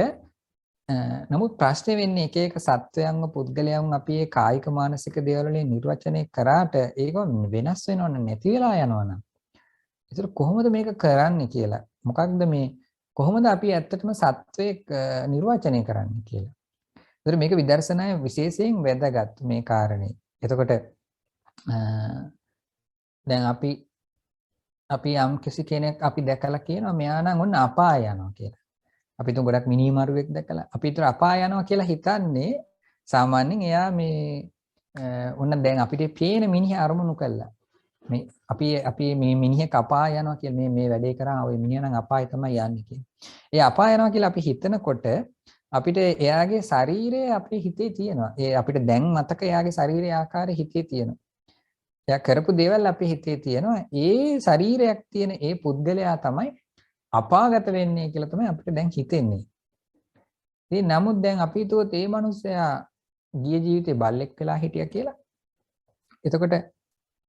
S1: නමුත් ප්‍රශ්නේ වෙන්නේ එක එක සත්වයන්ව පුද්ගලයන්ව අපි ඒ කායික මානසික දේවල් වලින් නිර්වචනය කරාට ඒක වෙනස් වෙනවන්න නැති වෙලා යනවනම්. ඒතර කොහොමද මේක කරන්නේ කියලා. මොකක්ද මේ කොහොමද අපි ඇත්තටම සත්වයක් නිර්වචනය කරන්නේ කියලා. ඒතර මේක විදර්ශනායේ විශේෂයෙන් වැදගත් මේ කාරණේ. එතකොට දැන් අපි අපි යම් කිසි කෙනෙක් අපි දැකලා කියනවා මෙයා නම් ඔන්න අපාය යනවා කියලා. අපි තුන් ගොඩක් මිනිමරුවෙක් දැකලා අපි හිතන අපාය යනවා කියලා හිතන්නේ සාමාන්‍යයෙන් එයා මේ ඔන්න දැන් අපිට පේන මිනිහ අරමුණු කළා. මේ අපි මේ මිනිහ කපා යනවා කියලා මේ වැඩේ කරා ඔය මිනිහ නම් අපාය තමයි යන්නේ කියලා. ඒ අපාය යනවා කියලා අපි හිතනකොට අපිට එයාගේ ශරීරය අපේ හිතේ තියෙනවා. ඒ අපිට දැන් මතක එයාගේ ශරීරයේ ආකාරය හිතේ තියෙනවා. එයා කරපු දේවල් අපේ හිතේ තියෙනවා. ඒ ශරීරයක් තියෙන ඒ පුද්ගලයා තමයි අපාගත වෙන්නේ කියලා තමයි අපිට දැන් හිතෙන්නේ. ඉතින් නමුත් දැන් අපි හිතුවොත් ඒ මනුස්සයා ගිය ජීවිතේ බල්ලෙක් වෙලා හිටියා කියලා. එතකොට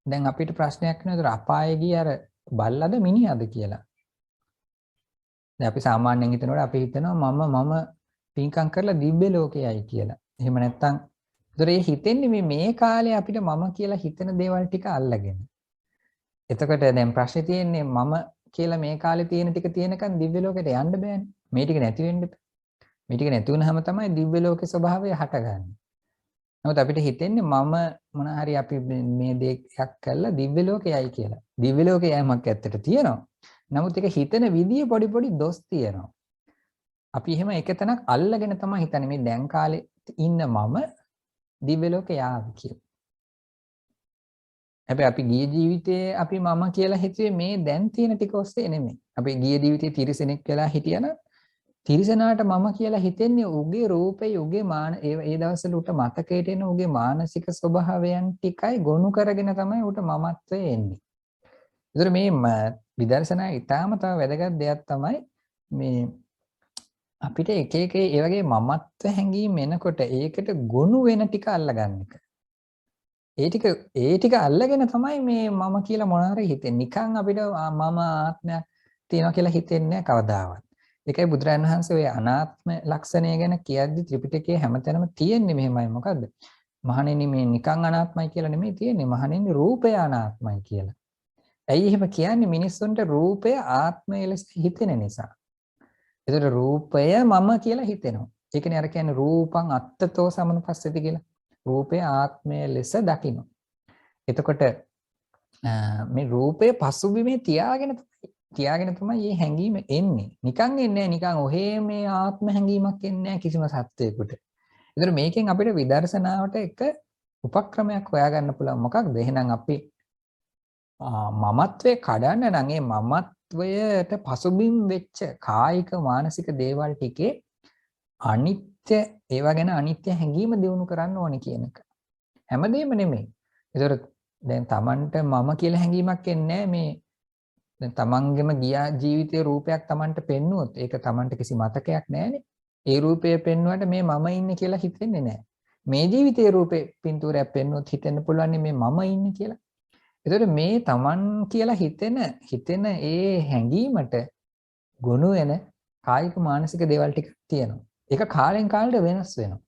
S1: දැන් අපිට ප්‍රශ්නයක් වෙනවා අපායේ ගිය අර බල්ලද මිනිහද කියලා. දැන් අපි සාමාන්‍යයෙන් හිතනකොට අපි හිතනවා මම පින්කම් කරලා දිව්‍ය ලෝකයයි කියලා. එහෙම නැත්නම් ඒතර ඒ හිතෙන්නේ මේ කාලේ අපිට මම කියලා හිතන දේවල් ටික අල්ලගෙන. එතකොට දැන් ප්‍රශ්නේ තියෙන්නේ මම කියලා මේ කාලේ තියෙන ටික තියෙනකන් දිව්‍ය ලෝකෙට යන්න බෑනේ. මේ ටික නැති වෙන්න බෑ. මේ ටික නැති වුනහම තමයි දිව්‍ය ලෝකේ ස්වභාවය හටගන්නේ. නමුත් අපිට හිතෙන්නේ මම මොන හරි අපි මේ දෙයක් කළා දිව්‍ය ලෝකයයි කියලා. දිව්‍ය ලෝකේ යෑමක් ඇත්තට තියෙනවා. නමුත් ඒක හිතන විදිය පොඩි දොස් තියෙනවා. අපි එහෙම එක තැනක් අල්ලගෙන තමයි හිතන්නේ මේ දැන් කාලේ ඉන්න මම දිව්‍ය ලෝකේ යාවි කියලා. හැබැයි අපි ගිය ජීවිතේ අපි මම කියලා හිතුවේ මේ දැන් තියෙන ටික ඔස්සේ නෙමෙයි. අපි ගිය ජීවිතේ තිරිසනෙක් වෙලා හිටියනම් තිරිසනාට මම කියලා හිතෙන්නේ උගේ රූපේ උගේ ඒ දවස්වල උට මතකයට එන උගේ මානසික ස්වභාවයන් ටිකයි ගොනු කරගෙන තමයි උට මමත්වය එන්නේ. ඒතර මේ විදර්ශනා ඊටාම තව වැදගත් දෙයක් තමයි මේ අපිට එක එක ඒ වගේ මමත්ව හැඟීම් එනකොට ඒකට ගොනු වෙන ටික අල්ලගන්න එක. ඒ ටික අල්ලගෙන තමයි මේ මම කියලා මොනාරි හිතෙන්නේ. නිකන් අපිට මම ආත්මයක් තියෙනවා කියලා හිතෙන්නේ නැහැ කවදාවත්. ඒකයි බුදුරජාණන් වහන්සේ ඔය අනාත්ම ලක්ෂණය ගැන කියද්දි ත්‍රිපිටකයේ හැමතැනම තියෙන්නේ මෙහෙමයි. මොකද්ද? මහණෙනි මේ නිකන් අනාත්මයි කියලා නෙමෙයි තියෙන්නේ. මහණෙනි රූපය අනාත්මයි කියලා. ඇයි එහෙම කියන්නේ? මිනිස්සුන්ට රූපය ආත්මය ලෙස හිතෙන නිසා. ඒතර රූපය මම කියලා හිතෙනවා. ඒකනේ අර කියන්නේ රූපං අත්තතෝ සමනුපස්සති කියලා. රූපය ආත්මය ලෙස දකින්න. එතකොට මේ රූපය පසුබිමේ තියාගෙන තමයි මේ හැඟීම එන්නේ. නිකන් එන්නේ නැහැ. නිකන් ඔහේ මේ ආත්ම හැඟීමක් එන්නේ නැහැ කිසිම සත්වයකට. ඒතර මේකෙන් අපිට විදර්ශනාවට එක උපක්‍රමයක් හොයාගන්න පුළුවන්. මොකක්ද? එහෙනම් අපි මමත්වයේ කඩන්න නම් ඒ මමත්වයට පසුබිම් වෙච්ච කායික මානසික දේවල් ටිකේ අනිත්‍ය ඒවා ගැන අනිත්‍ය හැඟීම දිනු කරන්න ඕනේ කියන එක. හැමදේම නෙමෙයි. ඒතර දැන් Tamanට මම කියලා හැඟීමක් එන්නේ මේ දැන් තමන්ගෙම ගියා ජීවිතයේ රූපයක් තමන්ට පෙන්නුවොත් ඒක තමන්ට කිසි මතකයක් නැහැනේ. ඒ රූපය පෙන්නුවට මේ මම ඉන්නේ කියලා හිතෙන්නේ නැහැ. මේ ජීවිතයේ රූපේ පින්තූරයක් පෙන්නුවොත් හිතෙන්න පුළුවන් මේ මම ඉන්නේ කියලා. ඒතකොට මේ තමන් කියලා හිතෙන ඒ හැඟීමට ගොනු වෙන කායික මානසික දේවල් ටිකක් තියෙනවා. ඒක කාලෙන් කාලට වෙනස් වෙනවා.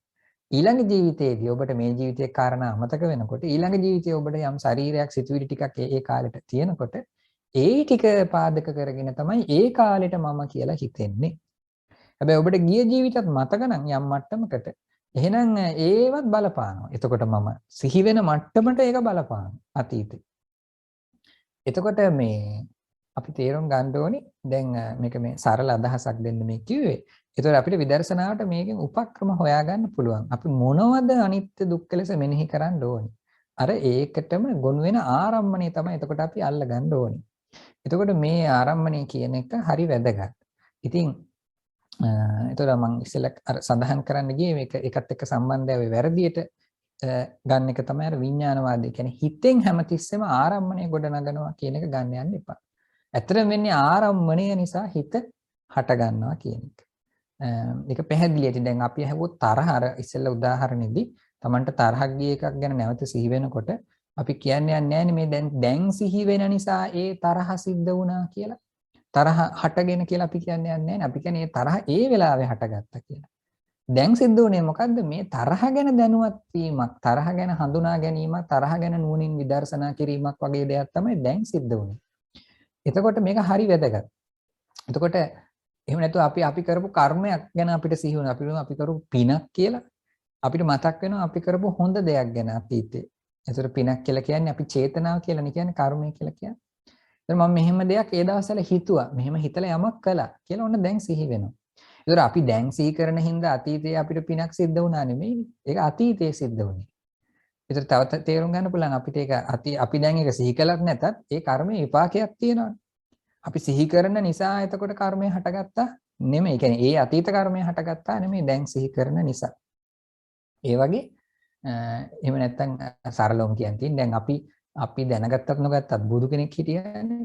S1: ඊළඟ ජීවිතයේදී ඔබට මේ ජීවිතයේ කාරණා අමතක වෙනකොට ඊළඟ ජීවිතයේ ඔබට යම් ශරීරයක් සිතුවිලි ටිකක් ඒ කාලෙට තියෙනකොට ඒ ටික පාදක කරගෙන තමයි ඒ කාලෙට මම කියලා හිතෙන්නේ. හැබැයි ඔබට ගිය ජීවිතත් මතක නම් යම් මට්ටමකට එහෙනම් ඒවත් බලපානවා. එතකොට මම සිහි වෙන මට්ටමට ඒක බලපානවා අතීතේ. එතකොට මේ අපි තේරුම් ගන්න ඕනි දැන් මේක මේ සරල අදහසක් දෙන්න මේ කිව්වේ. ඒතකොට අපිට විදර්ශනාවට මේකෙන් උපක්‍රම හොයාගන්න පුළුවන්. අපි මොනවද අනිත්‍ය දුක්ඛ ලෙස මෙනෙහි කරන්න ඕනි. අර ඒකටම ගොනු වෙන ආරම්මණය තමයි එතකොට අපි අල්ලගන්න ඕනි. එතකොට මේ ආරම්මණය කියන එක හරි වැදගත්. ඉතින් එතකොට මම ඉස්සෙල්ලා අර සඳහන් කරන්න ගියේ මේක එකත් එක්ක සම්බන්ධය වැරදියට ගන්න එක තමයි අර විඥානවාදය. කියන්නේ හිතෙන් හැමතිස්සෙම ආරම්මණය ගොඩනගනවා කියන එක ගන්න යන්න එපා. ඇත්තටම වෙන්නේ ආරම්මණය නිසා හිත හට ගන්නවා කියන එක. ඒක පැහැදිලියට දැන් අපි අහුවොත් තරහ අර ඉස්සෙල්ලා උදාහරණෙදී Tamanට තරහක් ගිය එකක් ගැන නැවත සිහි වෙනකොට අපි කියන්නේ නැහැ මේ දැන් සිහි වෙන නිසා ඒ තරහ සිද්ධ වුණා කියලා. තරහ හටගෙන කියලා අපි කියන්නේ නැහැ. අපි කියන්නේ ඒ තරහ ඒ වෙලාවේ හටගත්තා කියලා. දැන් සිද්ධ වුණේ මොකද්ද? මේ තරහ ගැන දැනුවත් වීමක්, තරහ ගැන හඳුනා ගැනීමක්, තරහ ගැන නුවණින් විදර්ශනා කිරීමක් වගේ දෙයක් තමයි දැන් සිද්ධ වුණේ. එතකොට මේක හරි වැදගත්. එතකොට එහෙම නැතුව අපි කරපු කර්මයක් ගැන අපිට සිහි වුණා. අපි කරපු පිනක් කියලා අපිට මතක් වෙනවා අපි කරපු හොඳ දෙයක් ගැන අතීතේ. ඒතර පිනක් කියලා කියන්නේ අපි චේතනාව කියලා නේ කියන්නේ කර්මය කියලා කියන්නේ. මම මෙහෙම දෙයක් ඒ දවස්වල හිතුවා. මෙහෙම හිතලා යමක් කළා කියලා ඔන්න දැන් සිහි වෙනවා. ඒතර අපි දැන් සිහි කරන හින්දා අතීතයේ අපිට පිනක් සිද්ධ වුණා නෙමෙයිනේ. ඒක අතීතයේ සිද්ධ වුණේ. ඒතර තව තේරුම් ගන්න පුළුවන් අපිට ඒක අපි දැන් ඒක සිහි කළත් නැතත් ඒ කර්මයේ විපාකයක් තියෙනවානේ. අපි සිහි කරන නිසා එතකොට කර්මය හටගත්තා නෙමෙයි. ඒ කියන්නේ ඒ අතීත කර්මය හටගත්තා නෙමෙයි දැන් සිහි කරන නිසා. ඒ වගේ එහෙම නැත්නම් සරලවම කියන්නේ දැන් අපි දැනගත්තත් නොගත්තත් බුදු කෙනෙක් හිටියානේ.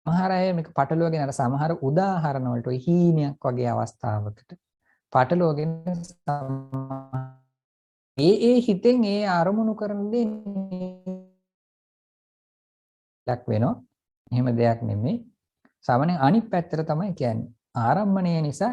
S1: සමහර අය මේක පටලවාගෙන අර සමහර උදාහරණ වලට ඔය හීනයක් වගේ අවස්ථාවකට පටලවාගෙන ඒ හිතෙන් ඒ අරමුණු කරන දේ ලක් වෙනවා. එහෙම දෙයක් නෙමෙයි. සාමාන්‍යයෙන් අනිත් පැත්තට තමයි කියන්නේ. ආරම්භණය නිසා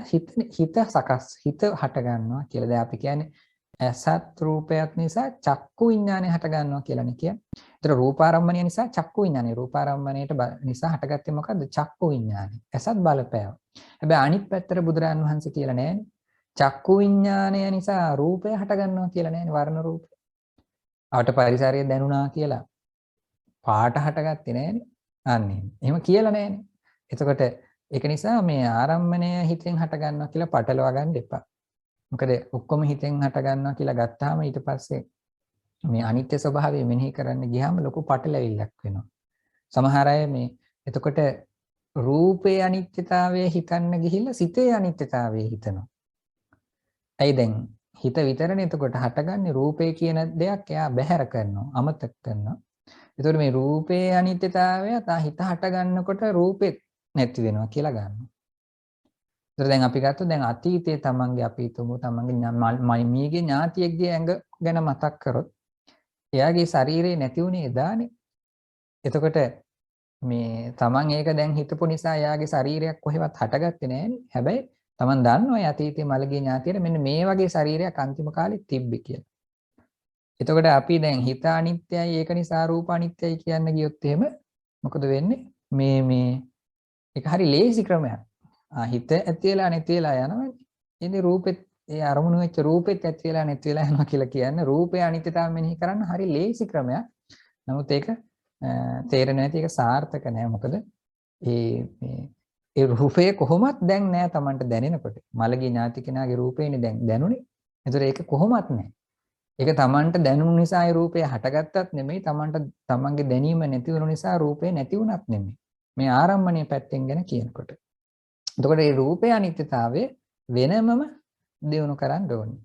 S1: හිත සකස් හිත හට ගන්නවා කියලා. දැන් අපි කියන්නේ ඇසත් රූපයක් නිසා චක්කු විඥානය හට ගන්නවා කියලානේ කියන්නේ. ඒතර රූපාරම්මණය නිසා චක්කු විඥානය. රූපාරම්මණයට නිසා හටගත්තේ මොකද්ද? චක්කු විඥානය. ඇසත් බලපෑව. හැබැයි අනිත් පැත්තට බුදුරජාණන් වහන්සේ කියලා නෑනේ. චක්කු විඥානය නිසා රූපය හට ගන්නවා කියලා නෑනේ. වර්ණ රූපය. අපට පරිසරය දැනුණා කියලා පාට හටගත්තේ නෑනේ. අන්නේ. එහෙම කියලා නෑනේ. එතකොට ඒක නිසා මේ ආරම්මණය හිතෙන් හට ගන්නවා කියලා පටලවා ගන්න එපා. මොකද ඔක්කොම හිතෙන් හට ගන්නවා කියලා ගත්තාම ඊට පස්සේ මේ අනිත්‍ය ස්වභාවය මෙනෙහි කරන්න ගියාම ලොකු පටලැවිල්ලක් වෙනවා. සමහර අය මේ එතකොට රූපේ අනිත්‍යතාවය හිතන්න ගිහිල්ලා සිතේ අනිත්‍යතාවය හිතනවා. ඇයි දැන් හිත විතරනේ එතකොට හටගන්නේ රූපේ කියන දෙයක් එයා බැහැර කරනවා, අමතක කරනවා. එතකොට මේ රූපේ අනිත්‍යතාවය හිත හට ගන්නකොට රූපෙත් නැති වෙනවා කියලා ගන්නවා. ඒතර දැන් අපි ගත්තොත් දැන් අතීතයේ තමන්ගේ අපි හිතමු තමන්ගේ මීගේ ඥාතියෙක්ගේ ඇඟ ගැන මතක් කරොත් එයාගේ ශරීරේ නැති වුණේ එදානේ. එතකොට මේ තමන් ඒක දැන් හිතපු නිසා එයාගේ ශරීරයක් කොහෙවත් හටගත්තේ නැහැනේ. හැබැයි තමන් දන්නවා අතීතයේ මළගේ ඥාතියට මෙන්න මේ වගේ ශරීරයක් අන්තිම කාලේ තිබ්බේ කියලා. එතකොට අපි දැන් හිත අනිත්‍යයි ඒක නිසා රූප අනිත්‍යයි කියන්න ගියොත් එහෙම මොකද වෙන්නේ? මේ ඒක හරි ලේසි ක්‍රමයක්. හිත ඇති වෙලා නැති වෙලා යනවානේ. ඉතින් රූපෙත් ඒ අරමුණු වෙච්ච රූපෙත් ඇති වෙලා නැති වෙලා යනවා කියලා කියන්නේ රූපේ අනිත්‍යතාවය මෙනෙහි කරන්න හරි ලේසි ක්‍රමයක්. නමුත් ඒක තේරෙන්නේ නැති ඒක සාර්ථක නෑ. මොකද ඒ රූපය කොහොමත් දැන් නෑ Tamanට දැනෙනකොට. මළගේ ඥාති කෙනාගේ රූපේනේ දැන් දැනුනේ. ඒතර ඒක කොහොමත් නෑ. ඒක Tamanට දැනුණු නිසා ඒ රූපය හටගත්තත් නෙමෙයි Tamanගේ දැනීම නැති වුණු නිසා රූපේ නැති වුණත් නෙමෙයි. මේ ආරම්මණය පැත්තෙන් ගැන කියනකොට. එතකොට මේ රූපේ අනිත්‍යතාවය වෙනමම දිනු කරන්න ඕනේ.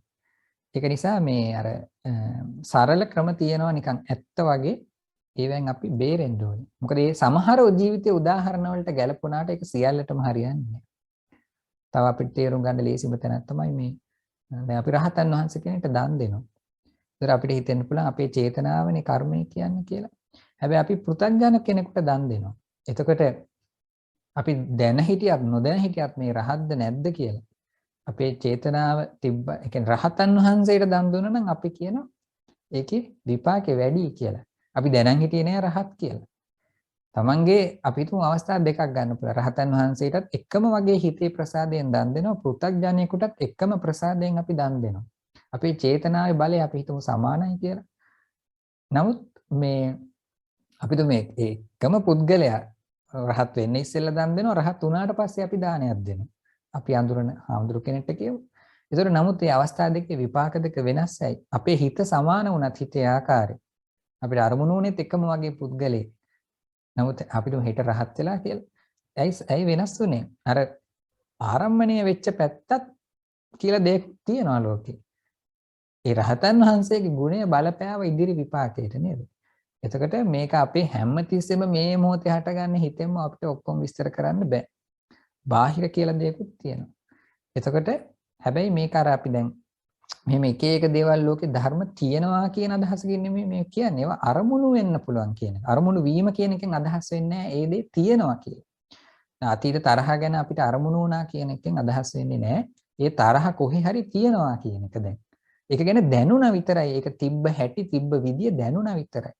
S1: ඒක නිසා මේ අර සරල ක්‍රම තියෙනවා නිකන් ඇත්ත වගේ ඒවෙන් අපි බේරෙන්න ඕනේ. මොකද මේ සමහර ජීවිතයේ උදාහරණ වලට ගැලපුණාට ඒක සියල්ලටම හරියන්නේ නැහැ. තව අපිට තේරුම් ගන්න ලේසිම තැනක් තමයි මේ දැන් අපි රහතන් වහන්සේ කෙනෙක්ට දන් දෙනවා. ඒතර අපිට හිතෙන්න පුළුවන් අපේ චේතනාවනේ කර්මය කියන්නේ කියලා. හැබැයි අපි පෘථග්ජන කෙනෙකුට දන් දෙනවා. එතකොට අපි දැන හිටියත් නොදැන හිටියත් මේ රහත්ද නැද්ද කියලා අපේ චේතනාව තිබ්බ. ඒ කියන්නේ රහතන් වහන්සේට දන් දුන්නා නම් අපි කියනවා ඒකේ විපාකේ වැඩි කියලා. අපි දැනන් හිටියේ නෑ රහත් කියලා. තමන්ගේ අපි තුමු අවස්ථා දෙකක් ගන්න පුළුවන්. රහතන් වහන්සේටත් එකම වගේ හිතේ ප්‍රසාදයෙන් දන් දෙනවා. පෘථග්ජනයෙකුටත් එකම ප්‍රසාදයෙන් අපි දන් දෙනවා. අපේ චේතනාවේ බලය අපි හිතමු සමානයි කියලා. නමුත් මේ අපි තුමේ එකම පුද්ගලයා රහත් වෙන්න ඉස්සෙල්ලා දන් දෙනවා. රහත් වුණාට පස්සේ අපි දානයක් දෙනවා. අපි අඳුරන හාමුදුරු කෙනෙක්ට කියමු. ඒතර නමුත් මේ අවස්ථා දෙකේ විපාක දෙක වෙනස්යි. අපේ හිත සමාන වුණත් හිතේ ආකාරය. අපිට අරමුණු උනේත් එකම වගේ පුද්ගලෙක්. නමුත් අපිට හිත රහත් වෙලා කියලා. ඇයි වෙනස් වුනේ? අර ආරම්මණය වෙච්ච පැත්තත් කියලා දෙයක් තියෙනවා ලෝකේ. ඒ රහතන් වහන්සේගේ ගුණය බලපෑව ඉදිරි විපාකයට නේද? එතකොට මේක අපේ හැමතිස්සෙම මේ මොහොතේ හටගන්න හිතෙන්ම අපිට ඔක්කොම විස්තර කරන්න බෑ. බාහිර කියලා දෙයක්ත් තියෙනවා. එතකොට හැබැයි මේක අර අපි දැන් මෙහෙම එක එක දේවල් ලෝකේ ධර්ම තියෙනවා කියන අදහසකින් නෙමෙයි මේ කියන්නේ. ඒවා අරමුණු වෙන්න පුළුවන් කියන එක. අරමුණු වීම කියන එකෙන් අදහස් වෙන්නේ නැහැ ඒ දේ තියෙනවා කියලා. අතීත තරහ ගැන අපිට අරමුණු වුණා කියන එකෙන් අදහස් වෙන්නේ නැහැ. ඒ තරහ කොහේ හරි තියෙනවා කියන එක දැන්. ඒක ගැන දැනුණා විතරයි. ඒක තිබ්බ හැටි තිබ්බ විදිය දැනුණා විතරයි.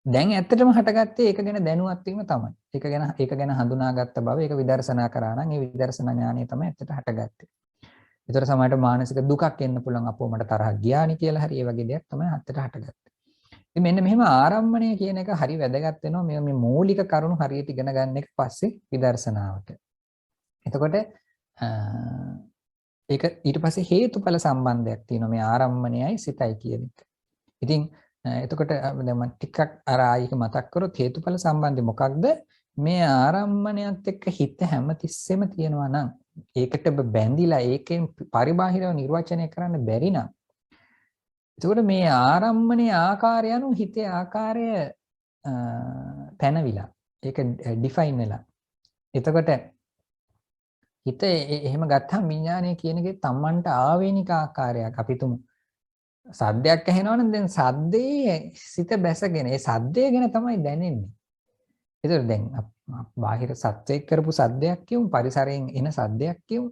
S1: දැන් ඇත්තටම හටගත්තේ ඒක ගැන දැනුවත් වීම තමයි. ඒක ගැන හඳුනාගත්ත බව ඒක විදර්ශනා කරා නම් ඒ විදර්ශනා ඥානය තමයි ඇත්තට හටගත්තේ. ඒතර සමහරට මානසික දුකක් එන්න පුළුවන් අපෝ මට තරහක් ගියානි කියලා හරි ඒ වගේ දෙයක් තමයි ඇත්තට හටගත්තේ. ඉතින් මෙන්න මෙහෙම ආරම්මණය කියන එක හරි වැදගත් වෙනවා මේ මූලික කරුණු හරියට ඉගෙන ගන්න එක පස්සේ විදර්ශනාවට. එතකොට ඒක ඊට පස්සේ හේතුඵල සම්බන්ධයක් තියෙනවා මේ ආරම්මණයයි සිතයි කියන එක. ඉතින් එතකොට දැන් මම ටිකක් අර ආයික මතක් කරොත් හේතුඵල සම්බන්ධය මොකක්ද? මේ ආරම්මණයත් එක්ක හිත හැමතිස්සෙම තියෙනවා නම් ඒකට බැඳිලා ඒකෙන් පරිබාහිරව නිර්වචනය කරන්න බැරි නම් එතකොට මේ ආරම්මණයේ ආකාරය අනුව හිතේ ආකාරය පැනවිලා ඒක ඩිෆයින් වෙලා. එතකොට හිත එහෙම ගත්තම විඥානය කියන එකේ තමන්ට ආවේනික ආකාරයක් අපි තුමු. සද්දයක් ඇහෙනවනම් දැන් සද්දේ සිත බැසගෙන ඒ සද්දය ගැන තමයි දැනෙන්නේ. ඒතර දැන් බාහිර සත්‍යයක් කරපු සද්දයක් කියමු පරිසරයෙන් එන සද්දයක් කියමු.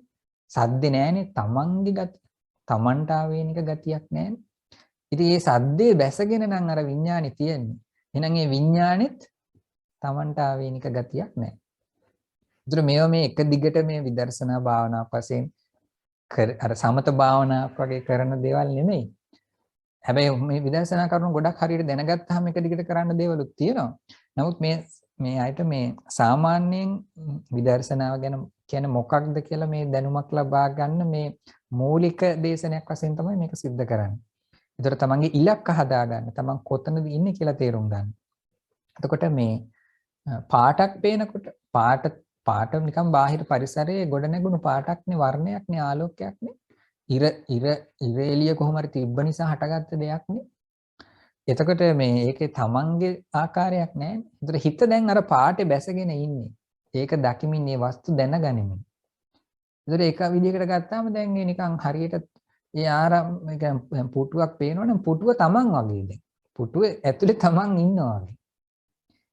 S1: සද්දේ නෑනේ තමන්ගේ ගති. තමන්ට ආවේනික ගතියක් නෑනේ. ඉතින් මේ සද්දේ බැසගෙන නම් අර විඥානේ තියෙන්නේ. එහෙනම් මේ විඥානෙත් තමන්ට ආවේනික ගතියක් නෑ. ඒතර මේවා මේ එක දිගට මේ විදර්ශනා භාවනාවක් වශයෙන් අර සමත භාවනාවක් වගේ කරන දේවල් නෙමෙයි. හැබැයි මේ විදර්ශනා කරුණු ගොඩක් හරියට දැනගත්තාම එක දිගට කරන්න දේවලුත් තියෙනවා. නමුත් මේ ආයත මේ සාමාන්‍යයෙන් විදර්ශනාව ගැන කියන්නේ මොකක්ද කියලා මේ දැනුමක් ලබා ගන්න මේ මූලික දේශනයක් වශයෙන් තමයි මේක सिद्ध කරන්නේ. ඒතර තමන්ගේ ඉලක්ක හදා ගන්න, තමන් කොතනද ඉන්නේ කියලා තේරුම් ගන්න. එතකොට මේ පාටක් පේනකොට පාට නිකන් බාහිර පරිසරයේ ගොඩ නැගුණු පාටක්නේ, වර්ණයක්නේ, ආලෝකයක්නේ. ඉර එළිය කොහොම හරි තිබ්බ නිසා හටගත්ත දෙයක්නේ. එතකොට මේ ඒකේ තමන්ගේ ආකාරයක් නැහැ. ඒතර හිත දැන් අර පාටේ බැසගෙන ඉන්නේ. ඒක දකිමින් මේ වස්තු දැනගනිමින්. ඒතර ඒක විදිහකට ගත්තාම දැන් මේ නිකන් හරියට ඒ පුටුවක් පේනවනම් පුටුව තමන් වගේ දැන්. පුටුවේ ඇතුලේ තමන් ඉන්නවා වගේ.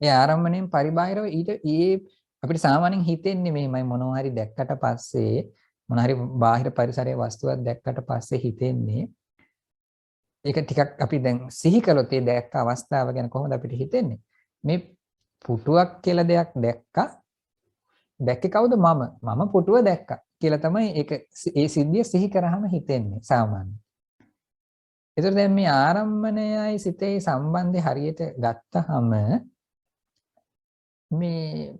S1: ඒ ආරම්භණයෙන් පරිබාහිරව ඊට අපිට සාමාන්‍යයෙන් හිතෙන්නේ මෙහෙමයි මොනවා හරි දැක්කට පස්සේ මොනවා හරි බාහිර පරිසරයේ වස්තුවක් දැක්කට පස්සේ හිතෙන්නේ ඒක ටිකක් අපි දැන් සිහි කළොත් ඒ දැක්ක අවස්ථාව ගැන කොහොමද අපිට හිතෙන්නේ මේ පුටුවක් කියලා දෙයක් දැක්කේ කවුද මම පුටුව දැක්කා කියලා තමයි ඒක ඒ සිද්ධිය සිහි කරාම හිතෙන්නේ සාමාන්‍යයෙන්. ඒතර දැන් මේ ආරම්මණයයි සිතේ සම්බන්ධය හරියට ගත්තහම මේ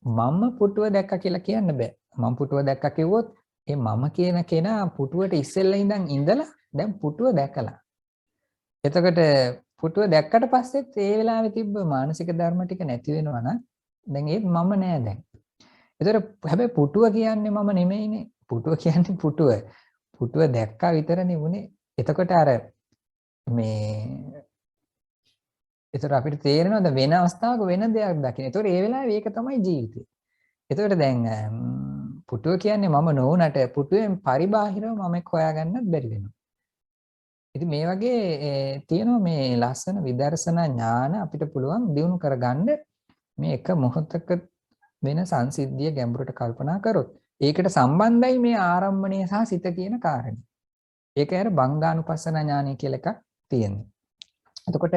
S1: මම පුටුව දැක්කා කියලා කියන්න බෑ. මම පුටුව දැක්කා කිව්වොත් ඒ මම කියන කෙනා පුටුවට ඉස්සෙල්ලා ඉඳලා දැන් පුටුව දැකලා. එතකොට පුටුව දැක්කට පස්සෙත් ඒ වෙලාවේ තිබ්බ මානසික ධර්ම ටික නැති වෙනවා නම් දැන් ඒ මම නෑ දැන්. එතකොට හැබැයි පුටුව කියන්නේ මම නෙමෙයිනේ. පුටුව කියන්නේ පුටුව. පුටුව දැක්කා විතරනේ උනේ. එතකොට අර මේ ඒතර අපිට තේරෙනවද වෙන අවස්ථාවක වෙන දෙයක් දකින්න. ඒතර ඒ වෙලාවේ ඒක තමයි ජීවිතේ. ඒතකොට දැන් පුටුව කියන්නේ මම නොවුනට පුටුවෙන් පරිබාහිරව මම එක්ක හොයාගන්නත් බැරි වෙනවා. ඉතින් මේ වගේ තියෙනවා මේ ලස්සන විදර්ශනා ඥාන අපිට පුළුවන් දියුණු කරගන්න මේ එක මොහොතක වෙන සංසිද්ධිය ගැඹුරට කල්පනා කරොත්. ඒකට සම්බන්ධයි මේ ආරම්මණය සහ සිත කියන කාරණේ. ඒක ඇර බංගානුපස්සන ඥානය කියලා එකක් තියෙනවා. එතකොට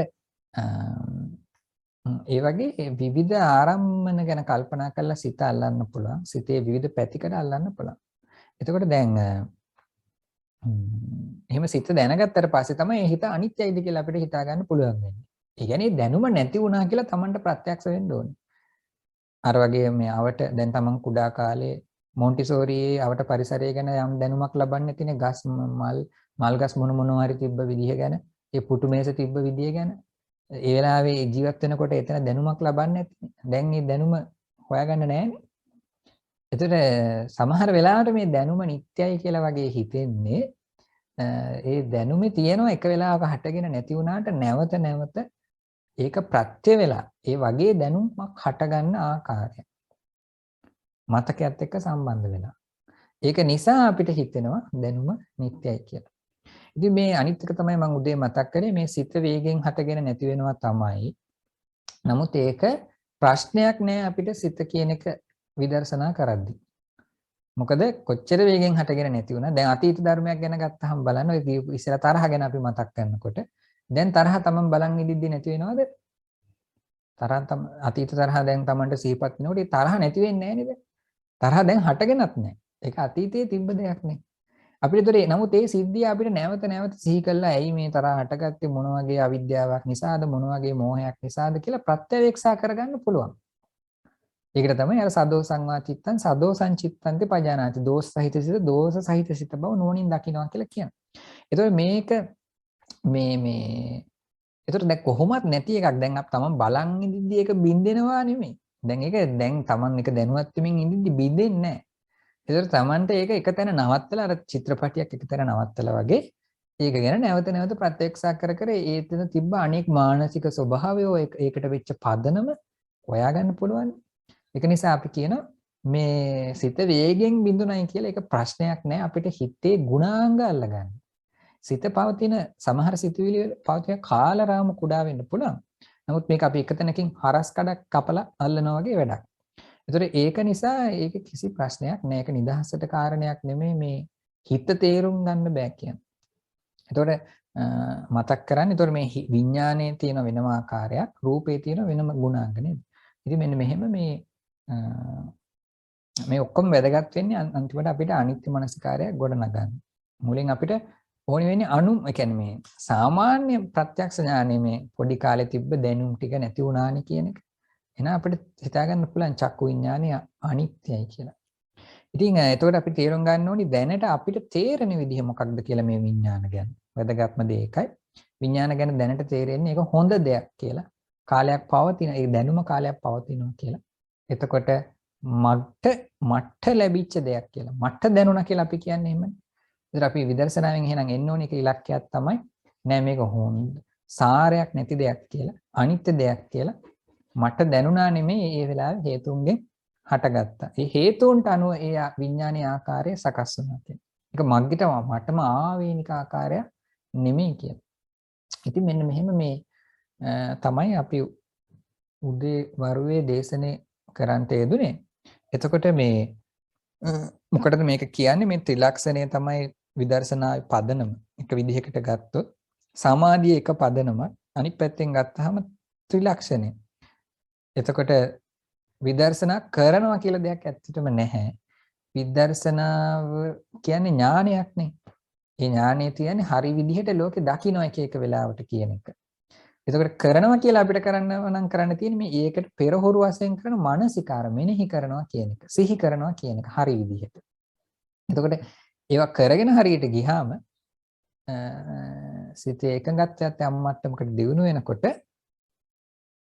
S1: ඒ වගේ විවිධ ආරම්මන ගැන කල්පනා කරලා සිත අල්ලන්න පුළුවන්. සිතේ විවිධ පැතිකඩ අල්ලන්න පුළුවන්. එතකොට දැන් එහෙම සිත දැනගත්තට පස්සේ තමයි හිත අනිත්‍යයිද කියලා අපිට හිතා ගන්න පුළුවන් වෙන්නේ. ඒ කියන්නේ දැනුම නැති වුණා කියලා Tamanට ප්‍රත්‍යක්ෂ වෙන්න ඕනේ. අර වගේ මේ අවට දැන් Taman කුඩා කාලේ මොන්ටිසෝරියේ අවට පරිසරය ගැන යම් දැනුමක් ලබන්නේ නැතිනේ. ගස් මල් ගස් මොනවා හරි තිබ්බ විදිහ ගැන, ඒ පුටු මේස තිබ්බ විදිහ ගැන ඒ වෙලාවේ ජීවත් වෙනකොට එතන දැනුමක් ලබන්නේ නැතිනේ. දැන් මේ දැනුම හොයාගන්න නැහැනේ. ඒතර සමහර වෙලාවට මේ දැනුම නිට්ටයයි කියලා වගේ හිතෙන්නේ ඒ දැනුමේ තියෙනවා එක වෙලාවක හටගෙන නැති වුණාට නැවත ඒක ප්‍රත්‍ය වෙලා ඒ වගේ දැනුමක් හටගන්න ආකාරය මතකයත් එක්ක සම්බන්ධ වෙලා. ඒක නිසා අපිට හිතෙනවා දැනුම නිට්ටයයි කියලා. ඉතින් මේ අනිත් එක තමයි මම උදේ මතක් කරේ මේ සිත වේගෙන් හටගෙන නැති වෙනවා තමයි. නමුත් ඒක ප්‍රශ්නයක් නෑ අපිට සිත කියන එක විදර්ශනා කරද්දී. මොකද කොච්චර වේගෙන් හටගෙන නැති වුණා. දැන් අතීත ධර්මයක් ගැන ගත්තාම බලන්න ඔය ඉස්සර තරහ ගැන අපි මතක් කරනකොට දැන් තරහ තමන් බලන් ඉදිද්දි නැති වෙනවද? අතීත තරහ දැන් තමන්ට සිහිපත් වෙනකොට ඒ තරහ නැති වෙන්නේ නැහැ නේද? තරහ දැන් හටගෙනත් නැහැ. ඒක අතීතයේ තිබ්බ දෙයක් නේ. අපිට ඒතරේ නමුත් ඒ සිද්ධිය අපිට නැවත නැවත සිහි කළා ඇයි මේ තරහ හටගත්තේ මොන වගේ අවිද්‍යාවක් නිසාද මොන වගේ මෝහයක් නිසාද කියලා ප්‍රත්‍යවේක්ෂා කරගන්න පුළුවන්. ඒකට තමයි අර සදෝ සංවාචිත්තං සදෝ සංචිත්තන්ති පජානාති. දෝෂ සහිත සිත දෝෂ සහිත සිත බව නුවණින් දකිනවා කියලා කියනවා. ඒතකොට මේක මේ ඒතකොට දැන් කොහොමත් නැති එකක්. දැන් අප තමන් බලන් ඉඳිද්දි ඒක බින්දෙනවා නෙමෙයි. දැන් ඒක දැන් තමන් එක දැනුවත් වෙමින් ඉඳිද්දි බින්දෙන්නේ නැහැ. ඒතකොට තමන්ට ඒක එක තැන නවත්තලා අර චිත්‍රපටියක් එක තැන නවත්තලා වගේ ඒක ගැන නැවත නැවත ප්‍රත්‍යක්ෂා කර කර ඒ එතන තිබ්බ අනෙක් මානසික ස්වභාවය ඒකට වෙච්ච පදනම හොයාගන්න පුළුවන්. ඒක නිසා අපි කියනවා මේ සිත වේගෙන් බිඳුනයි කියලා ඒක ප්‍රශ්නයක් නෑ අපිට හිතේ ගුණාංග අල්ලගන්න. සිත පවතින සමහර සිතුවිලි වල පවතින කාලරාම කුඩා වෙන්න පුළුවන්. නමුත් මේක අපි එකතැනකින් හරස් කඩක් කපලා අල්ලනවා වගේ වැඩක්. ඒතර ඒක නිසා ඒක කිසි ප්‍රශ්නයක් නෑ. ඒක නිදහසට කාරණයක් නෙමෙයි මේ හිත තේරුම් ගන්න බෑ කියන්නේ. ඒතකොට මතක් කරන්නේ ඒතකොට මේ විඥානයේ තියෙන වෙනම ආකාරයක්, රූපේ තියෙන වෙනම ගුණාංග නේද? ඉතින් මෙන්න මෙහෙම මේ ඔක්කොම වැදගත් වෙන්නේ අන්තිමට අපිට අනිත්‍ය මනසිකාරයක් ගොඩනගන්න. මුලින් අපිට ඕනි වෙන්නේ ඒ කියන්නේ මේ සාමාන්‍ය ප්‍රත්‍යක්ෂ ඥානෙ මේ පොඩි කාලේ තිබ්බ දැනුම් ටික නැති වුණානේ කියන එක. එහෙනම් අපිට හිතා ගන්න පුළුවන් චක්කු විඥානය අනිත්‍යයි කියලා. ඉතින් එතකොට අපි තේරුම් ගන්න ඕනි දැනට අපිට තේරෙන විදිහ මොකක්ද කියලා මේ විඥාන ගැන. වැදගත්ම දේ ඒකයි. විඥාන ගැන දැනට තේරෙන්නේ ඒක හොඳ දෙයක් කියලා. කාලයක් පවතින ඒ දැනුම කාලයක් පවතිනවා කියලා. එතකොට මට ලැබිච්ච දෙයක් කියලා. මට දැනුණා කියලා අපි කියන්නේ එහෙමනේ. ඒතර අපි විදර්ශනාවෙන් එහෙනම් එන්න ඕනේ ඒක ඉලක්කයක් තමයි. නෑ මේක හොඳ සාරයක් නැති දෙයක් කියලා. අනිත්‍ය දෙයක් කියලා. මට දැනුණා නෙමෙයි ඒ වෙලාවේ හේතුන්ගෙන් හටගත්තා. ඒ හේතුන්ට අනුව ඒ විඥානීය ආකාරය සකස් වුණා කියන්නේ. ඒක මටම ආවේනික ආකාරය නෙමෙයි කියන්නේ. ඉතින් මෙන්න මෙහෙම මේ තමයි අපි උදේ වරුවේ දේශනේ කරන්ට යෙදුනේ. එතකොට මේ මොකටද මේක කියන්නේ මේ ත්‍රිලක්ෂණය තමයි විදර්ශනාවේ පදනම. එක විදිහකට ගත්තොත් සමාධිය එක පදනම අනිත් පැත්තෙන් ගත්තාම ත්‍රිලක්ෂණය. එතකොට විදර්ශනා කරනවා කියලා දෙයක් ඇත්තටම නැහැ. විදර්ශනාව කියන්නේ ඥානයක් නේ. ඒ ඥානය කියන්නේ හරි විදිහට ලෝකෙ දකින්න එක එක වෙලාවට කියන එක. එතකොට කරනවා කියලා අපිට කරන්න නම් කරන්න තියෙන්නේ මේ ඒකට පෙරහුරු වශයෙන් කරන මානසිකාර මෙනෙහි කරනවා කියන එක. සිහි කරනවා කියන එක හරි විදිහට. එතකොට ඒවා කරගෙන හරියට ගියාම සිතේ එකඟත්වයට යම් මට්ටමකට දියුණු වෙනකොට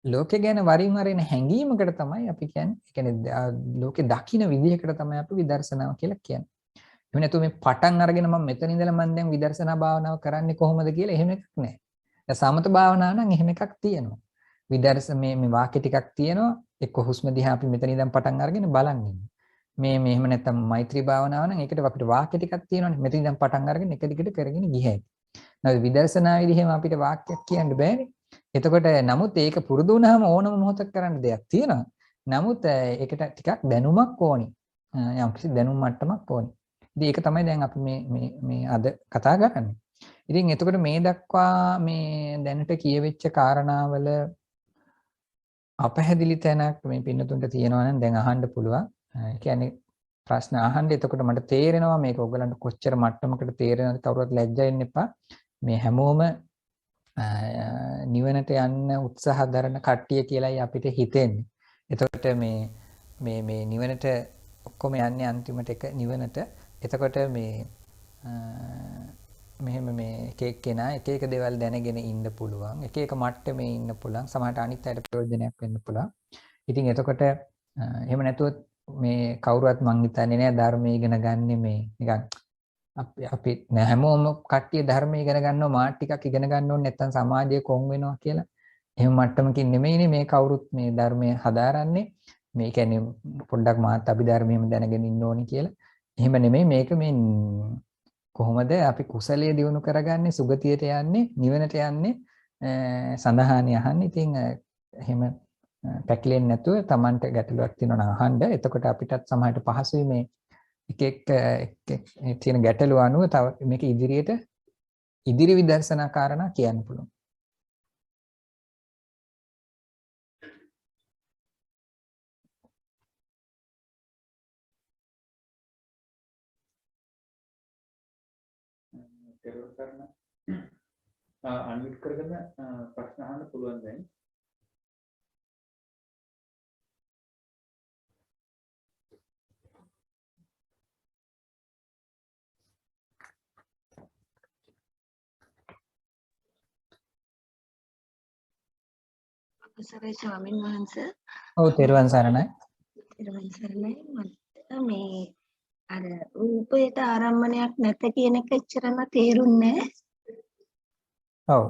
S1: ලෝකේ ගැන වරින් වර එන හැඟීමකට තමයි අපි කියන්නේ. ඒ කියන්නේ ලෝකේ දකින්න විදිහකට තමයි අපි විදර්ශනාව කියලා කියන්නේ. එහෙම නැතු මේ පටන් අරගෙන මම මෙතන ඉඳලා මම දැන් විදර්ශනා භාවනාව කරන්නේ කොහොමද කියලා එහෙම එකක් නැහැ. දැන් සමත භාවනාව නම් එහෙම එකක් තියෙනවා. මේ වාක්‍ය ටිකක් තියෙනවා. එක්ක හුස්ම දිහා අපි මෙතන ඉඳන් පටන් අරගෙන බලන් ඉන්නේ. එහෙම නැත්නම් මෛත්‍රී භාවනාව නම් ඒකට අපිට වාක්‍ය ටිකක් තියෙනවානේ. මෙතන ඉඳන් පටන් අරගෙන එක දිගට කරගෙන ගියයි. නැත්නම් විදර්ශනාවේදී එහෙම අපිට වාක්‍යයක් කියන්න බෑනේ. එතකොට නමුත් ඒක පුරුදු වුණාම ඕනම මොහොතක කරන්න දෙයක් තියෙනවා. නමුත් ඒකට ටිකක් දැනුමක් ඕනි. යම්කිසි දැනුම් මට්ටමක් ඕනි. ඉතින් ඒක තමයි දැන් අපි මේ අද කතා කරන්නේ. ඉතින් එතකොට මේ දක්වා මේ දැනට කියවෙච්ච කාරණාවල අපහැදිලි තැනක් මේ පින්නතුන්ට තියෙනවා නම් දැන් අහන්න පුළුවන්. ඒ කියන්නේ ප්‍රශ්න අහන්න. එතකොට මට තේරෙනවා මේක ඔයගලන්ට කොච්චර මට්ටමකට තේරෙනවද කවුරුත් ලැජ්ජා වෙන්න එපා. මේ හැමෝම නිවනට යන්න උත්සාහ දරන කට්ටිය කියලායි අපිට හිතෙන්නේ. එතකොට මේ නිවනට ඔක්කොම යන්නේ අන්තිමට එක නිවනට. එතකොට මෙහෙම මේ එක එක්කෙනා එක එක දේවල් දැනගෙන ඉන්න පුළුවන්. එක එක මට්ටමේ ඉන්න පුළුවන්. සමහරට අනිත් අයට ප්‍රයෝජනයක් වෙන්න පුළුවන්. ඉතින් එතකොට එහෙම නැතුව මේ කවුරුවත් මං හිතන්නේ නෑ ධර්මයේ ඉගෙන ගන්න මේ නිකන් අපි හැමෝම කට්ටිය ධර්මයේ ඉගෙන ගන්නවා මාත් ටිකක් ඉගෙන ගන්න ඕනේ නැත්නම් සමාජය කොන් වෙනවා කියලා. එහෙම මට්ටමකින් නෙමෙයිනේ මේ කවුරුත් මේ ධර්මය හදාරන්නේ. මේ කියන්නේ පොඩ්ඩක් මාත් අභිධර්මයේම දැනගෙන ඉන්න ඕනේ කියලා. එහෙම නෙමෙයි මේක මේ කොහොමද අපි කුසලයේ දියුණු කරගන්නේ සුගතියට යන්නේ නිවනට යන්නේ සඳහානේ අහන්නේ. ඉතින් එහෙම පැකිලෙන්නේ නැතුව Tamanට ගැටලුවක් තියෙනවා නම් අහන්න. එතකොට අපිටත් සමහරට පහසුයි මේ එක තියෙන ගැටලුව අනුව තව මේක ඉදිරි විදර්ශනා කාරණා කියන්න පුළුවන්.
S2: තේරුම් ගන්න. අන්මියුට් කරගෙන ප්‍රශ්න අහන්න පුළුවන් දැන්.
S3: සරයි ස්වාමීන් වහන්සේ.
S1: ඔව් තෙරුවන් සරණයි.
S3: තෙරුවන් සරණයි. මට මේ අර රූපයට ආරම්මණයක් නැත කියන එක එච්චරම තේරුන්නේ නැහැ.
S1: ඔව්.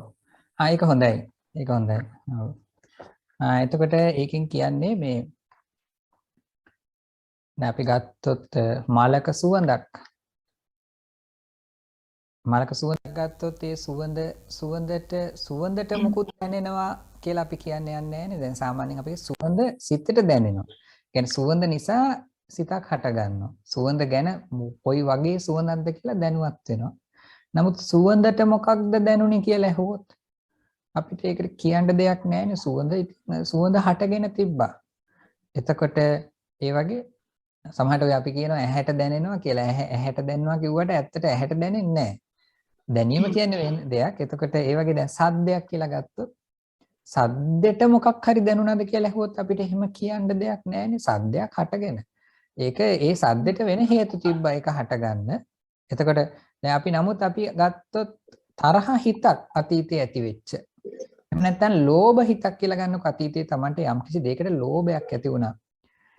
S1: ඒක හොඳයි. ඒක හොඳයි. ඔව්. එතකොට ඒකෙන් කියන්නේ මේ දැන් අපි ගත්තොත් මලක සුවඳක් ගත්තොත් ඒ සුවඳට මුකුත් දැනෙනවා කියලා අපි කියන්නේ නැහැ නේද? දැන් සාමාන්‍යයෙන් අපි සුවඳ සිතට දැනෙනවා. කියන්නේ සුවඳ නිසා සිතක් හට ගන්නවා. සුවඳ ගැන කොයි වගේ සුවඳක්ද කියලා දැනුවත් වෙනවා. නමුත් සුවඳට මොකක්ද දැනුනේ කියලා ඇහුවොත් අපිට ඒකට කියන්න දෙයක් නැහැ නේ. සුවඳ හටගෙන තිබ්බා. එතකොට ඒ වගේ සමහරට ඔය අපි කියනවා ඇහැට දැනෙනවා කියලා. ඇහැට දැනෙනවා කිව්වට ඇත්තට ඇහැට දැනෙන්නේ නැහැ. දැනීම කියන්නේ වෙන දෙයක්. එතකොට ඒ වගේ දැන් සද්දයක් කියලා ගත්තොත් සද්දෙට මොකක් හරි දැනුණාද කියලා ඇහුවොත් අපිට එහෙම කියන්න දෙයක් නැහැනේ. සද්දයක් හටගෙන. ඒක ඒ සද්දෙට වෙන හේතු තිබ්බා ඒක හටගන්න. එතකොට දැන් නමුත් අපි ගත්තොත් තරහ හිතක් අතීතයේ ඇති වෙච්ච. එහෙම නැත්නම් ලෝභ හිතක් කියලා ගන්නකො අතීතයේ Tamante යම්කිසි දෙයකට ලෝභයක් ඇති වුණා.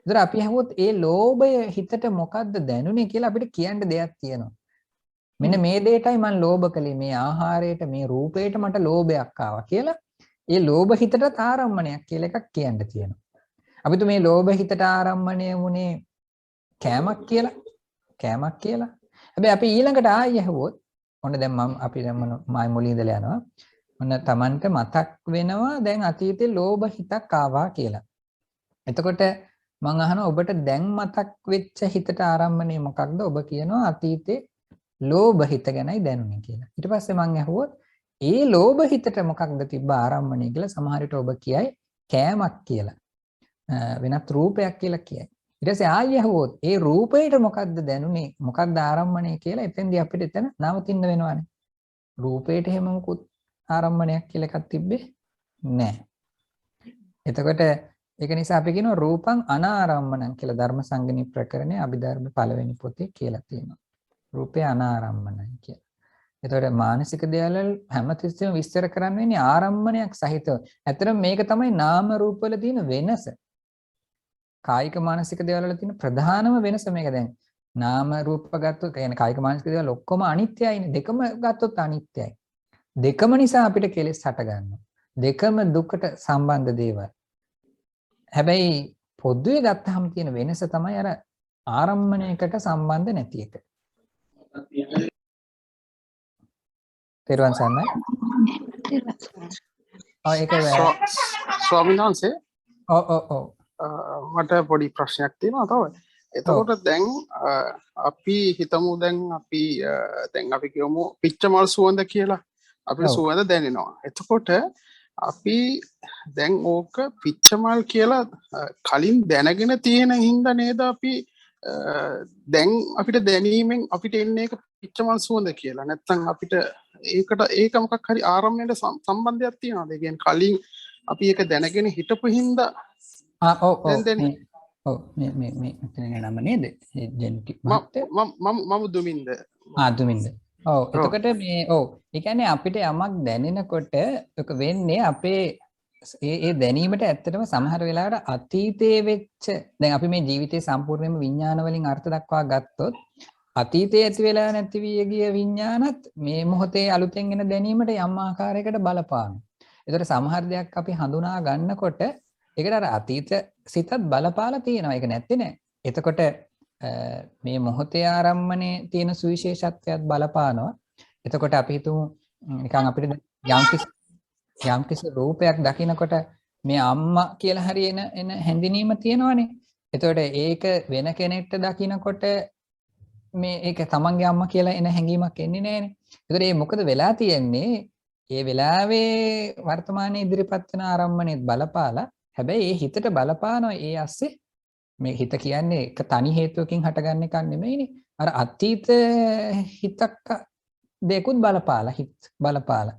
S1: ඒතර අපි අහුවොත් ඒ ලෝභය හිතට මොකද්ද දැනුනේ කියලා අපිට කියන්න දෙයක් තියෙනවා. මෙන්න මේ දෙයටයි මම ලෝභ කළේ මේ ආහාරයට මේ රූපයට මට ලෝභයක් ආවා කියලා. ඒ ලෝභ හිතට ආරම්මණයක් කියලා එකක් කියන්න තියෙනවා. අපිට මේ ලෝභ හිතට ආරම්මණය වුණේ කෑමක් කියලා. හැබැයි අපි ඊළඟට ආයෙ ඇහුවොත් ඔන්න දැන් අපි මුලින් ඉඳලා යනවා. ඔන්න Tamante මතක් වෙනවා දැන් අතීතේ ලෝභ හිතක් ආවා කියලා. එතකොට මම අහනවා ඔබට දැන් මතක් වෙච්ච හිතට ආරම්මණය මොකක්ද? ඔබ කියනවා අතීතේ ලෝභ හිත ගැනයි දැනුනේ කියලා. ඊට පස්සේ මම ඇහුවොත් ඒ ලෝභ හිතට මොකක්ද තිබ්බ ආරම්මණය කියලා සමහර විට ඔබ කියයි කෑමක් කියලා. වෙනත් රූපයක් කියලා කියයි. ඊට පස්සේ ආයෙ ඇහුවොත් ඒ රූපයට මොකක්ද දැනුනේ? මොකක්ද ආරම්මණය කියලා එතෙන්දී අපිට එතන නවතින්න වෙනවානේ. රූපයට එහෙම මොකුත් ආරම්මණයක් කියලා එකක් තිබ්බේ නැහැ. එතකොට ඒක නිසා අපි කියනවා රූපං අනාරම්මණං කියලා ධර්මසංගණී ප්‍රකරණයේ අභිධර්ම පළවෙනි පොතේ කියලා තියෙනවා. රූපේ අනාරම්මණයි කියලා. එතකොට මානසික දේවල් හැමතිස්සෙම විස්තර කරන්න වෙන්නේ ආරම්මණයක් සහිතව. ඇත්තටම මේක තමයි නාම රූප වල තියෙන වෙනස. කායික මානසික දේවල් වල තියෙන ප්‍රධානම වෙනස මේක. දැන් නාම රූප ගත්තොත් කියන්නේ කායික මානසික දේවල් ඔක්කොම අනිත්‍යයිනේ. දෙකම ගත්තොත් අනිත්‍යයි. දෙකම නිසා අපිට කෙලෙස් හට ගන්නවා. දෙකම දුකට සම්බන්ධ දේවල්. හැබැයි පොදුවේ ගත්තාම තියෙන වෙනස තමයි අර ආරම්මණයකට සම්බන්ධ නැති එක. තෙරුවන් සරණයි. ඒක
S4: ස්වාමීන් වහන්සේ
S1: ඔව්
S4: මට පොඩි ප්‍රශ්නයක් තියෙනවා තව. එතකොට දැන් අපි හිතමු දැන් අපි කියමු පිච්චමල් සුවඳ කියලා. අපිට සුවඳ දැනෙනවා. එතකොට අපි දැන් ඕක පිච්චමල් කියලා කලින් දැනගෙන තියෙන හින්දා නේද අපි දැන් අපිට දැනීමෙන් අපිට එන්නේ ඒක පිච්චමල් සුවඳ කියලා. නැත්නම් අපිට ඒක මොකක් හරි ආරම්භණයට සම්බන්ධයක් තියනවාද? ඒ කියන්නේ කලින් අපි ඒක දැනගෙන හිටපු හින්දා
S1: ඔව් මේ නම නේද? ජෙනටික්
S4: මම දුමින්ද.
S1: දුමින්ද. ඔව් එතකොට ඒ කියන්නේ අපිට යමක් දැනෙනකොට ඒක වෙන්නේ අපේ ඒ දැනීමට ඇත්තටම සමහර වෙලාවට අතීතයේ වෙච්ච දැන් අපි මේ ජීවිතේ සම්පූර්ණයෙන්ම විඥාන වලින් අර්ථ දක්වා ගත්තොත් අතීතයේ ඇති වෙලා නැති වී ගිය විඥානත් මේ මොහොතේ අලුතෙන් එන දැනීමට යම් ආකාරයකට බලපානවා. ඒතර සමහර දෙයක් අපි හඳුනා ගන්නකොට ඒකට අර අතීත සිතත් බලපාලා තියෙනවා. ඒක නැත්තේ නෑ. එතකොට මේ මොහොතේ ආරම්මණයේ තියෙන සුවිශේෂත්වයක් බලපානවා. එතකොට අපි හිතමු නිකන් අපිට යම්කිසි රූපයක් දකිනකොට මේ අම්මා කියලා හරි එන හැඳිනීම තියෙනවනේ. එතකොට ඒක වෙන කෙනෙක්ට දකිනකොට මේ ඒක තමන්ගේ අම්මා කියලා එන හැඟීමක් එන්නේ නැහනේ. එතකොට මේ මොකද වෙලා තියෙන්නේ? ඒ වෙලාවේ වර්තමානයේ ඉදිරිපත් වෙන ආරම්මණයත් බලපාලා හැබැයි ඒ හිතට බලපානවා ඒ ඇස්සේ මේ හිත කියන්නේ එක තනි හේතුවකින් හටගන්න එකක් නෙමෙයිනේ. අර අතීත හිතක් දෙකුත් බලපාලා හිත බලපාලා.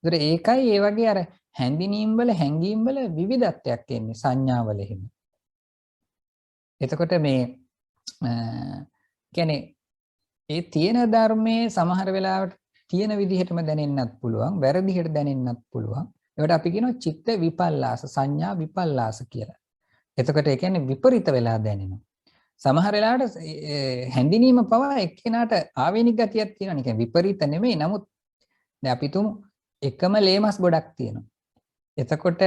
S1: ඒතර ඒකයි ඒ වගේ අර හැඳිනීම් වල හැඟීම් වල විවිධත්වයක් එන්නේ සංඥාවල එහෙම. එතකොට මේ කියන්නේ ඒ තියෙන ධර්මයේ සමහර වෙලාවට තියෙන විදිහටම දැනෙන්නත් පුළුවන්, වැරදි විදිහට දැනෙන්නත් පුළුවන්. ඒකට අපි කියනවා චිත්ත විපල්ලාස, සංඥා විපල්ලාස කියලා. එතකොට ඒ කියන්නේ විපරිත වෙලා දැනෙනවා. සමහර වෙලාවට හැඳිනීම පවා එක්කෙනාට ආවේනික ගතියක් තියෙනවා. නිකන් විපරිත නෙමෙයි. නමුත් දැන් අපි තුමු එකම ලේමස් ගොඩක් තියෙනවා. එතකොට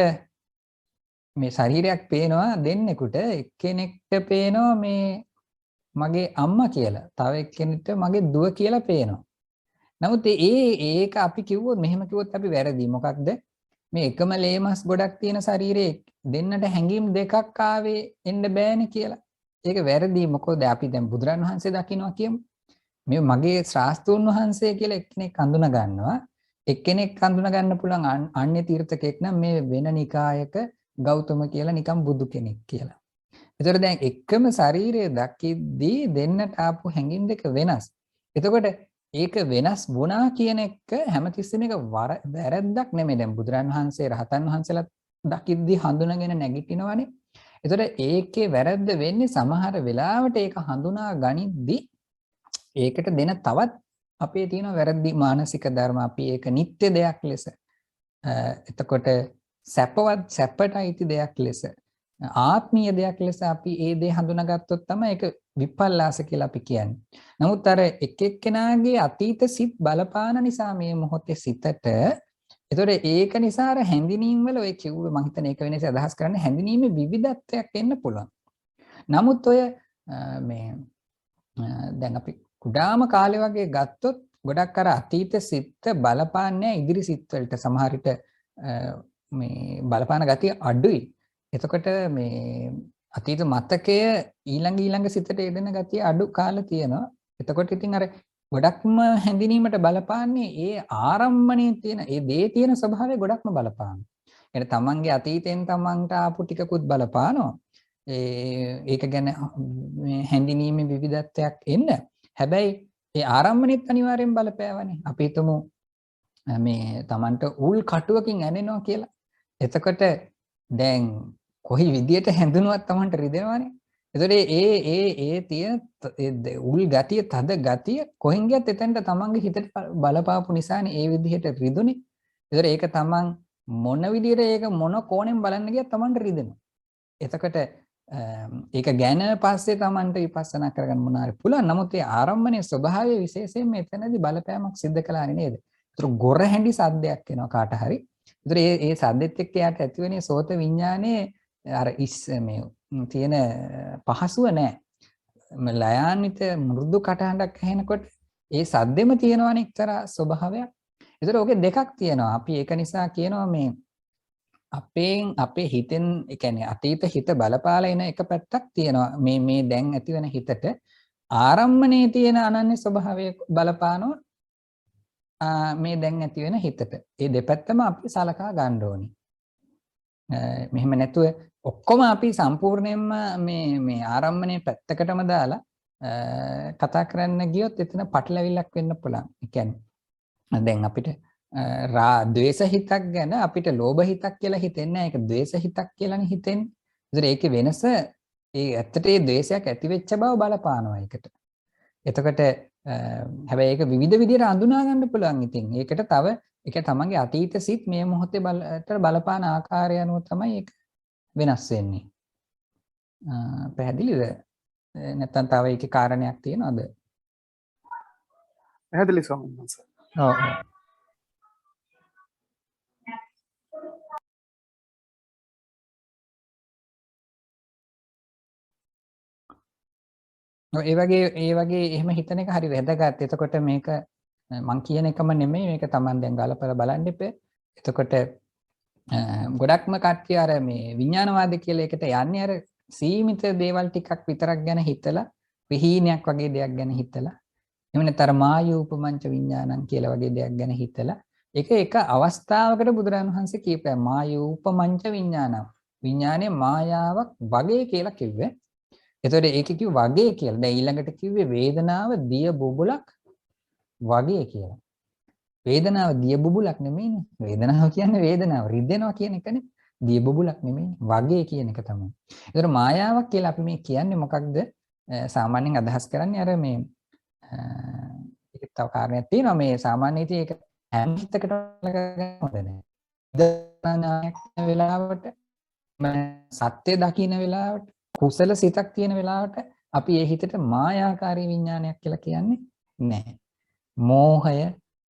S1: මේ ශරීරයක් පේනවා දෙන්නෙකුට, එක්කෙනෙක්ට පේනවා මේ මගේ අම්මා කියලා. තව එක්කෙනෙක්ට මගේ දුව කියලා පේනවා. නමුත් ඒක අපි කිව්වොත් මෙහෙම කිව්වොත් අපි වැරදි. මොකක්ද? මේ එකම ලේමස් ගොඩක් තියෙන ශරීරයේ දෙන්නට හැඟීම් දෙකක් ආවේ එන්න බෑනේ කියලා. ඒක වැරදි. මොකද අපි දැන් බුදුරන් වහන්සේ දකින්නවා කියමු. මේ මගේ ශාස්ත්‍රූන් වහන්සේ කියලා එක්කෙනෙක් හඳුනා ගන්නවා. එක්කෙනෙක් හඳුනා ගන්න පුළුවන් අන්‍ය තීර්ථකෙක් නම් මේ වෙන නිකායක ගෞතම කියලා නිකම් බුදු කෙනෙක් කියලා. ඒතර දැන් එකම ශරීරය දකිද්දී දෙන්නට ආපු හැඟීම් දෙක වෙනස්. එතකොට ඒක වෙනස් වුණා කියන එක හැමතිස්සෙම එක වැරද්දක් නෙමෙයි. දැන් බුදුරන් වහන්සේ රහතන් වහන්සේලා දකිද්දී හඳුනාගෙන නැගිටිනවනේ. ඒතර ඒකේ වැරද්ද වෙන්නේ සමහර වෙලාවට ඒක හඳුනා ගනිද්දී ඒකට දෙන තවත් අපේ තියෙන වැරදි මානසික ධර්ම අපි ඒක නිත්‍ය දෙයක් ලෙස එතකොට සැපට අයිති දෙයක් ලෙස ආත්මීය දෙයක් ලෙස අපි ඒ දේ හඳුනාගත්තොත් තමයි ඒක විපල්ලාස කියලා අපි කියන්නේ. නමුත් අර එක එක්කෙනාගේ අතීත සිත් බලපාන නිසා මේ මොහොතේ සිතට ඒතකොට ඒක නිසා අර හැඳිනීම් වල ඔය කිව්වේ මම හිතන්නේ ඒක වෙනස අදහස් කරන්නේ හැඳිනීමේ විවිධත්වයක් එන්න පුළුවන්. නමුත් ඔය මේ දැන් අපි කුඩාම කාලේ වගේ ගත්තොත් ගොඩක් අර අතීත සිත් බලපාන්නේ ඉදිරි සිත් වලට සමහර විට මේ බලපාන ගතිය අඩුයි. එතකොට මේ අතීත මතකය ඊළඟ සිතට එදෙන ගතිය අඩු කාලේ තියෙනවා. එතකොට ඉතින් අර ගොඩක්ම හැඳිනීමට බලපාන්නේ ඒ ආරම්භණයේ තියෙන ඒ දේ තියෙන ස්වභාවය ගොඩක්ම බලපානවා. يعني තමන්ගේ අතීතයෙන් තමන්ට ආපු ටිකකුත් බලපානවා. ඒක ගැන හැඳිනීමේ විවිධත්වයක් එන්න. හැබැයි ඒ ආරම්භණෙත් අනිවාර්යෙන් බලපෑවනේ. අපි හිතමු මේ තමන්ට උල් කටුවකින් ඇනෙනවා කියලා. එතකොට දැන් කොයි විදියට හැඳුනුවත් තමන්ට රිදෙනවනේ. ඒතකොට ඒ තියෙන උල් ගතිය, තද ගතිය කොහෙන් ගියත් එතනට තමන්ගේ හිතට බලපාපු නිසානේ ඒ විදිහට රිදුනේ. ඒතකොට ඒක තමන් මොන විදියට ඒක මොන කෝණයෙන් බලන්න ගියත් තමන්ට රිදෙනවා. එතකොට ඒක ගැන පස්සේ තමන්ට විපස්සනා කරගන්න මොනාරි පුළුවන්. නමුත් ඒ ආරම්භණයේ ස්වභාවය විශේෂයෙන් මෙතනදී බලපෑමක් සිද්ධ කළානේ නේද? ඒතර ගොර හැඬි සද්දයක් එනවා කාට හරි. ඒතර ඒ සද්දෙත් එක්ක යාට ඇතිවෙන්නේ සෝත විඥානයේ අර මේ තියෙන පහසුව නැහැ. ලයාන්විත මෘදු කටහඬක් ඇහෙනකොට ඒ සද්දෙම තියෙනවනේ එක්තරා ස්වභාවයක්. ඒතර ඔකේ දෙකක් තියෙනවා. අපි ඒක නිසා කියනවා මේ අපේ හිතෙන් ඒ කියන්නේ අතීත හිත බලපාලා එන එක පැත්තක් තියෙනවා. මේ දැන් ඇති වෙන හිතට ආරම්මණයේ තියෙන අනන්‍ය ස්වභාවය බලපානවා මේ දැන් ඇති වෙන හිතට. ඒ දෙපැත්තම අපි සලකා ගන්න ඕනේ. මෙහෙම නැතුව ඔක්කොම අපි සම්පූර්ණයෙන්ම මේ ආරම්මණයේ පැත්තකටම දාලා කතා කරන්න ගියොත් එතන පටලැවිල්ලක් වෙන්න පුළුවන්. ඒ කියන්නේ දැන් අපිට ද්වේෂ හිතක් ගැන අපිට ලෝභ හිතක් කියලා හිතෙන්නේ නැහැ. ඒක ද්වේෂ හිතක් කියලානේ හිතෙන්නේ. ඒතර ඒකේ වෙනස ඇත්තට ඒ ද්වේෂයක් ඇති වෙච්ච බව බලපානවා ඒකට. එතකොට හැබැයි ඒක විවිධ විදිහට අඳුනා ගන්න පුළුවන්. ඉතින් ඒකට තව ඒක තමන්ගේ අතීත සිත් මේ මොහොතේ බලපාන ආකාරය අනුව තමයි ඒක වෙනස් වෙන්නේ. පැහැදිලිද? නැත්නම් තව ඒකේ කාරණයක් තියෙනවද?
S4: පැහැදිලි ස්වාමීන් වහන්සේ.
S1: ඔව්. ඒ වගේ එහෙම හිතන එක හරි වැදගත්. එතකොට මේක මං කියන එකම නෙමෙයි මේක Taman දැන් ගලපලා බලන්න ඉපේ. එතකොට ගොඩක්ම කට්ටිය අර මේ විඥානවාදී කියලා එකට යන්නේ අර සීමිත දේවල් ටිකක් විතරක් ගැන හිතලා විහීනයක් වගේ දෙයක් ගැන හිතලා එහෙම නැත්නම් අර මායූපමංච විඥානං කියලා වගේ දෙයක් ගැන හිතලා ඒක එක අවස්ථාවකට බුදුරජාණන් වහන්සේ කියපෑ මායූපමංච විඥානං විඥානේ මායාවක් වගේ කියලා කිව්වේ. එතකොට ඒක කිව්ව වගේ කියලා. දැන් ඊළඟට කිව්වේ වේදනාව දිය බුබුලක් වගේ කියලා. වේදනාව දිය බුබුලක් නෙමෙයිනේ. වේදනාව කියන්නේ වේදනාව රිදෙනවා කියන එකනේ. දිය බුබුලක් නෙමෙයි. වගේ කියන එක තමයි. ඒතර මායාවක් කියලා අපි මේ කියන්නේ මොකක්ද? සාමාන්‍යයෙන් අදහස් කරන්නේ අර මේ ඒක තව කාරණයක් තියෙනවා මේ සාමාන්‍ය ඉතින් ඒක හැම හිතකට ගන්න හොඳ නැහැ. දනායක් වෙලාවට සත්‍ය දකින්න වෙලාවට කුසල සිතක් තියෙන වෙලාවට අපි ඒ හිතට මායාකාරී විඥානයක් කියලා කියන්නේ නැහැ.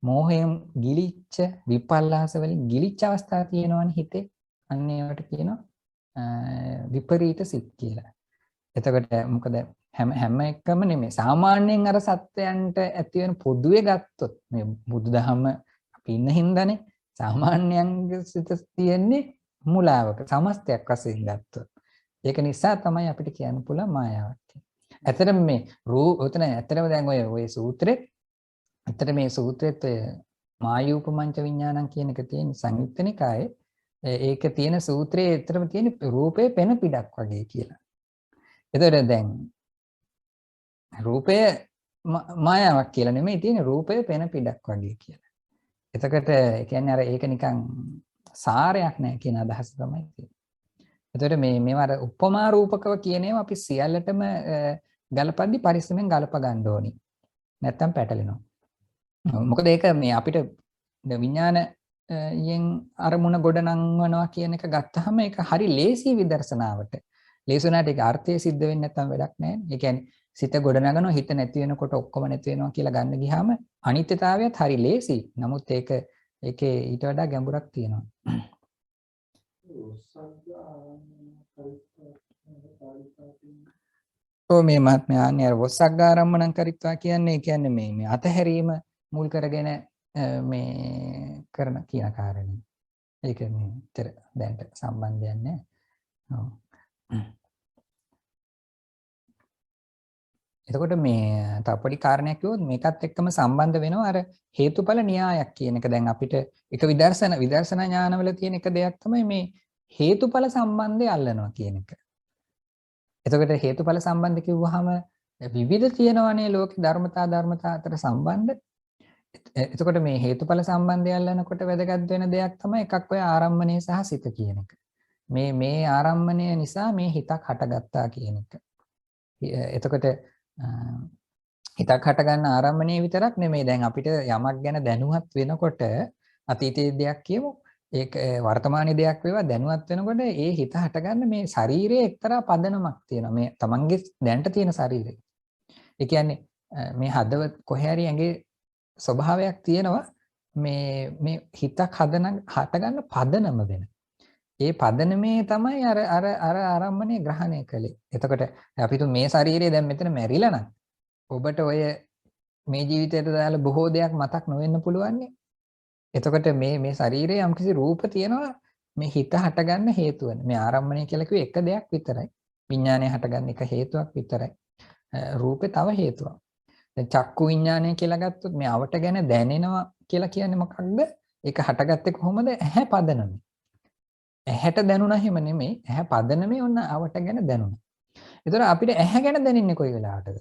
S1: මෝහයෙන් ගිලිච්ච විපල්ලාස වලින් ගිලිච්ච අවස්ථා තියෙනවනේ හිතේ. අන්න ඒවට කියනවා විපරීත සිත් කියලා. එතකොට මොකද හැම එකම නෙමෙයි සාමාන්‍යයෙන් අර සත්‍යයන්ට ඇති වෙන පොදුවේ ගත්තොත් මේ බුදුදහම අපි ඉන්න හින්දානේ සාමාන්‍යයන්ගේ සිත තියෙන්නේ මුලාවක සමස්තයක් වශයෙන් ගත්තොත්. ඒක නිසා තමයි අපිට කියන්න පුළුවන් මායාවක් කියලා. ඇත්තටම මේ උතන ඇත්තටම දැන් ඔය සූත්‍රේ ඇත්තට මේ සූත්‍රෙත් මායූපමංච විඥානං කියන එක තියෙන සංයුත්ත නිකායේ ඒක තියෙන සූත්‍රයේ ඇත්තටම තියෙන රූපේ පෙන පිටක් වගේ කියලා. එතකොට දැන් රූපය මායාවක් කියලා නෙමෙයි තියෙන්නේ රූපය පෙන පිටක් වගේ කියලා. එතකොට ඒ කියන්නේ අර ඒක නිකන් සාරයක් නැහැ කියන අදහස තමයි තියෙන්නේ. එතකොට මේවා අර උපමා රූපකව කියන ඒවා අපි සියල්ලටම ගලපද්දි පරිස්සමෙන් ගලප ගන්න ඕනි. නැත්තම් පැටලෙනවා. මොකද ඒක මේ අපිට විඥානයෙන් අරමුණ ගොඩනංවනවා කියන එක ගත්තාම ඒක හරි ලේසි විදර්ශනාවට. ලේසුණාට ඒක අර්ථය සිද්ධ වෙන්නේ නැත්තම් වැඩක් නැහැ. ඒ කියන්නේ සිත ගොඩනගනවා හිත නැති වෙනකොට ඔක්කොම නැති වෙනවා කියලා ගන්න ගියාම අනිත්‍යතාවයත් හරි ලේසි. නමුත් ඒකේ ඊට වඩා ගැඹුරක් තියෙනවා. මේ මහත්මයාන්නේ අර වස්සග්ගාරම්මණං කරිත්වා කියන්නේ මේ අතහැරීම මුල් කරගෙන මේ කරන කියන කාරණේ. ඒක මේ විතර දැනට සම්බන්ධයක් නැහැ. ඔව්. එතකොට මේ තව පොඩි කාරණයක් කිව්වොත් මේකත් එක්කම සම්බන්ධ වෙනවා අර හේතුඵල න්‍යායක් කියන එක. දැන් අපිට එක විදර්ශනා ඥානවල තියෙන එක දෙයක් තමයි මේ හේතුඵල සම්බන්ධය අල්ලනවා කියන එක. එතකොට හේතුඵල සම්බන්ධ කිව්වහම විවිධ තියෙනවානේ ලෝකේ ධර්මතා අතර සම්බන්ධ. එතකොට මේ හේතුඵල සම්බන්ධය අල්ලනකොට වැදගත් වෙන දෙයක් තමයි එකක් ඔය ආරම්මණය සහ සිත කියන එක. මේ ආරම්මණය නිසා මේ හිතක් හටගත්තා කියන එක. එතකොට හිතක් හටගන්න ආරම්මණය විතරක් නෙමෙයි දැන් අපිට යමක් ගැන දැනුවත් වෙනකොට අතීතයේ දෙයක් කියමු ඒක වර්තමානයේ දෙයක් වේවා දැනුවත් වෙනකොට ඒ හිත හටගන්න මේ ශරීරයේ එක්තරා පදනමක් තියෙනවා මේ තමන්ගේ දැනට තියෙන ශරීරය. ඒ කියන්නේ මේ හදවත කොහේ හරි ඇඟේ ස්වභාවයක් තියෙනවා මේ හිතක් හටගන්න පදනම වෙන. ඒ පදනමේ තමයි අර ආරම්මණය ග්‍රහණය කළේ. එතකොට අපි තු මේ ශරීරය දැන් මෙතන මැරිලා නම් ඔබට ඔය මේ ජීවිතයට දාලා බොහෝ දෙයක් මතක් නොවෙන්න පුළුවන්. එතකොට මේ ශරීරයේ යම්කිසි රූප තියෙනවා මේ හිත හටගන්න හේතු වෙන. මේ ආරම්මණය කියලා කිව්වේ එක දෙයක් විතරයි. විඥානය හටගන්න එක හේතුවක් විතරයි. රූපේ තව හේතුවක්. දැන් චක්කු විඥානය කියලා ගත්තොත් මේ අවට ගැන දැනෙනවා කියලා කියන්නේ මොකක්ද? ඒක හටගත්තේ කොහොමද? ඇහැ පදනම. ඇහැට දැනුණා හිම නෙමෙයි. ඇහැ පදනමේ ඔන්න අවට ගැන දැනුණා. ඒතර අපිට ඇහැ ගැන දැනෙන්නේ කොයි වෙලාවටද?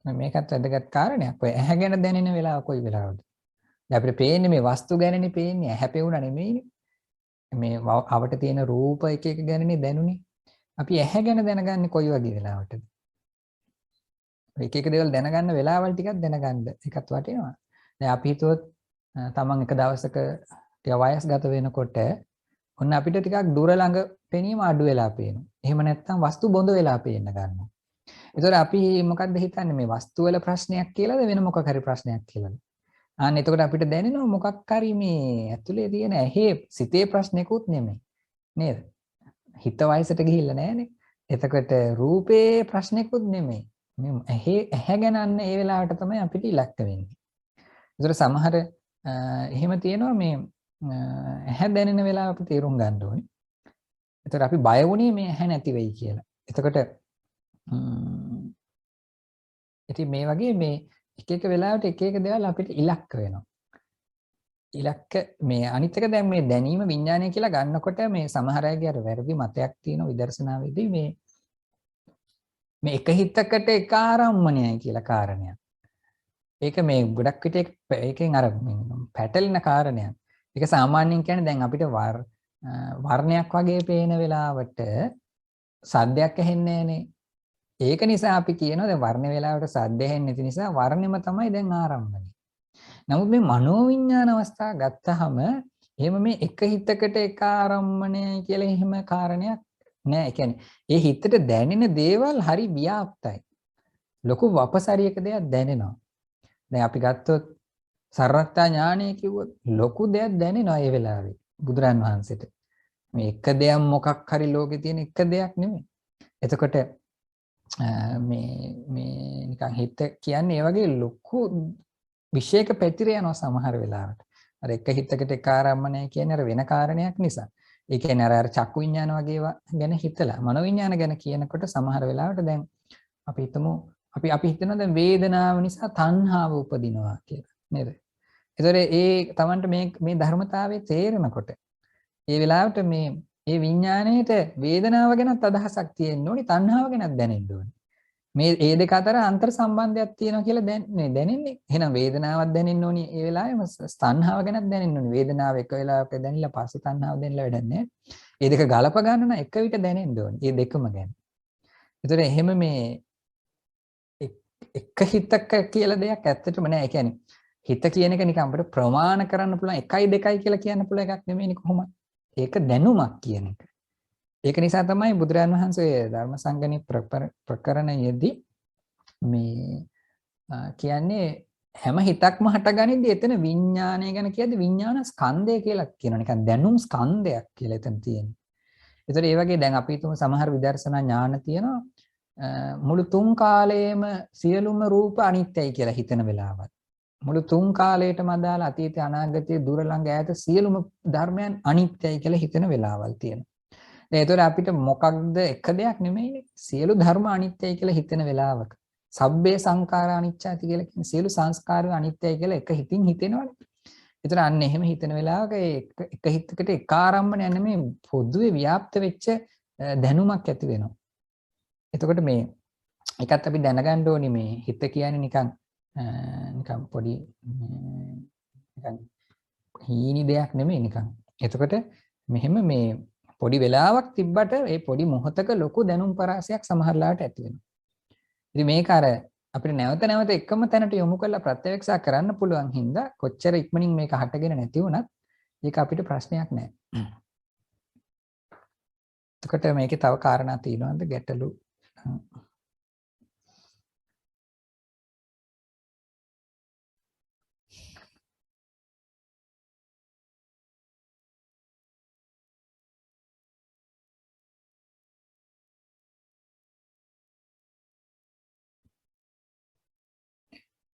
S1: මේකත් වැදගත් කාරණයක්. ඔය ඇහැ ගැන දැනෙන වෙලාව කොයි වෙලාවද? දැන් අපිට පේන්නේ මේ වස්තු ගැනනේ පේන්නේ. ඇහැ පෙවුණා නෙමෙයිනේ. මේ අවට තියෙන රූප එක ගැනනේ දැනුනේ. අපි ඇහැ ගැන දැනගන්නේ කොයි වගේ වෙලාවටද? එක දේවල් දැනගන්න වෙලාවල් ටිකක් දැනගන්න එකත් වටිනවා. දැන් අපි හිතුවොත් තමන් එක දවසක ටික වයස්ගත වෙනකොට ඔන්න අපිට ටිකක් දුර ළඟ පෙනීම අඩු වෙලා පේනවා. එහෙම නැත්නම් වස්තු බොඳ වෙලා පේන්න ගන්නවා. ඒතකොට අපි මොකද්ද හිතන්නේ මේ වස්තු වල ප්‍රශ්නයක් කියලාද වෙන මොකක් හරි ප්‍රශ්නයක් කියලාද? අන්න එතකොට අපිට දැනෙනවා මොකක් හරි මේ ඇතුලේ තියෙන ඇහි සිතේ ප්‍රශ්නයකුත් නෙමෙයි. නේද? හිත වයසට ගිහිල්ලා නැහනේ. එතකොට රූපේ ප්‍රශ්නයකුත් නෙමෙයි. මේ ඇහැ ගැන අන්න ඒ වෙලාවට තමයි අපිට ඉලක්ක වෙන්නේ. ඒතර සමහර එහෙම තියෙනවා මේ ඇහැ දැනෙන වෙලාව අපි තේරුම් ගන්න ඕනේ. ඒතර අපි බය වුණේ මේ ඇහැ නැති වෙයි කියලා. එතකොට ඉතින් මේ වගේ මේ එක වෙලාවට එක දේවල් අපිට ඉලක්ක වෙනවා. ඉලක්ක මේ අනිත් එක දැන් මේ දැනීම විඥානය කියලා ගන්නකොට මේ සමහර අයගේ අර වැරදි මතයක් තියෙනවා විදර්ශනාවේදී මේ එක හිතකට එක ආරම්මණයයි කියලා කාරණයක්. ඒක මේ ගොඩක් විට ඒකෙන් අර පැටලෙන කාරණයක්. ඒක සාමාන්‍යයෙන් කියන්නේ දැන් අපිට වර්ණයක් වගේ පේන වෙලාවට සද්දයක් ඇහෙන්නේ නැහනේ. ඒක නිසා අපි කියනවා දැන් වර්ණ වේලාවට සද්ද ඇහෙන්නේ නැති නිසා වර්ණෙම තමයි දැන් ආරම්භණය. නමුත් මේ මනෝවිඤ්ඤාණ අවස්ථාව ගත්තාම එහෙම මේ එක හිතකට එක ආරම්භණයයි කියලා එහෙම කාරණයක් නෑ. ඒ කියන්නේ ඒ හිතට දැනෙන දේවල් හරි ව්‍යාප්තයි. ලොකු වපසරියක දෙයක් දැනෙනවා. දැන් අපි ගත්තොත් සර්වඥා ඥානය කිව්වොත් ලොකු දෙයක් දැනෙනවා ඒ වෙලාවේ බුදුරන් වහන්සේට. මේ එක දෙයක් මොකක් හරි ලෝකේ තියෙන එක දෙයක් නෙමෙයි. එතකොට මේ නිකන් හිත කියන්නේ ඒ වගේ ලොකු විශේෂක පැතිර යනවා සමහර වෙලාවට. අර එක හිතකට එක ආරම්මණය කියන්නේ අර වෙන කාරණයක් නිසා. ඒ කියන්නේ අර චක්කු විඤ්ඤාණ වගේ ගැන හිතලා මනෝ විඤ්ඤාණ ගැන කියනකොට සමහර වෙලාවට දැන් අපි හිතමු අපි හිතනවා දැන් වේදනාව නිසා තණ්හාව උපදිනවා කියලා නේද? ඒතර ඒ Tamanට මේ ධර්මතාවයේ තේරෙනකොට ඒ වෙලාවට මේ විඥාණයට වේදනාව ගැනත් අදහසක් තියෙන්න ඕනි තණ්හාව ගැනත් දැනෙන්න ඕනි. මේ දෙක අතර අන්තර් සම්බන්ධයක් තියෙනවා කියලා දැනෙන්නේ. එහෙනම් වේදනාවක් දැනෙන්න ඕනි ඒ වෙලාවෙම තණ්හාව ගැනත් දැනෙන්න ඕනි. වේදනාව එක වෙලාවක දැනෙලා පස්සේ තණ්හාව දැනෙලා වැඩක් නැහැ. මේ දෙක ගලප ගන්න නම් එක විට දැනෙන්න ඕනි. මේ දෙකම ගැන. ඒතර එහෙම මේ එක හිතක කියලා දෙයක් ඇත්තටම නෑ. ඒ කියන්නේ හිත කියන එක නිකන් අපිට ප්‍රමාණ කරන්න පුළුවන් 1යි 2යි කියලා කියන්න පුළුවන් එකක් නෙමෙයිනේ කොහොමද? ඒක දැනුමක් කියන එක. ඒක නිසා තමයි බුදුරජාණන් වහන්සේ ධර්මසංගණි ප්‍රකරණයේදී මේ කියන්නේ හැම හිතක්ම හටගනිද්දී එතන විඥානය ගැන කියද්දි විඥාන ස්කන්ධය කියලා කියනවා. නිකන් දැනුම් ස්කන්ධයක් කියලා එතන තියෙනවා. ඒතර ඒ වගේ දැන් අපි තුමු සමහර විදර්ශනා ඥාන තියෙනවා. මුළු තුන් කාලයේම සියලුම රූප අනිත්‍යයි කියලා හිතන වෙලාවක්. මුළු තුන් කාලයටම අදාළ අතීත අනාගතයේ දුර ළඟ ඈත සියලුම ධර්මයන් අනිත්‍යයි කියලා හිතන වෙලාවල් තියෙනවා. ඒතර අපිට මොකක්ද එක දෙයක් නෙමෙයිනේ. සියලු ධර්ම අනිත්‍යයි කියලා හිතන වෙලාවක. සබ්බේ සංඛාරා අනිච්චාති කියලා කියන්නේ සියලු සංස්කාර අනිත්‍යයි කියලා එක හිතින් හිතෙනවනේ. ඒතර අන්න එහෙම හිතන වෙලාවක එක හිතකට එක ආරම්භණය නෙමෙයි පොදුවේ ව්‍යාප්ත වෙච්ච දැනුමක් ඇති වෙනවා. එතකොට මේ එකත් අපි දැනගන්න ඕනේ මේ හිත කියන්නේ නිකන් පොඩි නිකන් හීනි දෙයක් නෙමෙයි නිකන්. එතකොට මෙහෙම මේ පොඩි වෙලාවක් තිබ්බට ඒ පොඩි මොහොතක ලොකු දැනුම් පරාසයක් සමහරලාට ඇති වෙනවා. ඉතින් මේක අර අපිට නැවත නැවත එකම තැනට යොමු කරලා ප්‍රත්‍යක්ෂ කරන්න පුළුවන් හින්දා කොච්චර ඉක්මනින් මේක හටගෙන නැති වුණත් ඒක අපිට ප්‍රශ්නයක් නෑ. එතකොට මේකේ තව කාරණා තියෙනවද ගැටලු?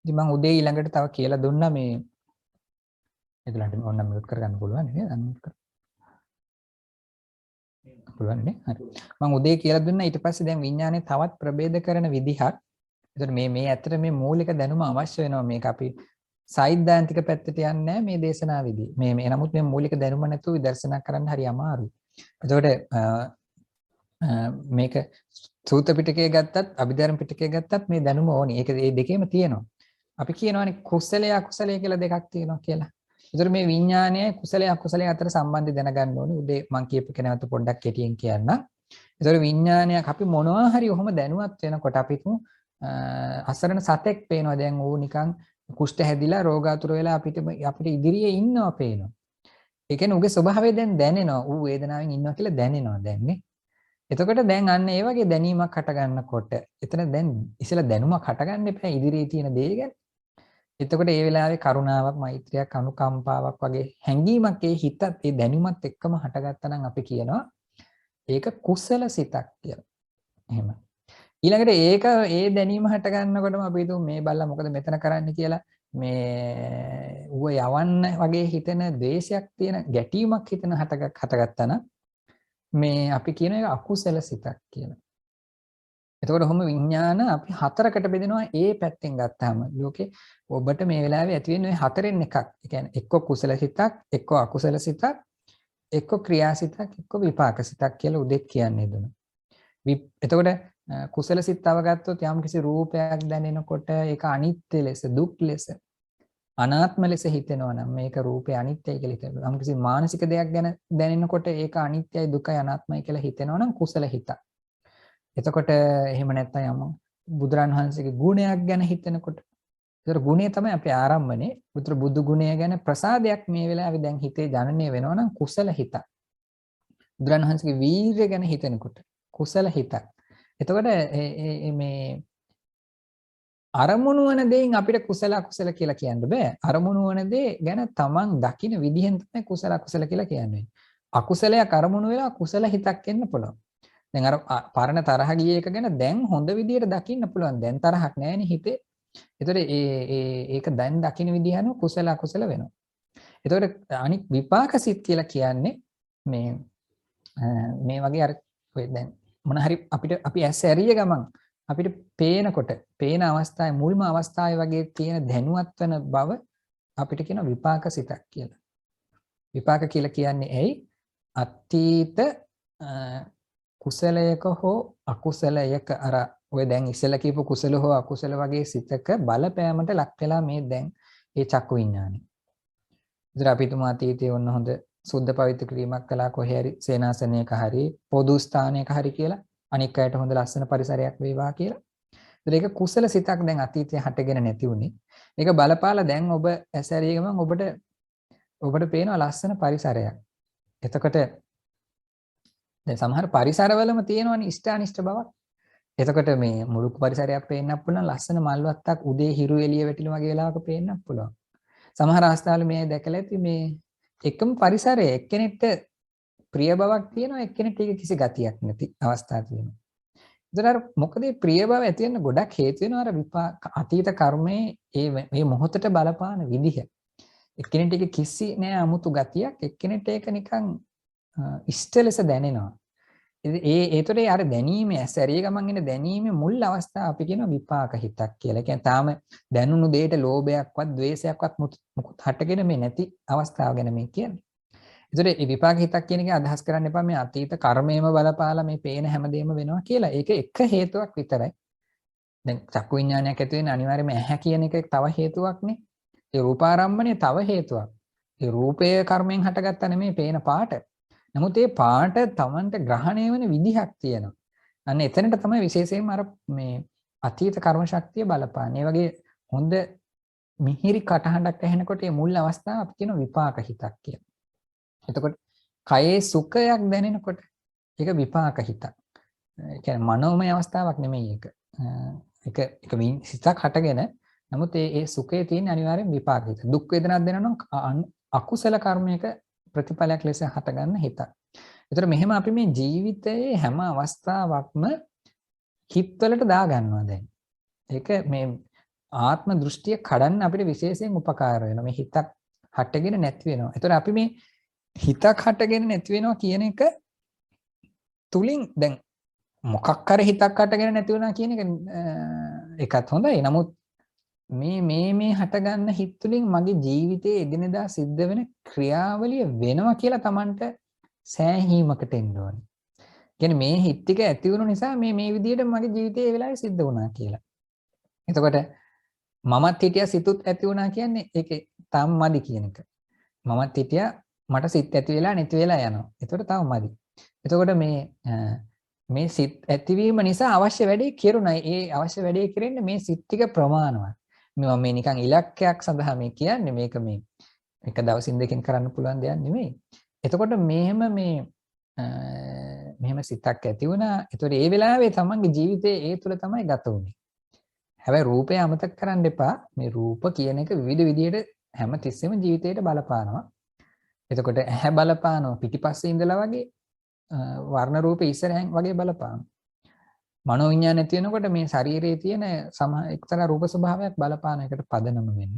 S1: ඉතින් මම උදේ ඊළඟට තව කියලා දුන්නා මේ ඒගොල්ලන්ට ඕන නම් මියුට් කරගන්න පුළුවන් නේද? අන්මියුට් කර. පුළුවන් නේ? හරි. මම උදේ කියලා දුන්නා ඊට පස්සේ දැන් විඥානේ තවත් ප්‍රභේද කරන විදිහක්. ඒතර මේ ඇත්තට මේ මූලික දැනුම අවශ්‍ය වෙනවා. මේක අපි සෛද්ධාන්තික පැත්තට යන්නේ නැහැ මේ දේශනාවේදී. මේ නමුත් මේ මූලික දැනුම නැතුව විදර්ශනා කරන්න හරි අමාරුයි. ඒතකොට මේක සූත්‍ර පිටකය ගත්තත් අභිධර්ම පිටකය ගත්තත් මේ දැනුම ඕනේ. ඒක මේ දෙකේම තියෙනවා. අපි කියනවානේ කුසලයේ අකුසලයේ කියලා දෙකක් තියෙනවා කියලා. ඒතර මේ විඥානයයි කුසලයේ අකුසලයේ අතර සම්බන්ධය දැනගන්න ඕනේ. උදේ මම කියපු එක නැවත පොඩ්ඩක් කෙටියෙන් කියන්න. ඒතර විඥානයක් අපි මොනවා හරි ඔහොම දැනුවත් වෙනකොට අපි අසරණ සතෙක් පේනවා. දැන් ඌ නිකන් කුෂ්ඨ හැදිලා රෝගාතුර වෙලා අපිට ඉදිරියේ ඉන්නවා පේනවා. ඒ කියන්නේ ඌගේ ස්වභාවය දැන් දැනෙනවා. ඌ වේදනාවෙන් ඉන්නවා කියලා දැනෙනවා දැන් නේ. එතකොට දැන් අන්න ඒ වගේ දැනීමක් හට ගන්නකොට එතන දැන් ඉස්සෙල්ලා දැනුමක් හට ගන්න එපා ඉදිරියේ තියෙන දේ ගැන. එතකොට ඒ වෙලාවේ කරුණාවක්, මෛත්‍රියක්, අනුකම්පාවක් වගේ හැඟීමක් ඒ හිතත් ඒ දැනුමත් එක්කම හටගත්තා නම් අපි කියනවා ඒක කුසල සිතක් කියලා. එහෙම. ඊළඟට ඒ දැනීම හට ගන්නකොටම අපි හිතුව මේ බල්ලා මොකද මෙතන කරන්නේ කියලා මේ ඌව යවන්න වගේ හිතෙන ද්වේෂයක් තියෙන ගැටීමක් හිතෙන හටගත්තා නම් මේ අපි කියන එක අකුසල සිතක් කියලා. එතකොට ඔහොම විඥාන අපි හතරකට බෙදෙනවා ඒ පැත්තෙන් ගත්තාම ලෝකේ ඔබට මේ වෙලාවේ ඇති වෙන්නේ හතරෙන් එකක්. ඒ කියන්නේ එක්ක කුසල සිතක්, එක්ක අකුසල සිතක්, එක්ක ක්‍රියාසිතක්, එක්ක විපාක සිතක් කියලා උදෙත් කියන්නේ දුන. එතකොට කුසල සිත් තව ගත්තොත් යම් කිසි රූපයක් දැනෙනකොට ඒක අනිත්‍ය ලෙස දුක් ලෙස අනාත්ම ලෙස හිතෙනවා නම් මේක රූපේ අනිත්‍යයි කියලා හිතෙනවා. යම් කිසි මානසික දෙයක් ගැන දැනෙනකොට ඒක අනිත්‍යයි දුකයි අනාත්මයි කියලා හිතෙනවා නම් කුසල හිත. එතකොට එහෙම නැත්නම් යම් බුදුරන් වහන්සේගේ ගුණයක් ගැන හිතෙනකොට ඒතර ගුණය තමයි අපේ ආරම්භනේ. උතර බුදු ගුණය ගැන ප්‍රසාදයක් මේ වෙලාවේ දැන් හිතේ ජනනය වෙනවා නම් කුසල හිත. බුදුරන් වහන්සේගේ වීරිය ගැන හිතෙනකොට කුසල හිතක්. එතකොට මේ අරමුණු වන දෙයින් අපිට කුසල අකුසල කියලා කියන්න බෑ. අරමුණු වන දේ ගැන තමන් දකින විදිහෙන් තමයි කුසල අකුසල කියලා කියන්නේ. අකුසලයක් අරමුණු වෙලා කුසල හිතක් එන්න පුළුවන්. දැන් අර පරණ තරහ ගිය එක ගැන දැන් හොඳ විදියට දකින්න පුළුවන්. දැන් තරහක් නැහැනේ හිතේ. එතකොට ඒක දැන් දකින විදිහ අනුව කුසල අකුසල වෙනවා. එතකොට අනික් විපාක සිත් කියලා කියන්නේ මේ වගේ අර ඔය දැන් මොන හරි අපි ඇස් ඇරිය ගමන් අපිට පේනකොට පේන අවස්ථාවේ මුල්ම අවස්ථාවේ වගේ තියෙන දැනුවත් වෙන බව අපිට කියන විපාක සිතක් කියලා. විපාක කියලා කියන්නේ ඇයි? අතීත කුසලයක හෝ අකුසලයක අර ඔය දැන් ඉස්සෙල්ලා කියපු කුසල හෝ අකුසල වගේ සිතක බලපෑමට ලක් වෙලා මේ දැන් ඒ චක්කු විඥානෙ. ඉතින් අපි තුමා අතීතයේ වුණ හොඳ සුද්ධ පවිත්‍ර කිරීමක් කළා කොහේ හරි සේනාසනයක හරි පොදු ස්ථානයක හරි කියලා අනික් අයට හොඳ ලස්සන පරිසරයක් වේවා කියලා. ඒක කුසල සිතක් දැන් අතීතයේ හටගෙන නැති උනේ. ඒක බලපාලා දැන් ඔබ ඇසැරිය ගමන් ඔබට පේනවා ලස්සන පරිසරයක්. එතකොට දැන් සමහර පරිසරවලම තියෙනවනේ ඉෂ්ට අනිෂ්ට බවක්. එතකොට මේ මුළු පරිසරයක් පේන්නත් පුළුවන් ලස්සන මල් වත්තක් උදේ හිරු එළිය වැටිලු වගේ වෙලාවක පේන්නත් පුළුවන්. සමහර අවස්ථාවල මේ දැකලා ඇති මේ එකම පරිසරයේ එක්කෙනෙක්ට ප්‍රිය බවක් තියෙනවා එක්කෙනෙක්ට ඒක කිසි ගතියක් නැති අවස්ථා තියෙනවා. ඒතර මොකද මේ ප්‍රිය බව ඇති වෙන්න ගොඩක් හේතු වෙනවා අර විපාක අතීත කර්මයේ මේ මොහොතට බලපාන විදිහ. එක්කෙනෙක්ට ඒක කිසි නෑ 아무තු ගතියක් එක්කෙනෙක්ට ඒක නිකන් ඉෂ්ට ලෙස දැනෙනවා. ඒතොරේ අර දැනීමේ ඇසරිය ගමන් එන දැනීමේ මුල් අවස්ථාව අපි කියන විපාක හිතක් කියලා. කියන්නේ තාම දැනුණු දෙයට ලෝභයක්වත් ද්වේෂයක්වත් මුකුත් හටගෙන මේ නැති අවස්ථාව ගැන මේ කියන්නේ. ඒතොරේ මේ විපාක හිතක් කියන එක අදහස් කරන්න එපා මේ අතීත කර්මයේම බලපාලා මේ පේන හැමදේම වෙනවා කියලා. ඒක එක හේතුවක් විතරයි. දැන් චක්කු විඥානයක් ඇති වෙන අනිවාර්යයෙන්ම ඇහැ කියන එක තව හේතුවක්නේ. ඒ රූපාරම්මණය තව හේතුවක්. ඒ රූපයේ කර්මයෙන් හටගත්ත නෙමෙයි පේන පාට. නමුත් ඒ පාට Tamanට ග්‍රහණය වෙන විදිහක් තියෙනවා. අන්න එතනට තමයි විශේෂයෙන්ම අර මේ අතීත කර්ම ශක්තිය බලපාන්නේ. ඒ වගේ හොඳ මිහිරි කටහඬක් ඇහෙනකොට මේ මුල් අවස්ථාව අපි කියන විපාක හිතක් කියලා. එතකොට කයේ සුඛයක් දැනෙනකොට ඒක විපාක හිතක්. ඒ කියන්නේ මනෝමය අවස්ථාවක් නෙමෙයි ඒක. ඒක සිතක් හටගෙන නමුත් ඒ සුඛයේ තියෙන අනිවාර්යෙන් විපාක හිත. දුක් වේදනාවක් දැනෙනවා නම් අකුසල කර්මයක ප්‍රතිඵලයක් ලෙස හටගන්න හිතක්. ඒතර මෙහෙම අපි මේ ජීවිතයේ හැම අවස්ථාවක්ම හිතවලට දාගන්නවා දැන්. ඒක මේ ආත්ම දෘෂ්ටිය කඩන්න අපිට විශේෂයෙන් උපකාර වෙනවා. මේ හිතක් හටගෙන නැති වෙනවා. ඒතර අපි මේ හිතක් හටගෙන නැති වෙනවා කියන එක තුලින් දැන් මොකක් කර හිතක් හටගෙන නැති වෙනවා කියන එක එකත් හොඳයි. නමුත් මේ හටගන්න හිත් තුළින් මගේ ජීවිතයේ එදිනෙදා සිද්ධ වෙන ක්‍රියාවලිය වෙනවා කියලා Tamanට සෑහීමකට එන්න ඕනේ. කියන්නේ මේ හිත් ටික ඇති වුණු නිසා මේ විදිහට මගේ ජීවිතයේ ඒ වෙලාවේ සිද්ධ වුණා කියලා. එතකොට මමත් හිටියා සිතුත් ඇති වුණා කියන්නේ ඒකේ තාම මදි කියන එක. මමත් හිටියා මට සිත් ඇති වෙලා නැති වෙලා යනවා. එතකොට තාම මදි. එතකොට මේ සිත් ඇතිවීම නිසා අවශ්‍ය වැඩේ කෙරුණා. ඒ අවශ්‍ය වැඩේ කෙරෙන්න මේ සිත් ටික ප්‍රමාණවත්. මේ නිකන් ඉලක්කයක් සඳහා මේ කියන්නේ මේක මේ එක දවසින් දෙකකින් කරන්න පුළුවන් දෙයක් නෙමෙයි. එතකොට මෙහෙම සිතක් ඇති වුණා. ඒතකොට ඒ වෙලාවේ තමන්ගේ ජීවිතේ ඒ තුල තමයි ගත වුනේ. හැබැයි රූපය අමතක කරන්න එපා. මේ රූප කියන එක විවිධ විදිහට හැම තිස්සෙම ජීවිතේට බලපානවා. එතකොට ඇහැ බලපානවා පිටිපස්සේ ඉඳලා වගේ වර්ණ රූප ඉස්සරහෙන් වගේ බලපානවා. මනෝ විඥාන නැති වෙනකොට මේ ශරීරයේ තියෙන එක්තරා රූප ස්වභාවයක් බලපාන එකට පදනම වෙන්න.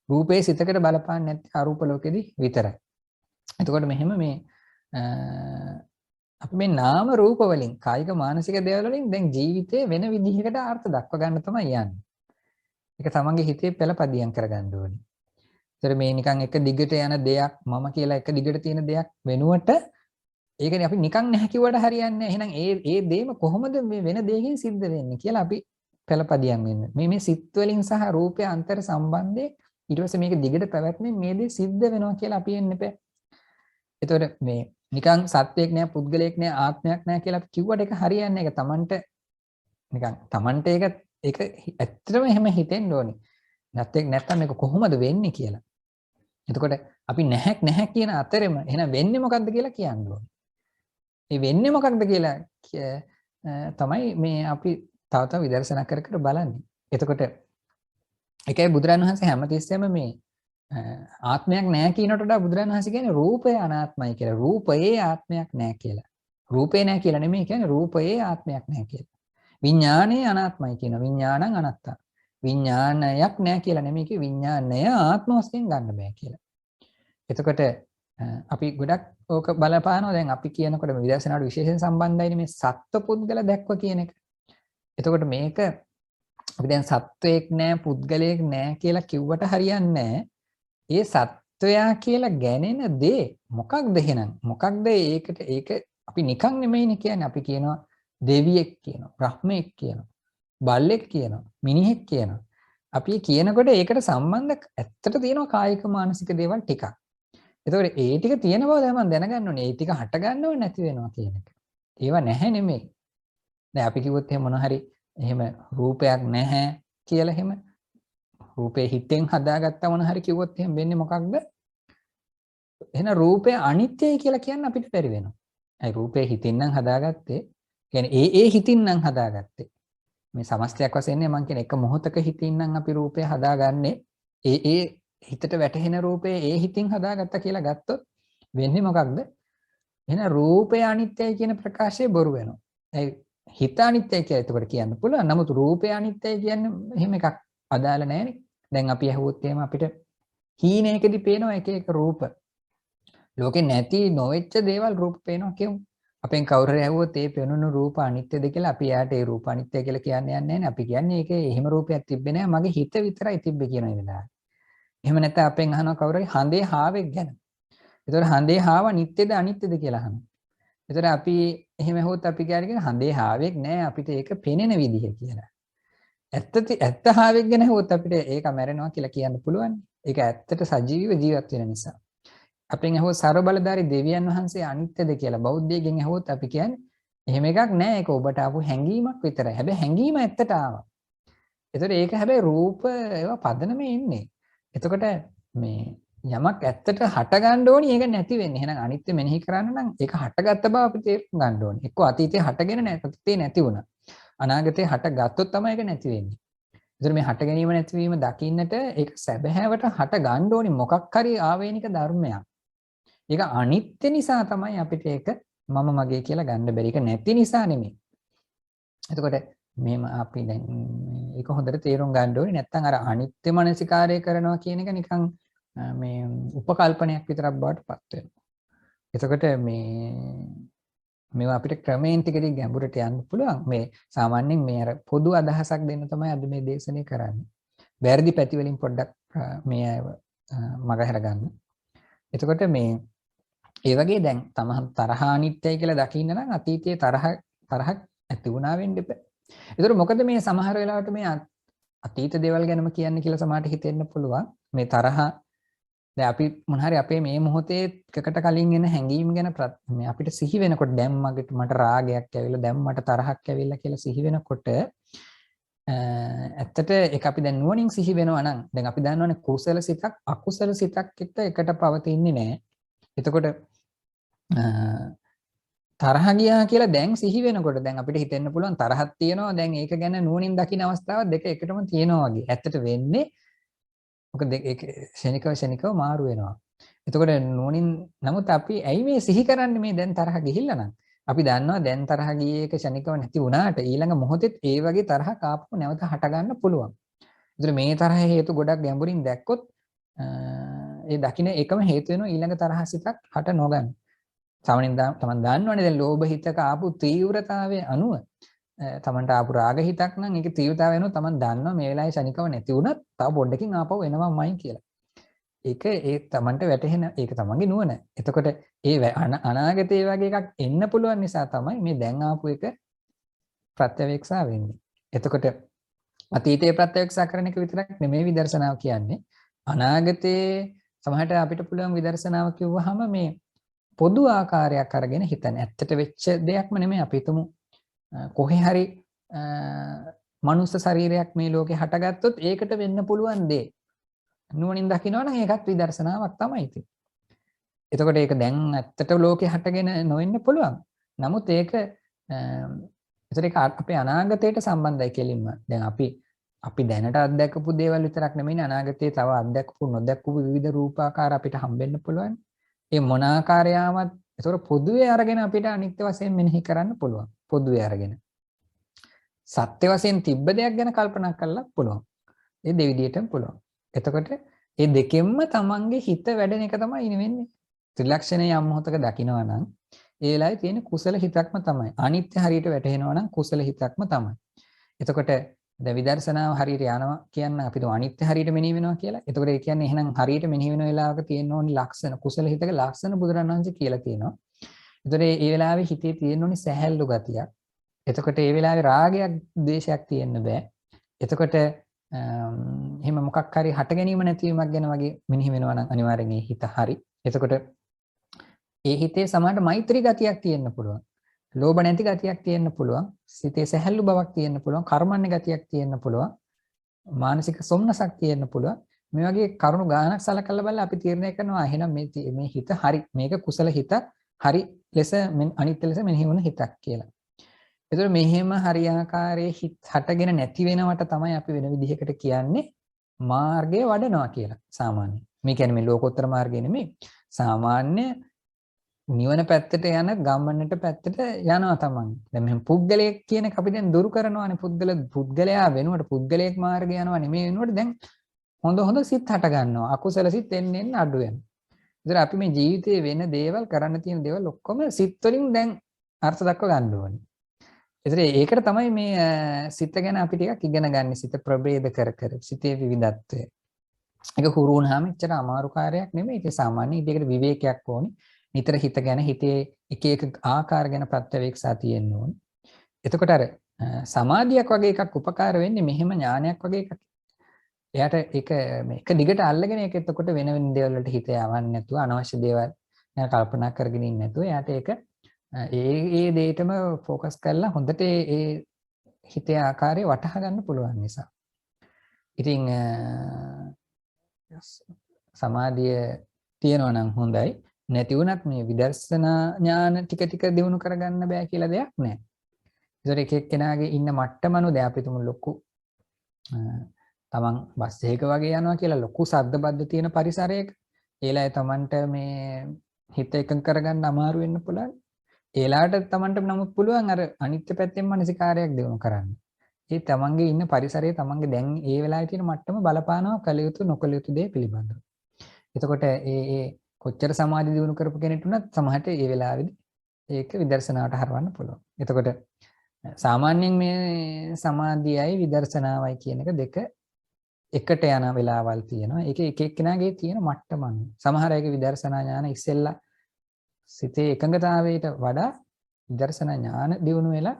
S1: රූපේ සිතකට බලපාන්නේ නැති අරූප ලෝකෙදි විතරයි. එතකොට මෙහෙම මේ අපි මේ නාම රූප වලින් කායික මානසික දේවල් වලින් දැන් ජීවිතේ වෙන විදිහකට අර්ථ දක්ව ගන්න තමයි යන්නේ. ඒක තමන්ගේ හිතේ පළපදියම් කරගන්න ඕනේ. ඒතර මේ නිකන් එක දිගට යන දෙයක් මම කියලා එක දිගට තියෙන දෙයක් වෙනුවට ඒ කියන්නේ අපි නිකන් නැහැ කිව්වට හරියන්නේ නැහැ. එහෙනම් ඒ දේම කොහොමද මේ වෙන දෙයකින් සිද්ධ වෙන්නේ කියලා අපි පළපදියම් වෙන්න. මේ සිත් වලින් සහ රූපය අන්තර් සම්බන්ධයේ ඊට පස්සේ මේක දිගට පැවැත්මෙන් මේ දේ සිද්ධ වෙනවා කියලා අපි එන්න එපා. එතකොට මේ නිකන් සත්වයක් නෑ, පුද්ගලයෙක් නෑ, ආත්මයක් නෑ කියලා අපි කිව්වට ඒක හරියන්නේ නැහැ. ඒක Tamanට නිකන් Tamanට ඒක ඇත්තටම එහෙම හිතෙන්න ඕනේ. නැත්නම් මේක කොහොමද වෙන්නේ කියලා. එතකොට අපි නැහැ කියන අතරෙම එහෙනම් වෙන්නේ මොකක්ද කියලා කියන්න ඕනේ. මේ වෙන්නේ මොකක්ද කියලා තමයි මේ අපි තව විදර්ශනා කර බලන්නේ. එතකොට ඒකයි බුදුරන් වහන්සේ හැමතිස්සෙම මේ ආත්මයක් නැහැ කියනට වඩා බුදුරන් වහන්සේ කියන්නේ රූපය අනාත්මයි කියලා. රූපයේ ආත්මයක් නැහැ කියලා. රූපේ නැහැ කියලා නෙමෙයි කියන්නේ රූපයේ ආත්මයක් නැහැ කියලා. විඥානයේ අනාත්මයි කියන විඥානං අනත්තා. විඥානයක් නැහැ කියලා නෙමෙයි කිය විඥානය ආත්ම වශයෙන් ගන්න බෑ කියලා. එතකොට අපි ගොඩක් ඕක බලපානවා. දැන් අපි කියනකොට මේ විදර්ශනාවට විශේෂයෙන් සම්බන්ධයිනේ මේ සත්ව පුද්ගල දැක්ව කියන එක. එතකොට මේක අපි දැන් සත්වයක් නෑ පුද්ගලයෙක් නෑ කියලා කිව්වට හරියන්නේ නෑ. ඒ සත්වයා කියලා ගැනෙන දේ මොකක්ද එහෙනම්? මොකක්ද ඒක අපි නිකන් නෙමෙයිනේ කියන්නේ. අපි කියනවා දෙවියෙක් කියනවා, බ්‍රහ්මෙක් කියනවා, බල්ලෙක් කියනවා, මිනිහෙක් කියනවා. අපි කියනකොට ඒකට සම්බන්ධ ඇත්තට තියෙනවා කායික මානසික දේවල් ටිකක්. එතකොට ඒ ටික තියෙන බව තමයි දැනගන්න ඕනේ. ඒ ටික හට ගන්නව නැති වෙනවා කියන එක. ඒවා නැහැ නෙමෙයි. දැන් අපි කිව්වොත් එහෙම මොන හරි එහෙම රූපයක් නැහැ කියලා එහෙම රූපේ හිතෙන් හදාගත්ත මොන හරි කිව්වොත් එහෙම වෙන්නේ මොකක්ද? එහෙනම් රූපය අනිත්‍යයි කියලා කියන්න අපිට බැරි වෙනවා. ඒ රූපේ හිතින් නම් හදාගත්තේ. කියන්නේ ඒ හිතින් නම් හදාගත්තේ. මේ සමස්තයක් වශයෙන් මම කියන එක මොහොතක හිතින් නම් අපි රූපය හදාගන්නේ. ඒ හිතට වැටහෙන රූපේ ඒ හිතින් හදාගත්ත කියලා ගත්තොත් වෙන්නේ මොකක්ද? එහෙනම් රූපය අනිත්‍යයි කියන ප්‍රකාශය බොරු වෙනවා. ඒ හිත අනිත්‍යයි කියලා එතකොට කියන්න පුළුවන්. නමුත් රූපය අනිත්‍යයි කියන්නේ එහෙම එකක් අදාළ නැහැනේ. දැන් අපි අහුවොත් එහෙම අපිට හීනයකදී පේනවා එක එක රූප. ලෝකේ නැති නොවෙච්ච දේවල් රූප පේනවා කියමු. අපෙන් කවුරු හරි අහුවොත් ඒ පෙනුණු රූප අනිත්‍යද කියලා අපි යාට ඒ රූප අනිත්‍ය කියලා කියන්නේ නැහැ. අපි කියන්නේ ඒකේ එහෙම රූපයක් තිබ්බේ නැහැ. මගේ හිත විතරයි තිබ්බේ කියන වෙලාවට. එහෙම නැත්නම් අපෙන් අහනවා කවුරු හරි හඳේ හාවෙක් ගැන. ඒතකොට හඳේ හාව නිට්ටයද අනිත්‍යද කියලා අහනවා. ඒතකොට අපි එහෙම ඇහුවොත් අපි කියන්නේ හඳේ හාවෙක් නෑ අපිට ඒක පෙනෙන විදිහ කියලා. ඇත්ත හාවෙක් ගැන ඇහුවොත් අපිට ඒක මැරෙනවා කියලා කියන්න පුළුවන්. ඒක ඇත්තට සජීවීව ජීවත් වෙන නිසා. අපෙන් ඇහුවොත් ਸਰව බලධාරී දෙවියන් වහන්සේ අනිත්‍යද කියලා බෞද්ධයෙක්ගෙන් ඇහුවොත් අපි කියන්නේ එහෙම එකක් නෑ. ඒක ඔබට ආපු හැඟීමක් විතරයි. හැබැයි හැඟීම ඇත්තට ආවා. ඒතකොට ඒක හැබැයි රූප ඒවා පදනමේ ඉන්නේ. එතකොට මේ යමක් ඇත්තට හට ගන්න ඕනි ඒක නැති වෙන්නේ. එහෙනම් අනිත්‍ය මෙනෙහි කරන්න නම් ඒක හටගත්ත බව අපි තේරුම් ගන්න ඕනේ. එක්ක අතීතේ හටගෙන නැත්නම් නැති වුණා. අනාගතේ හටගත්තොත් තමයි ඒක නැති වෙන්නේ. ඒතර මේ හට ගැනීම නැතිවීම දකින්නට ඒක සැබෑවට හට ගන්න ඕනි මොකක් හරි ආවේනික ධර්මයක්. ඒක අනිත්‍ය නිසා තමයි අපිට ඒක මම මගේ කියලා ගන්න බැරි. ඒක නැති නිසා නෙමෙයි. එතකොට මේම අපි දැන් ඒක හොඳට තේරුම් ගන්න ඕනේ. නැත්නම් අර අනිත්‍ය මනසිකාරය කරනවා කියන එක නිකන් මේ උපකල්පනයක් විතරක් බවට පත් වෙනවා. එතකොට මේවා අපිට ක්‍රමයෙන් ටිකදී ගැඹුරට යන්න පුළුවන්. මේ සාමාන්‍යයෙන් මේ අර පොදු අදහසක් දෙන්න තමයි අද මේ දේශනේ කරන්නේ. වැරදි පැති වලින් පොඩ්ඩක් මේ අයව මගහැර ගන්න. එතකොට මේ ඒ වගේ දැන් තමන් තරහ අනිත්‍යයි කියලා දකින්න නම් අතීතයේ තරහක් ඇති වුණා වෙන්න එපා. ඒතර මොකද මේ සමහර වෙලාවට මේ අතීත දේවල් ගැනම කියන්නේ කියලා සමහරට හිතෙන්න පුළුවන්. මේ තරහ දැන් අපි මොන හරි අපේ මේ මොහොතේ එකකට කලින් එන හැඟීම් ගැන මේ අපිට සිහි වෙනකොට දැන් මට රාගයක් ඇවිල්ලා දැන් මට තරහක් ඇවිල්ලා කියලා සිහි වෙනකොට ඇත්තට ඒක අපි දැන් නුවණින් සිහි වෙනවා නම් දැන් අපි දන්නවනේ කුසල සිතක් අකුසල සිතක් එකට පවතින්නේ නැහැ. එතකොට තරහ ගියා කියලා දැන් සිහි වෙනකොට දැන් අපිට හිතෙන්න පුළුවන් තරහක් තියෙනවා දැන් ඒක ගැන නුවණින් දකින අවස්ථාව දෙක එකටම තියෙනවා වගේ. ඇත්තට වෙන්නේ මොකද ඒක ශනිකව මාරු වෙනවා. එතකොට නුවණින් නමුත් අපි ඇයි මේ සිහි කරන්නේ මේ දැන් තරහ ගිහිල්ලා නම් අපි දන්නවා දැන් තරහ ගියේ එක ශනිකව නැති වුණාට ඊළඟ මොහොතෙත් ඒ වගේ තරහක් ආපහු නැවත හට ගන්න පුළුවන්. ඒතර මේ තරහ හේතු ගොඩක් ගැඹුරින් දැක්කොත් ඒ දකින්න එකම හේතු වෙනවා ඊළඟ තරහ සිතක් හට නොගන්න. සාමාන්‍යයෙන් තමන් දන්නවනේ දැන් ලෝභ හිතක ආපු තීව්‍රතාවයේ අනුව තමන්ට ආපු රාග හිතක් නම් ඒකේ තීව්‍රතාවය වෙනවා තමන් දන්නවා මේ වෙලාවේ ශනිකව නැති වුණත් තව පොඩ්ඩකින් ආපහු එනවාමයි කියලා. ඒක ඒ තමන්ට වැටහෙන ඒක තමන්ගේ නුවණ. එතකොට ඒ අනාගතයේ වගේ එකක් එන්න පුළුවන් නිසා තමයි මේ දැන් ආපු එක ප්‍රත්‍යවේක්ෂා වෙන්නේ. එතකොට අතීතයේ ප්‍රත්‍යක්ෂ කරන එක විතරක් නෙමෙයි විදර්ශනාව කියන්නේ. අනාගතයේ සමහරට අපිට පුළුවන් විදර්ශනාව කිව්වහම මේ පොදු ආකාරයක් අරගෙන හිතන්න. ඇත්තට වෙච්ච දෙයක්ම නෙමෙයි අපි හිතමු කොහේ හරි මනුස්ස ශරීරයක් මේ ලෝකේ හටගත්තොත් ඒකට වෙන්න පුළුවන් දේ. නුවණින් දකිනවනම් ඒකත් විදර්ශනාවක් තමයි ඉතින්. එතකොට ඒක දැන් ඇත්තට ලෝකේ හටගෙන නොවෙන්න පුළුවන්. නමුත් ඒක ඒක අපේ අනාගතයට සම්බන්ධයි කෙලින්ම. දැන් අපි දැනට අත්දැකපු දේවල් විතරක් නෙමෙයි අනාගතයේ තව අත්දැකපු නොදැකපු විවිධ රූපාකාර අපිට හම්බෙන්න පුළුවන්. ඒ මොන ආකාරයාවත් ඒතකොට පොදුවේ අරගෙන අපිට අනිත්‍ය වශයෙන් මෙනෙහි කරන්න පුළුවන්. පොදුවේ අරගෙන. සත්‍ය වශයෙන් තිබ්බ දෙයක් ගැන කල්පනා කරලා පුළුවන්. ඒ දෙවිදියටම පුළුවන්. එතකොට මේ දෙකෙන්ම තමන්ගේ හිත වැඩෙන එක තමයි වෙන්නේ. ත්‍රිලක්ෂණයේ යම් මොහොතක දකිනවා නම් ඒ වෙලාවේ තියෙන කුසල හිතක්ම තමයි. අනිත්‍ය හරියට වැටහෙනවා නම් කුසල හිතක්ම තමයි. එතකොට දැන් විදර්ශනාව හරියට යනවා කියන්න අපි තුමා අනිත්‍ය හරියට මෙනෙහි වෙනවා කියලා. එතකොට ඒ කියන්නේ එහෙනම් හරියට මෙනෙහි වෙන වෙලාවක තියෙන ඕනි ලක්ෂණ කුසල හිතක ලක්ෂණ බුදුරණවහන්සේ කියලා තියෙනවා. එතකොට මේ වෙලාවේ හිතේ තියෙන ඕනි සැහැල්ලු ගතියක්. එතකොට මේ වෙලාවේ රාගයක්, ද්වේෂයක් තියෙන්න බෑ. එතකොට එහෙම මොකක් හරි හට ගැනීම නැතිවීමක් ගැන වගේ මෙනෙහි වෙනවා නම් අනිවාර්යෙන් ඒ හිත හරි. එතකොට ඒ හිතේ සමානට මෛත්‍රී ගතියක් තියෙන්න පුළුවන්. ලෝභ නැති ගතියක් තියෙන්න පුළුවන්. සිතේ සැහැල්ලු බවක් තියෙන්න පුළුවන්. කර්මන්නේ ගතියක් තියෙන්න පුළුවන්. මානසික සොම්නසක් තියෙන්න පුළුවන්. මේ වගේ කරුණු ගානක් සලකලා බලලා අපි තීරණය කරනවා එහෙනම් මේ හිත හරි. මේක කුසල හිත හරි ලෙස අනිත්‍ය ලෙස මෙනෙහි වුණ හිතක් කියලා. ඒතර මෙහෙම හරියාකාරයේ හිත හටගෙන නැති වෙනවට තමයි අපි වෙන විදිහකට කියන්නේ මාර්ගය වඩනවා කියලා. සාමාන්‍යයෙන්. මේ කියන්නේ මේ ලෝකෝත්තර මාර්ගය නෙමෙයි. සාමාන්‍ය නිවන පැත්තට යන ගමනට පැත්තට යනවා තමන්. දැන් මෙහෙම පුද්ගලයෙක් කියන එක අපි දැන් දුරු කරනවානේ පුද්ගලයා වෙනුවට පුද්ගලයෙක් මාර්ගය යනවා නෙමෙයි වෙනුවට දැන් හොඳ සිත් හට ගන්නවා. අකුසල සිත් එන්න අඩු වෙනවා. ඒතර අපි මේ ජීවිතේ වෙන දේවල් කරන්න තියෙන දේවල් ඔක්කොම සිත් වලින් දැන් අර්ථ දක්ව ගන්න ඕනේ. ඒතර ඒකට තමයි මේ සිත ගැන අපි ටිකක් ඉගෙන ගන්න. සිත ප්‍රභේද කර සිතේ විවිධත්වය. ඒක හුරු වුණාම එච්චර අමාරු කාර්යයක් නෙමෙයි. ඒක සාමාන්‍ය ඉතින් විවේකයක් ඕනේ. නිතර හිත ගැන හිතේ එක ආකාර ගැන ප්‍රත්‍යවේක්ෂා තියෙන්න ඕනේ. එතකොට අර සමාධියක් වගේ එකක් උපකාර වෙන්නේ මෙහෙම ඥානයක් වගේ එකක්. එයාට ඒක මේක දිගට අල්ලගෙන ඒක එතකොට වෙන වෙන දේවල් වලට හිත යවන්නේ නැතුව අනවශ්‍ය දේවල් ගැන කල්පනා කරගෙන ඉන්නේ නැතුව එයාට ඒක ඒ දෙයටම ફોકસ කරලා හොඳට ඒ හිතේ ආකාරය වටහා ගන්න පුළුවන් නිසා. ඉතින් සමාධිය තියෙනවා නම් හොඳයි. නැති වුණත් මේ විදර්ශනා ඥාන ටික දිනු කරගන්න බෑ කියලා දෙයක් නැහැ. ඒතර එක එක්කෙනාගේ ඉන්න මට්ටම අනුව දැන් අපි තුමු ලොකු තමන් බස් එකක වගේ යනවා කියලා ලොකු ශබ්ද බද්ද තියෙන පරිසරයක ඒලායේ තමන්ට මේ හිත එකඟ කරගන්න අමාරු වෙන්න පුළුවන්. ඒලාට තමන්ට නමුත් පුළුවන් අර අනිත්‍ය පැත්තෙන් මානසිකාරයක් දිනු කරන්න. ඒ තමන්ගේ ඉන්න පරිසරයේ තමන්ගේ දැන් ඒ වෙලාවේ තියෙන මට්ටම බලපානවා කළ යුතු නොකළ යුතු දේ පිළිබඳව. එතකොට ඒ කොච්චර සමාධි දිනු කරපු කෙනෙක් වුණත් සමහරට ඒ වෙලාවේදී ඒක විදර්ශනාවට හරවන්න පුළුවන්. එතකොට සාමාන්‍යයෙන් මේ සමාධියයි විදර්ශනාවයි කියන එක දෙක එකට යන වෙලාවල් තියෙනවා. ඒක එක එක්කෙනාගේ තියෙන මට්ටම අනුව. සමහර අයගේ විදර්ශනා ඥාන ඉස්සෙල්ලා සිතේ එකඟතාවයට වඩා විදර්ශනා ඥාන දිනු වෙලා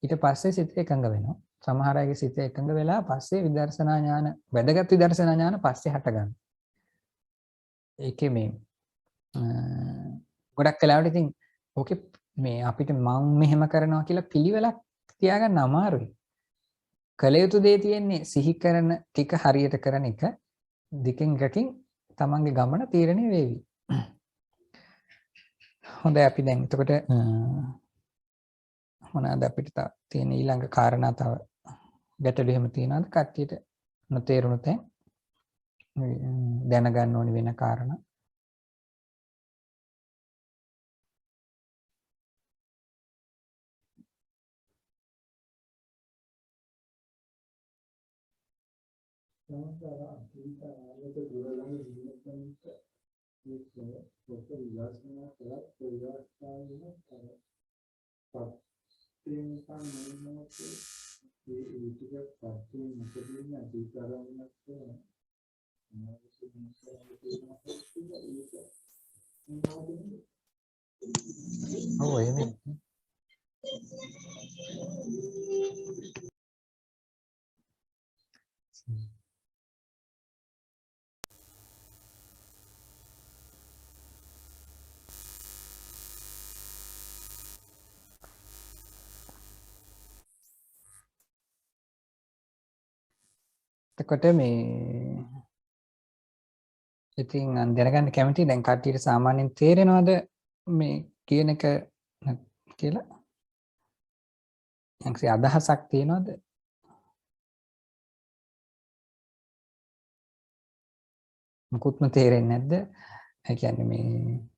S1: ඊට පස්සේ සිත එකඟ වෙනවා. සමහර අයගේ සිත එකඟ වෙලා පස්සේ විදර්ශනා ඥාන වැදගත් විදර්ශනා ඥාන පස්සේ හට ගන්නවා. ඒකේ මේ ගොඩක් වෙලාවට ඉතින් ඕකේ මේ අපිට මම මෙහෙම කරනවා කියලා පිළිවෙලක් තියාගන්න අමාරුයි. කළ යුතු දේ තියෙන්නේ සිහි කරන ටික හරියට කරන එක දෙකෙන් එකකින් තමන්ගේ ගමන තීරණය වෙවි. හොඳයි අපි දැන් එතකොට මොනවාද අපිට තියෙන ඊළඟ කාරණා තව ගැටලු එහෙම තියෙනවද කට්ටියට නොතේරුණු තැන් දැනගන්න ඕනි වෙන කාරණා ඔව් එහෙම. එතකොට මේ ඉතින් දැනගන්න කැමතියි දැන් කට්ටියට සාමාන්‍යයෙන් තේරෙනවද මේ කියන එක කියලා? යම්කිසි අදහසක් තියෙනවද? මුකුත්ම තේරෙන්නේ නැද්ද? ඒ කියන්නේ මේ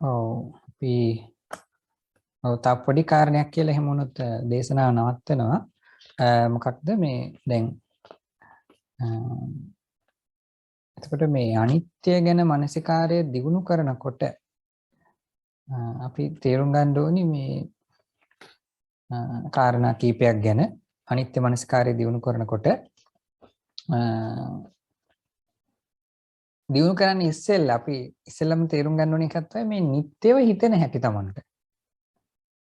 S1: ඔව් අපි ඔව් තා පොඩි කාරණයක් කියලා එහෙම වුණොත් දේශනාව නවත්තනවා. මොකක්ද මේ දැන් එතකොට මේ අනිත්‍ය ගැන මානසිකාරය දියුණු කරනකොට අපි තේරුම් ගන්න ඕනි මේ කාරණා කීපයක් ගැන අනිත්‍ය මානසිකාරය දියුණු කරනකොට දියුණු කරන්නේ ඉස්සෙල්ලා අපි ඉස්සෙල්ලාම තේරුම් ගන්න ඕනේ එකක් තමයි මේ නිට්ටයව හිතෙන හැටි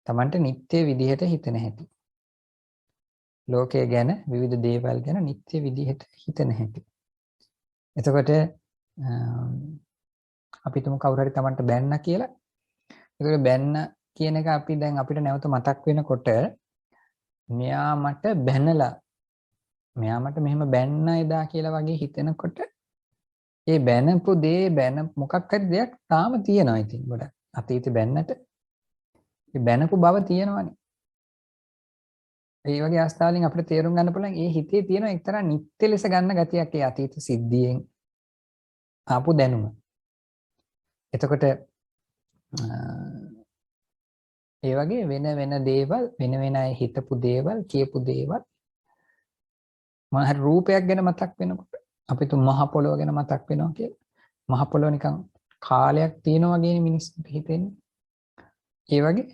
S1: තමන්ට නිට්ටය විදිහට හිතෙන හැටි. ලෝකය ගැන විවිධ දේවල් ගැන නිට්ටය විදිහට හිතෙන හැටි. එතකොට අපි තුමු කවුරු හරි තමන්ට බැන්න කියලා. ඒකට බැන්න කියන එක අපි දැන් අපිට නැවත මතක් වෙනකොට මෙයා මට මෙහෙම බැන්න එදා කියලා වගේ හිතෙනකොට ඒ බැනපු දේ මොකක් හරි දෙයක් තාම තියෙනවා ඉතින් ගොඩක් අතීතේ බැන්නට ඒ බැනපු බව තියෙනවනේ. ඒ වගේ අවස්ථාවලින් අපිට තේරුම් ගන්න පුළුවන් ඒ හිතේ තියෙන එක්තරා නිත්‍ය ලෙස ගන්න ගතියක් ඒ අතීත සිද්ධියෙන් ආපු දැනුම. එතකොට ඒ වගේ වෙන දේවල් වෙන අය හිතපු දේවල් කියපු දේවල් මොන හරි රූපයක් ගැන මතක් වෙනකොට අපි තු මහ පොළොව ගැන මතක් වෙනවා කියලා. මහ පොළොව නිකන් කාලයක් තියෙනවා වගේනේ මිනිස්සුන්ට හිතෙන්නේ. ඒ වගේ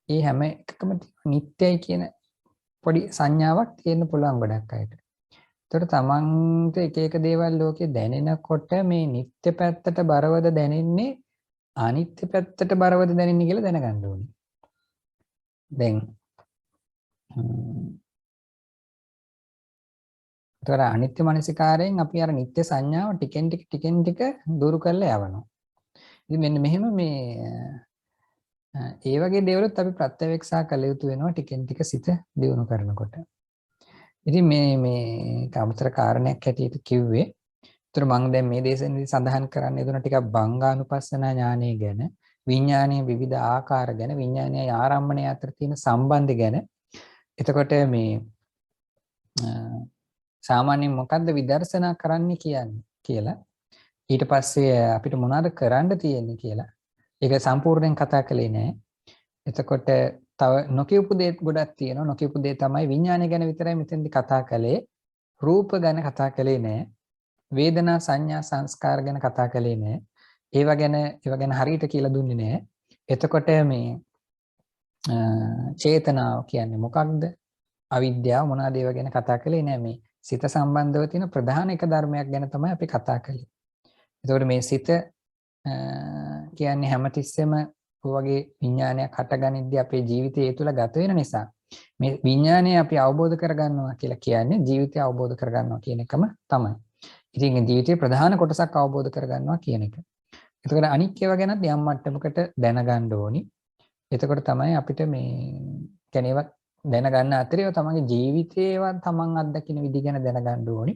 S1: ඒ හැම එකකම නිත්‍යයි කියන පොඩි සංඥාවක් තියෙන්න පුළුවන් ගොඩක් අයට. ඒතකොට තමන්ට එක දේවල් ලෝකේ දැනෙනකොට මේ නිත්‍ය පැත්තට බරවද දැනෙන්නේ අනිත්‍ය පැත්තට බරවද දැනෙන්නේ කියලා දැනගන්න ඕනේ. දැන් ඒතර අනිත්‍ය මනසිකාරයෙන් අපි අර නිත්‍ය සංඥාව ටිකෙන් ටික දුරු කරලා යවනවා. ඉතින් මෙන්න මෙහෙම මේ ඒ වගේ දේවලුත් අපි ප්‍රත්‍යවේක්ෂා කළ යුතු වෙනවා ටිකෙන් ටික සිත දියුණු කරනකොට. ඉතින් මේ කාමතර කාරණයක් හැටියට කිව්වේ. ඒතර මම දැන් මේ දේශනාවේදී සඳහන් කරන්න යෙදුන ටිකක් බංගානුපස්සනා ඥානය ගැන, විඥානයේ විවිධ ආකාර ගැන, විඥානයයි ආරම්භණය අතර තියෙන සම්බන්ධය ගැන. එතකොට මේ සාමාන්‍යයෙන් මොකද්ද විදර්ශනා කරන්න කියන්නේ කියලා ඊට පස්සේ අපිට මොනවද කරන්න තියෙන්නේ කියලා ඒක සම්පූර්ණයෙන් කතා කළේ නෑ. එතකොට තව නොකියපු දේ ගොඩක් තියෙනවා. නොකියපු දේ තමයි විඥානය ගැන විතරයි මෙතෙන්දි කතා කළේ. රූප ගැන කතා කළේ නෑ. වේදනා සංඥා සංස්කාර ගැන කතා කළේ නෑ. ඒව ගැන හරියට කියලා දුන්නේ නෑ. එතකොට මේ චේතනාව කියන්නේ මොකක්ද? අවිද්‍යාව මොනවාද ඒව ගැන කතා කළේ නෑ. මේ සිත සම්බන්ධව තියෙන ප්‍රධාන එක ධර්මයක් ගැන තමයි අපි කතා කළේ. එතකොට මේ සිත කියන්නේ හැමතිස්සෙම වගේ විඥානයක් හටගනිද්දී අපේ ජීවිතය තුළ ගත වෙන නිසා මේ විඥානය අපි අවබෝධ කරගන්නවා කියලා කියන්නේ ජීවිතය අවබෝධ කරගන්නවා කියන එකම තමයි. ඉතින් ජීවිතයේ ප්‍රධාන කොටසක් අවබෝධ කරගන්නවා කියන එක. එතකොට අනික් ඒවා ගැනත් යම් මට්ටමකට දැනගන්න ඕනි. එතකොට තමයි අපිට මේ කෙනෙක් දැනගන්න අතරේ තමන්ගේ ජීවිතේවත් තමන් අත්දකින්න විදිහ ගැන දැනගන්න ඕනි.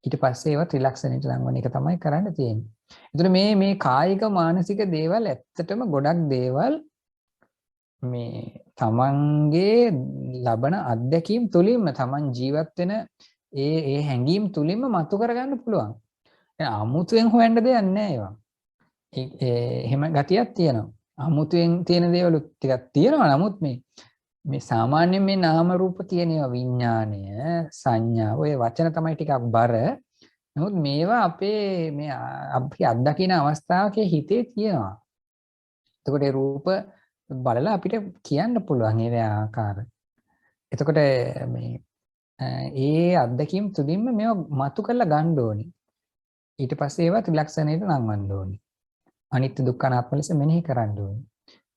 S1: ඊට පස්සේ ඒවා ත්‍රිලක්ෂණයට ලංවන එක තමයි කරන්න තියෙන්නේ. එතකොට මේ කායික මානසික දේවල් ඇත්තටම ගොඩක් දේවල් මේ තමන්ගේ ලබන අත්දැකීම් තුලින්ම තමන් ජීවත් වෙන ඒ හැඟීම් තුලින්ම මතු කරගන්න පුළුවන්. ඒ අමුතුවෙන් හොයන්න දෙයක් නැහැ ඒවා. එහෙම ගතියක් තියෙනවා. අමුතුවෙන් තියෙන දේවලුත් ටිකක් තියෙනවා. නමුත් මේ සාමාන්‍යයෙන් මේ නාම රූප කියන ඒවා විඥාණය, සංඥා ඔය වචන තමයි ටිකක් බර. නමුත් මේවා අපේ මේ අපි අත්දකින අවස්ථාවක හිතේ තියෙනවා. එතකොට ඒ රූප බලලා අපිට කියන්න පුළුවන් ඒ ආකාර. එතකොට මේ ඒ අත්දැකීම් තුලින්ම මේවා මතු කරලා ගන්න ඕනි. ඊට පස්සේ ඒවා ත්‍රිලක්ෂණයට නංවන්න ඕනි. අනිත්‍ය දුක්ඛ අනාත්ම ලෙස මෙනෙහි කරන්න ඕනි.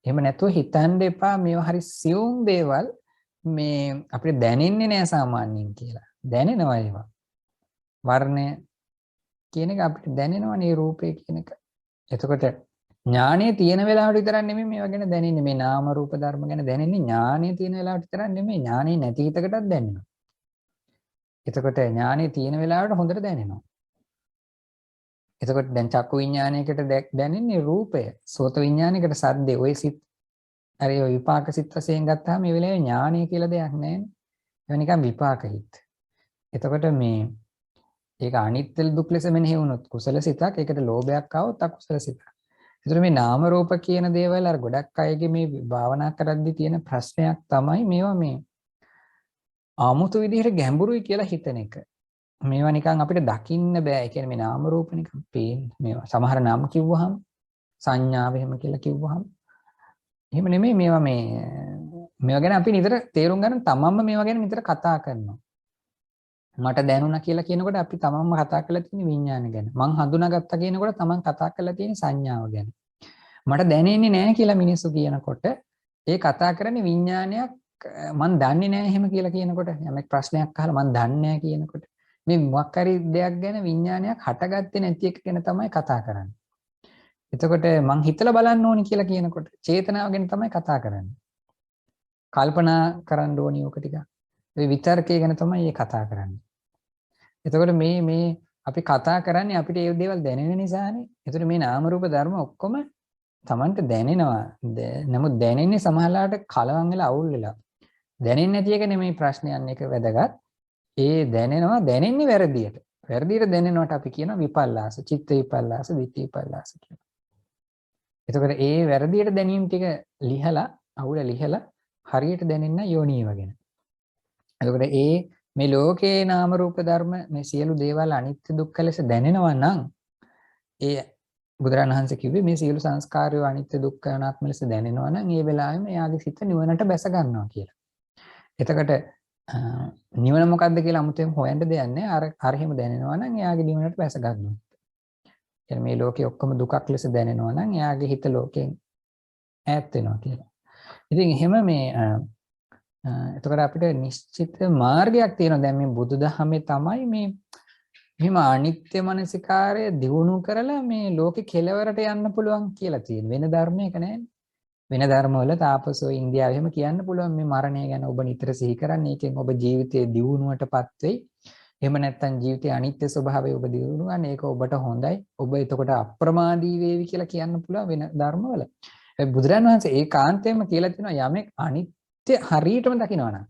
S1: එහෙම නැතුව හිතන්න එපා මේවා හරි සියුම් දේවල් මේ අපිට දැනෙන්නේ නැහැ සාමාන්‍යයෙන් කියලා. දැනෙනවා ඒවා. වර්ණය කියන එක අපිට දැනෙනවා නේ රූපය කියන එක. එතකොට ඥානයේ තියෙන වෙලාවට විතරක් නෙමෙයි මේවා ගැන දැනෙන්නේ. මේ නාම රූප ධර්ම ගැන දැනෙන්නේ ඥානයේ තියෙන වෙලාවට විතරක් නෙමෙයි. ඥානයේ නැති හිතකටත් දැනෙනවා. එතකොට ඥානයේ තියෙන වෙලාවට හොඳට දැනෙනවා. එතකොට දැන් චක්කු විඥානයකට දැනෙන්නේ රූපය. සෝත විඥානයකට සද්දේ. ඔය සිත් අර ඒ විපාක සිත් වශයෙන් ගත්තාම මේ වෙලාවේ ඥානය කියලා දෙයක් නැහැ. ඒක නිකන් විපාක හිත්. එතකොට මේ ඒක අනිත්‍ය දුක් ලෙස මෙනෙහි වුණොත් කුසල සිතක්. ඒකට ලෝභයක් ආවොත් අකුසල සිතක්. ඒතර මේ නාම රූප කියන දේවල් අර ගොඩක් අයගේ මේ භාවනා කරද්දී තියෙන ප්‍රශ්නයක් තමයි මේවා මේ ආමුතු විදිහට ගැඹුරුයි කියලා හිතන එක. මේවා නිකන් අපිට දකින්න බෑ. ඒ කියන්නේ මේ නාම රූප නිකන් පේන්නේ. මේවා සමහර නාම කිව්වහම සංඥාව එහෙම කියලා කිව්වහම එහෙම නෙමෙයි මේවා ගැන අපි නිතර තේරුම් ගන්න තමන්ම මේවා ගැන නිතර කතා කරනවා. මට දැනුණා කියලා කියනකොට අපි තමන්ම කතා කරලා තියෙන විඥාන ගැන. මං හඳුනාගත්තා කියනකොට තමන් කතා කරලා තියෙන සංඥාව ගැන. මට දැනෙන්නේ නැහැ කියලා මිනිස්සු කියනකොට ඒ කතා කරන්නේ විඥානයක් මං දන්නේ නැහැ එහෙම කියලා කියනකොට යමෙක් ප්‍රශ්නයක් අහලා මං දන්නේ නැහැ කියනකොට මේ මොකක් හරි දෙයක් ගැන විඥානයක් හටගත්තේ නැති එක ගැන තමයි කතා කරන්නේ. එතකොට මං හිතලා බලන්න ඕනි කියලා කියනකොට චේතනාව ගැන තමයි කතා කරන්නේ. කල්පනා කරන්න ඕනි ඕක ටික. ඒ විතර්කය ගැන තමයි මේ කතා කරන්නේ. එතකොට මේ අපි කතා කරන්නේ අපිට ඒ දේවල් දැනෙන නිසානේ. එතකොට මේ නාම රූප ධර්ම ඔක්කොම Tamanට දැනෙනවා. නමුත් දැනෙන්නේ සමහරලාට කලවම් වෙලා අවුල් වෙලා. දැනෙන්නේ නැති එක නෙමෙයි ප්‍රශ්නයන් එක වැදගත්. ඒ දැනෙනවා දැනෙන්නේ වැරදියට. වැරදියට දැනෙනවට අපි කියනවා විපල්ලාස, චිත්ත විපල්ලාස, ditthi විපල්ලාස කියලා. එතකොට ඒ වැරදියට දැනීම් ටික ලිහලා අවුල ලිහලා හරියට දැනෙන්න යෝනීව ගැන. එතකොට මේ ලෝකේ නාම රූප ධර්ම මේ සියලු දේවල් අනිත්‍ය දුක්ඛ ලෙස දැනෙනවා නම් ඒ බුදුරණන් වහන්සේ කිව්වේ මේ සියලු සංස්කාරය අනිත්‍ය දුක්ඛ අනාත්ම ලෙස දැනෙනවා නම් ඒ වෙලාවෙම එයාගේ සිත නිවනට බැස ගන්නවා කියලා. එතකොට නිවන මොකද්ද කියලා 아무තෙම හොයන්න දෙයක් නැහැ. අර එහෙම දැනෙනවා නම් එයාගේ නිවනට බැස ගන්නවා. කියන්නේ මේ ලෝකේ ඔක්කොම දුකක් ලෙස දැනෙනවා නම් එයාගේ හිත ලෝකයෙන් ඈත් වෙනවා කියලා. ඉතින් එහෙම මේ එතකොට අපිට නිශ්චිත මාර්ගයක් තියෙනවා. දැන් මේ බුදුදහමේ තමයි මේ මෙහිම අනිත්‍ය මනසිකාරය දියුණු කරලා මේ ලෝකේ කෙලවරට යන්න පුළුවන් කියලා තියෙන. වෙන ධර්මයක නැහැ. වෙන ධර්මවල තාපසෝ ඉන්දියාවේ එහෙම කියන්න පුළුවන් මේ මරණය ගැන ඔබ නිතර සිහි කරන්නේ. ඒකෙන් ඔබ ජීවිතයේ දියුණුවටපත් වෙයි. එහෙම නැත්නම් ජීවිතයේ අනිත්‍ය ස්වභාවය ඔබ දියුණු ගන්න. ඒක ඔබට හොඳයි. ඔබ එතකොට අප්‍රමාදී වේවි කියලා කියන්න පුළුවන් වෙන ධර්මවල. බුදුරන් වහන්සේ ඒකාන්තයෙන්ම කියලා තියෙනවා යමෙක් අනිත්‍ය හරියටම දකිනවනම්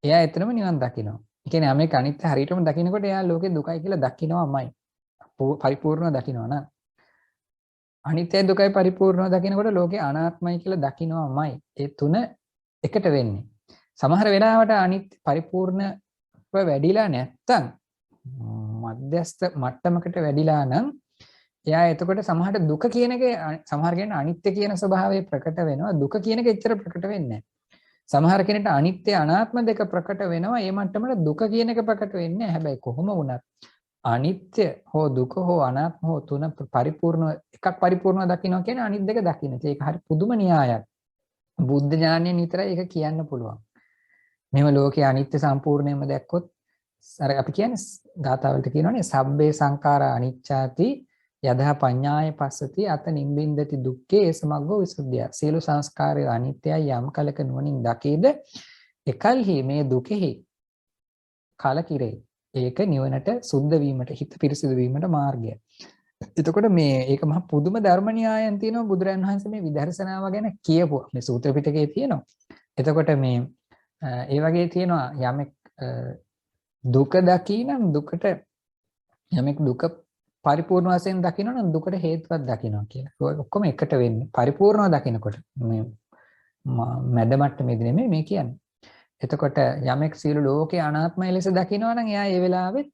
S1: එයා එතනම නිවන් දකිනවා. ඒ කියන්නේ යමෙක් අනිත්‍ය හරියටම දකිනකොට එයා ලෝකේ දුකයි කියලා දකිනවමයි. පරිපූර්ණව දකිනවනම් අනිත්‍ය දුකයි පරිපූර්ණව දකිනකොට ලෝකේ අනාත්මයි කියලා දකිනවමයි. ඒ තුන එකට වෙන්නේ. සමහර වෙලාවට අනිත්‍ය පරිපූර්ණව වැඩිලා නැත්තම් මධ්‍යස්ථ මට්ටමකට වැඩිලා නම් එයා එතකොට සමහරට දුක කියන එක සමහර කෙනෙක් අනිත්‍ය කියන ස්වභාවය ප්‍රකට වෙනවා. දුක කියන එක එච්චර ප්‍රකට වෙන්නේ නැහැ. සමහර කෙනෙක්ට අනිත්‍ය අනාත්ම දෙක ප්‍රකට වෙනවා. ඒ මට්ටමට දුක කියන එක ප්‍රකට වෙන්නේ නැහැ. හැබැයි කොහොම වුණත් අනිත්‍ය හෝ දුක හෝ අනාත්ම හෝ තුන පරිපූර්ණ එකක් පරිපූර්ණව දකින්න කියන්නේ අනිත් දෙක දකින්න. ඒක හරි පුදුම න්‍යායක්. බුද්ධ ඥානයෙන් විතරයි ඒක කියන්න පුළුවන්. මෙහෙම ලෝකයේ අනිත්‍ය සම්පූර්ණයෙන්ම දැක්කොත් අර අපි කියන්නේ ගාථාවලට කියනවානේ සබ්බේ සංඛාරා අනිච්චාති යදා පඤ්ඤාය පස්සති අත නිම්බින්දති දුක්ඛේ සමග්ගෝ විසුද්ධිය. සියලු සංස්කාරය අනිත්‍යයි යම් කලක නුවණින් දකීද එකල්හි මේ දුකෙහි කලකිරේ. ඒක නිවනට සුද්ධ වීමට හිත පිරිසිදු වීමට මාර්ගය. එතකොට මේ ඒක මහ පුදුම ධර්ම න්‍යායයන් තියෙනවා බුදුරන් වහන්සේ මේ විදර්ශනාව ගැන කියපුවා. මේ සූත්‍ර පිටකේ තියෙනවා. එතකොට මේ ඒ වගේ තියෙනවා යමෙක් දුක දකිනම් දුකට යමෙක් දුක පරිපූර්ණ වශයෙන් දකිනවා නම් දුකට හේතුවක් දකිනවා කියලා. ඒක ඔක්කොම එකට වෙන්නේ. පරිපූර්ණව දකිනකොට මේ මැද මට්ටමේදී නෙමෙයි මේ කියන්නේ. එතකොට යමෙක් සියලු ලෝකේ අනාත්මයි ලෙස දකිනවා නම් එයා ඒ වෙලාවෙත්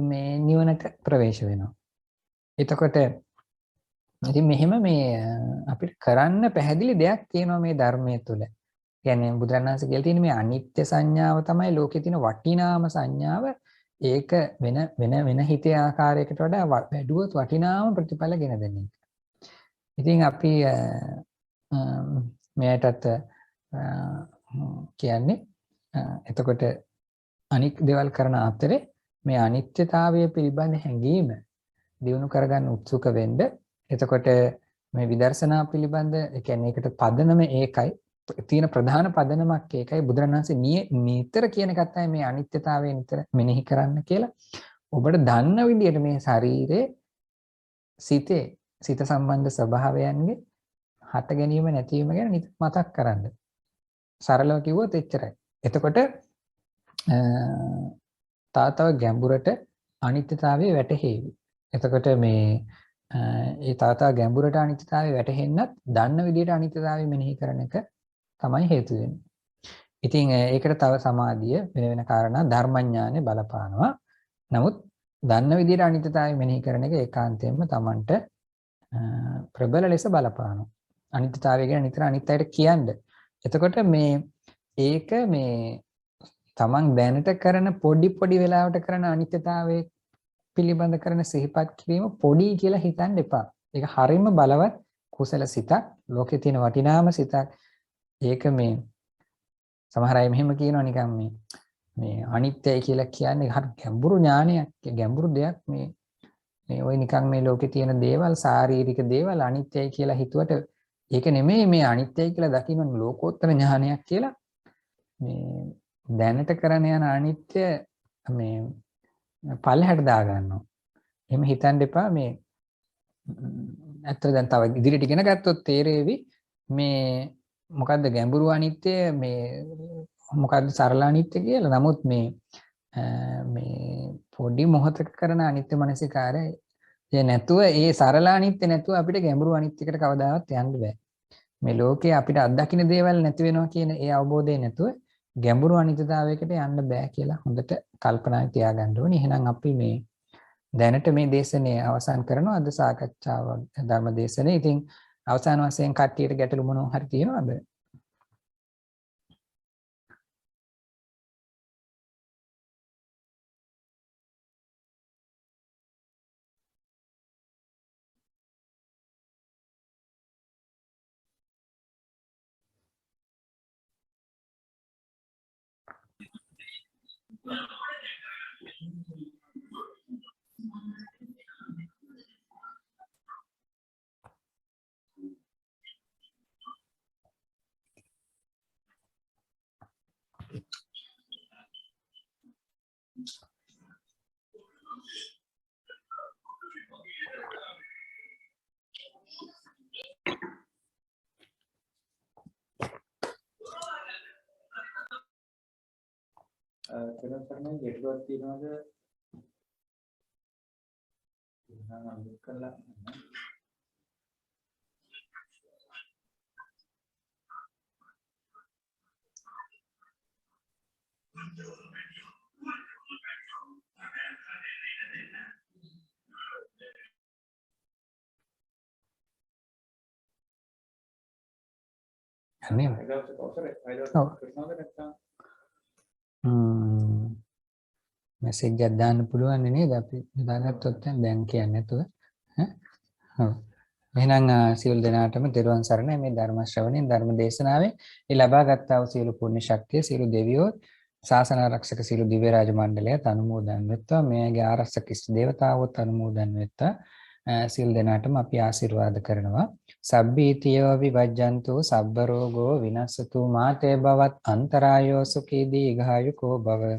S1: මේ නිවනට ප්‍රවේශ වෙනවා. එතකොට ඉතින් මෙහෙම මේ අපිට කරන්න පැහැදිලි දෙයක් තියෙනවා මේ ධර්මයේ තුල. කියන්නේ බුදුරණන් වහන්සේ කියලා තියෙන මේ අනිත්‍ය සංඥාව තමයි ලෝකේ තියෙන වටිනාම සංඥාව. ඒක වෙන හිතේ ආකාරයකට වඩා වැඩුවොත් වටිනාම ප්‍රතිඵල ගෙන දෙන්නේ. ඉතින් අපි මෙයටත් කියන්නේ එතකොට අනික් දේවල් කරන අතරේ මේ අනිත්‍යතාවය පිළිබඳ හැඟීම දියුණු කරගන්න උත්සුක වෙන්න. එතකොට මේ විදර්ශනා පිළිබඳ ඒ කියන්නේ ඒකට පදනම ඒකයි. තියෙන ප්‍රධාන පදනමක් ඒකයි. බුදුරණන්සේ නිතර කියන එකත් තමයි මේ අනිත්‍යතාවය නිතර මෙනෙහි කරන්න කියලා. ඔබට දන්න විදිහට මේ ශරීරයේ සිත සම්බන්ධ ස්වභාවයන්ගේ හට ගැනීම නැතිවීම ගැන නිතර මතක් කරන්න. සරලව කිව්වොත් එච්චරයි. එතකොට තාතව ගැඹුරට අනිත්‍යතාවය වැටහෙවි. එතකොට මේ ඒ තාතා ගැඹුරට අනිත්‍යතාවය වැටහෙන්නත් දන්න විදිහට අනිත්‍යතාවය මෙනෙහි කරන එක තමයි හේතු වෙන්නේ. ඉතින් ඒකට තව සමාධිය වෙන කාරණා ධර්මඥානෙ බලපානවා. නමුත් දන්න විදිහට අනිත්‍යතාවය මෙනෙහි කරන එක ඒකාන්තයෙන්ම Tamanට ප්‍රබල ලෙස බලපානවා. අනිත්‍යතාවය ගැන නිතර අනිත් අයට කියන්න. එතකොට ඒක මේ Taman දැනට කරන පොඩි වෙලාවට කරන අනිත්‍යතාවයේ පිළිබඳ කරන සිහිපත් කිරීම පොඩි කියලා හිතන්න එපා. ඒක හරියම බලවත් කුසල සිතක්, ලෝකේ තියෙන වටිනාම සිතක්. ඒක මේ සමහර අය මෙහෙම කියනවා නිකන් මේ අනිත්‍යයි කියලා කියන්නේ හරි ගැඹුරු ඥානයක්, ගැඹුරු දෙයක්. මේ ওই නිකන් මේ ලෝකේ තියෙන දේවල්, ශාරීරික දේවල් අනිත්‍යයි කියලා හිතුවට ඒක නෙමෙයි මේ අනිත්‍යයි කියලා දකින්න ලෝකෝත්තර ඥානයක් කියලා. මේ දැනට කරන යන අනිත්‍ය මේ පල්ලෙහාට දා ගන්නවා. එහෙම හිතන්න එපා. මේ ඇත්තට දැන් තව ඉදිරියට ඉගෙන ගත්තොත් තේරෙවි මේ මොකද්ද ගැඹුරු අනිත්‍ය, මේ මොකද්ද සරල අනිත්‍ය කියලා. නමුත් මේ පොඩි මොහොතක කරන අනිත්‍ය මනසිකාරය නැතුව, ඒ සරල අනිත්‍ය නැතුව අපිට ගැඹුරු අනිත්‍යයකට කවදාවත් යන්න බෑ. මේ ලෝකේ අපිට අත්දකින්න දේවල් නැති වෙනවා කියන ඒ අවබෝධය නැතුව ගැඹුරු අනිත්‍යතාවයකට යන්න බෑ කියලා හොඳට කල්පනාවේ තියාගන්න ඕනේ. එහෙනම් අපි මේ දැනට මේ දේශනේ අවසන් කරනවා. අද සාකච්ඡාව ධර්ම දේශනේ. ඉතින් අවසාන වශයෙන් කට්ටියට ගැටලු මොනවා හරි තියෙනවද?
S2: කරන්නේ ගැටලුවක් තියෙනවද? එහෙනම් අනිත් කළා.
S1: අනේ මෙසේජ් එකක් දාන්න පුළුවන් නේද? අපි දාගත්තොත් දැන් කියන්නේ නැතුව. ඔව්. එහෙනම් සියලු දෙනාටම තෙරුවන් සරණයි. මේ ධර්ම ශ්‍රවණයෙන් ධර්ම දේශනාවෙන් මේ ලබාගත් ආ සියලු පුණ්‍ය ශක්තිය සියලු දෙවියෝ ශාසන ආරක්ෂක සියලු දිව්‍ය රාජ මණ්ඩලයත් අනුමෝදන් වෙත්වා. මේගේ ආරක්ෂක ඉෂ්ට දේවතාවොත් අනුමෝදන් වෙත්වා. සියලු දෙනාටම අපි ආශිර්වාද කරනවා. සබ්බීතියෝ විවජ්ජන්තු සබ්බ රෝගෝ විනස්සතු මාතේ බවත් අන්තරායෝ සුඛී දීඝායුකෝ භව.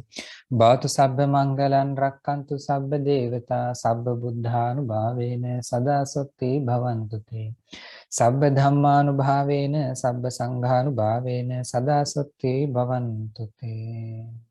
S1: භවතු සබ්බ මංගලං රක්칸තු සබ්බ දේවතා සබ්බ බුද්ධානුභාවේන සදා සොත්ති භවන්තු තේ. සබ්බ ධම්මානුභාවේන සබ්බ සංඝානුභාවේන සදා සොත්ති භවන්තු තේ.